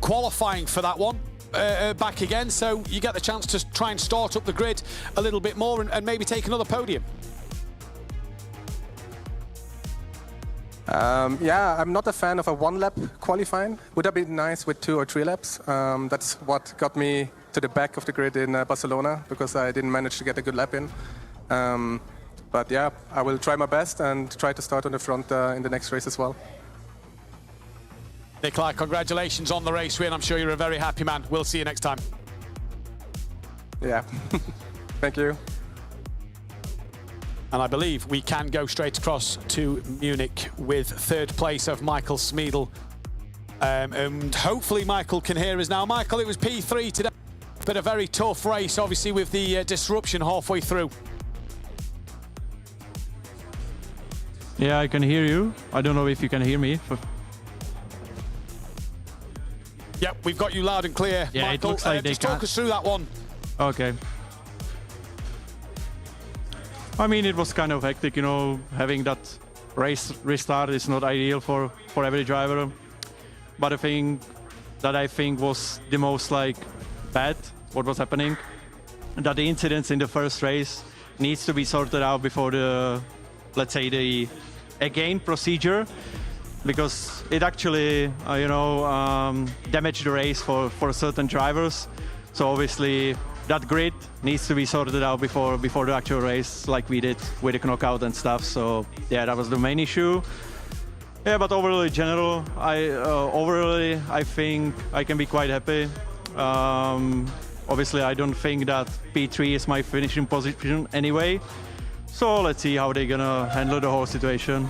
Qualifying for that one. Back again, so you get the chance to try and start up the grid a little bit more and maybe take another podium. Yeah, I'm not a fan of a one-lap qualifying. Would have been nice with 2 or 3 laps. That's what got me to the back of the grid in Barcelona, because I didn't manage to get a good lap in. But yeah, I will try my best and try to start on the front in the next race as well. Nikolai, congratulations on the race win. I'm sure you're a very happy man. We'll see you next time. Yeah, thank you. And I believe we can go straight across to Munich with third place of Michael Smeedel. And hopefully Michael can hear us now. Michael, it was P3 today, but a very tough race, obviously, with the disruption halfway through. Yeah, I can hear you. I don't know if you can hear me. Yep, we've got you loud and clear, yeah, Michael. It looks like they just talk us through that one. Okay. I mean, it was kind of hectic, you know, having that race restart is not ideal for every driver. But the thing that I think was the most bad, what was happening, that the incidents in the first race needs to be sorted out before the, let's say, the again procedure, because it actually, damaged the race for certain drivers. So obviously that grid needs to be sorted out before the actual race, like we did with the knockout and stuff. So yeah, that was the main issue. Yeah, but overall, in general, I think I can be quite happy. Obviously, I don't think that P3 is my finishing position anyway. So let's see how they're gonna handle the whole situation.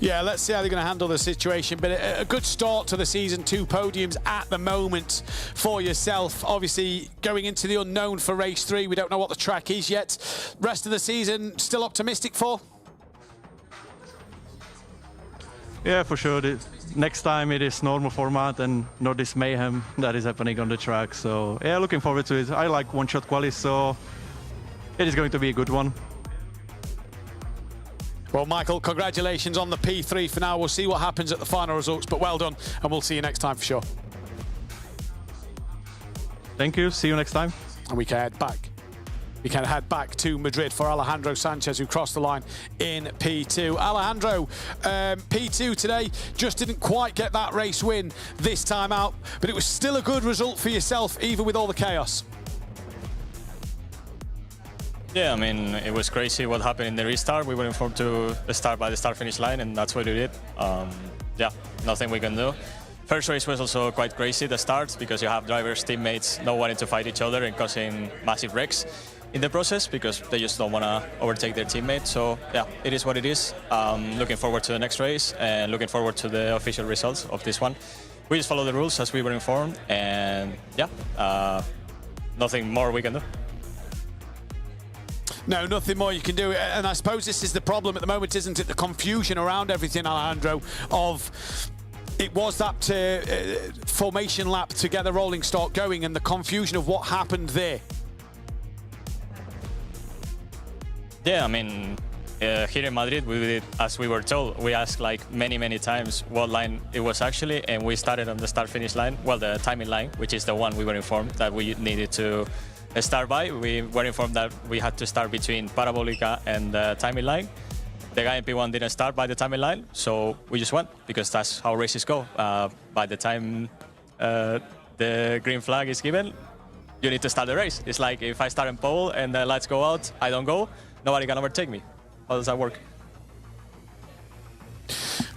Yeah, let's see how they're going to handle the situation. But a good start to the season, 2 podiums at the moment for yourself. Obviously, going into the unknown for race 3. We don't know what the track is yet. Rest of the season, still optimistic for? Yeah, for sure. Next time it is normal format and not this mayhem that is happening on the track. So yeah, looking forward to it. I like one-shot quali, so it is going to be a good one. Well, Michael, congratulations on the P3 for now. We'll see what happens at the final results, but well done, and we'll see you next time for sure. Thank you. See you next time. And we can head back. We can head back to Madrid for Alejandro Sanchez, who crossed the line in P2. Alejandro, P2 today, just didn't quite get that race win this time out, but it was still a good result for yourself, even with all the chaos. Yeah, I mean, it was crazy what happened in the restart. We were informed to start by the start-finish line, and that's what we did. Yeah, nothing we can do. First race was also quite crazy, the start, because you have drivers, teammates, not wanting to fight each other and causing massive wrecks in the process because they just don't want to overtake their teammate. So, yeah, it is what it is. Looking forward to the next race and looking forward to the official results of this one. We just follow the rules as we were informed, and yeah, nothing more we can do. No, nothing more you can do. And I suppose this is the problem at the moment, isn't it? The confusion around everything, Alejandro, of it was that formation lap to get the rolling start going and the confusion of what happened there. Yeah, I mean, here in Madrid, we did as we were told. We asked many times what line it was actually, and we started on the start-finish line, well, the timing line, which is the one we were informed that we needed to start by. We were informed that we had to start between Parabolica and the timing line. The guy in P1 didn't start by the timing line, so we just went, because that's how races go. By the time the green flag is given, you need to start the race. It's like if I start in pole and the lights go out, I don't go, nobody can overtake me. How does that work?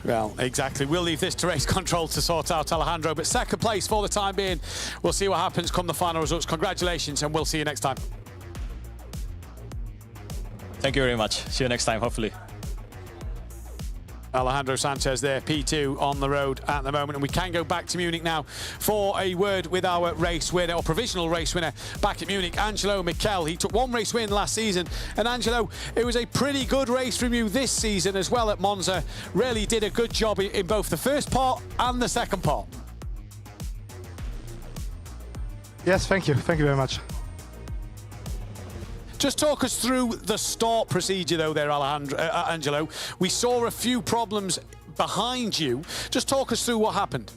Well, exactly. We'll leave this to race control to sort out, Alejandro. But second place for the time being. We'll see what happens come the final results. Congratulations, and we'll see you next time. Thank you very much. See you next time, hopefully. Alejandro Sanchez there, P2 on the road at the moment. And we can go back to Munich now for a word with our race winner, or provisional race winner, back at Munich, Angelo Michel. He took 1 race win last season. And Angelo, it was a pretty good race from you this season as well at Monza. Really did a good job in both the first part and the second part. Yes, thank you. Thank you very much. Just talk us through the start procedure, though, there, Angelo. We saw a few problems behind you. Just talk us through what happened.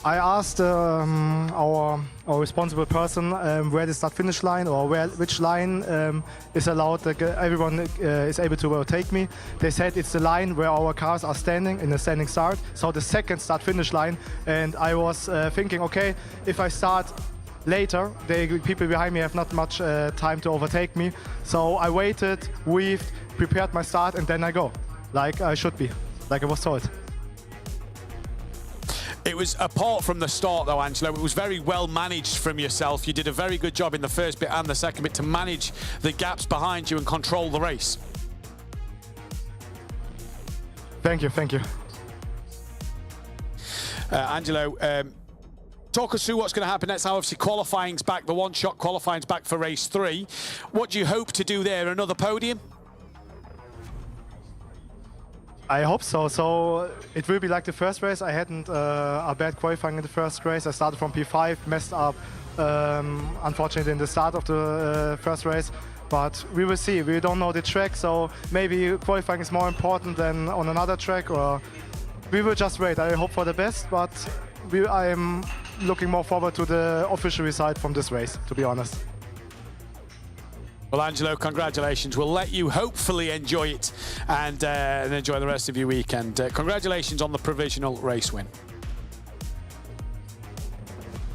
I asked our responsible person where the start-finish line or which line is allowed, everyone is able to overtake me. They said it's the line where our cars are standing in the standing start, so the second start-finish line. And I was thinking, okay, if I start later, the people behind me have not much time to overtake me. So I waited, weaved, prepared my start, and then I go, like I should be, like I was told. It was, apart from the start though, Angelo, it was very well managed from yourself. You did a very good job in the first bit and the second bit to manage the gaps behind you and control the race. Thank you, thank you. Angelo, talk us through what's going to happen next. Now, obviously, qualifying's back, the one-shot qualifying's back for race 3. What do you hope to do there? Another podium? I hope so. So it will be like the first race. I hadn't a bad qualifying in the first race. I started from P5, messed up, unfortunately, in the start of the first race. But we will see. We don't know the track, so maybe qualifying is more important than on another track, or we will just wait. I hope for the best, but I am looking more forward to the official result from this race, to be honest. Well, Angelo, congratulations. We'll let you hopefully enjoy it and enjoy the rest of your weekend. Congratulations on the provisional race win.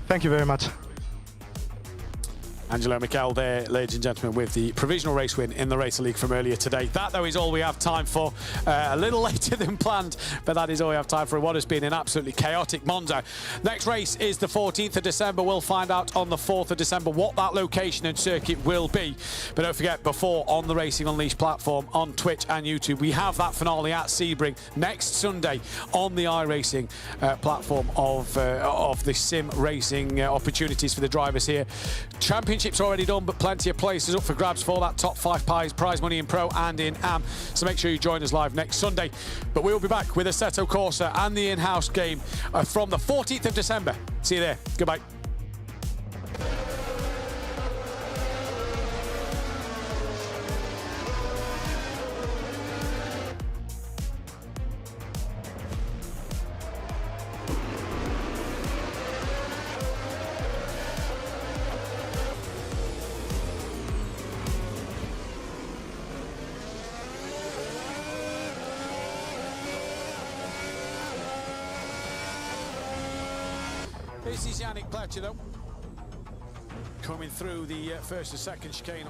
Thank you very much. Angelo Mikel there, ladies and gentlemen, with the provisional race win in the Racer League from earlier today. That, though, is all we have time for. A little later than planned, but that is all we have time for what has been an absolutely chaotic Monza. Next race is the 14th of December. We'll find out on the 4th of December what that location and circuit will be. But don't forget, before, on the Racing Unleashed platform, on Twitch and YouTube, we have that finale at Sebring next Sunday on the iRacing platform of the sim racing opportunities for the drivers here. Championship's already done, but plenty of places up for grabs for that top 5 prize money in Pro and in Am. So make sure you join us live next Sunday. But we'll be back with Assetto Corsa and the in-house game from the 14th of December. See you there. Goodbye. This is Yannick Pletcher, though, coming through the first and second chicane.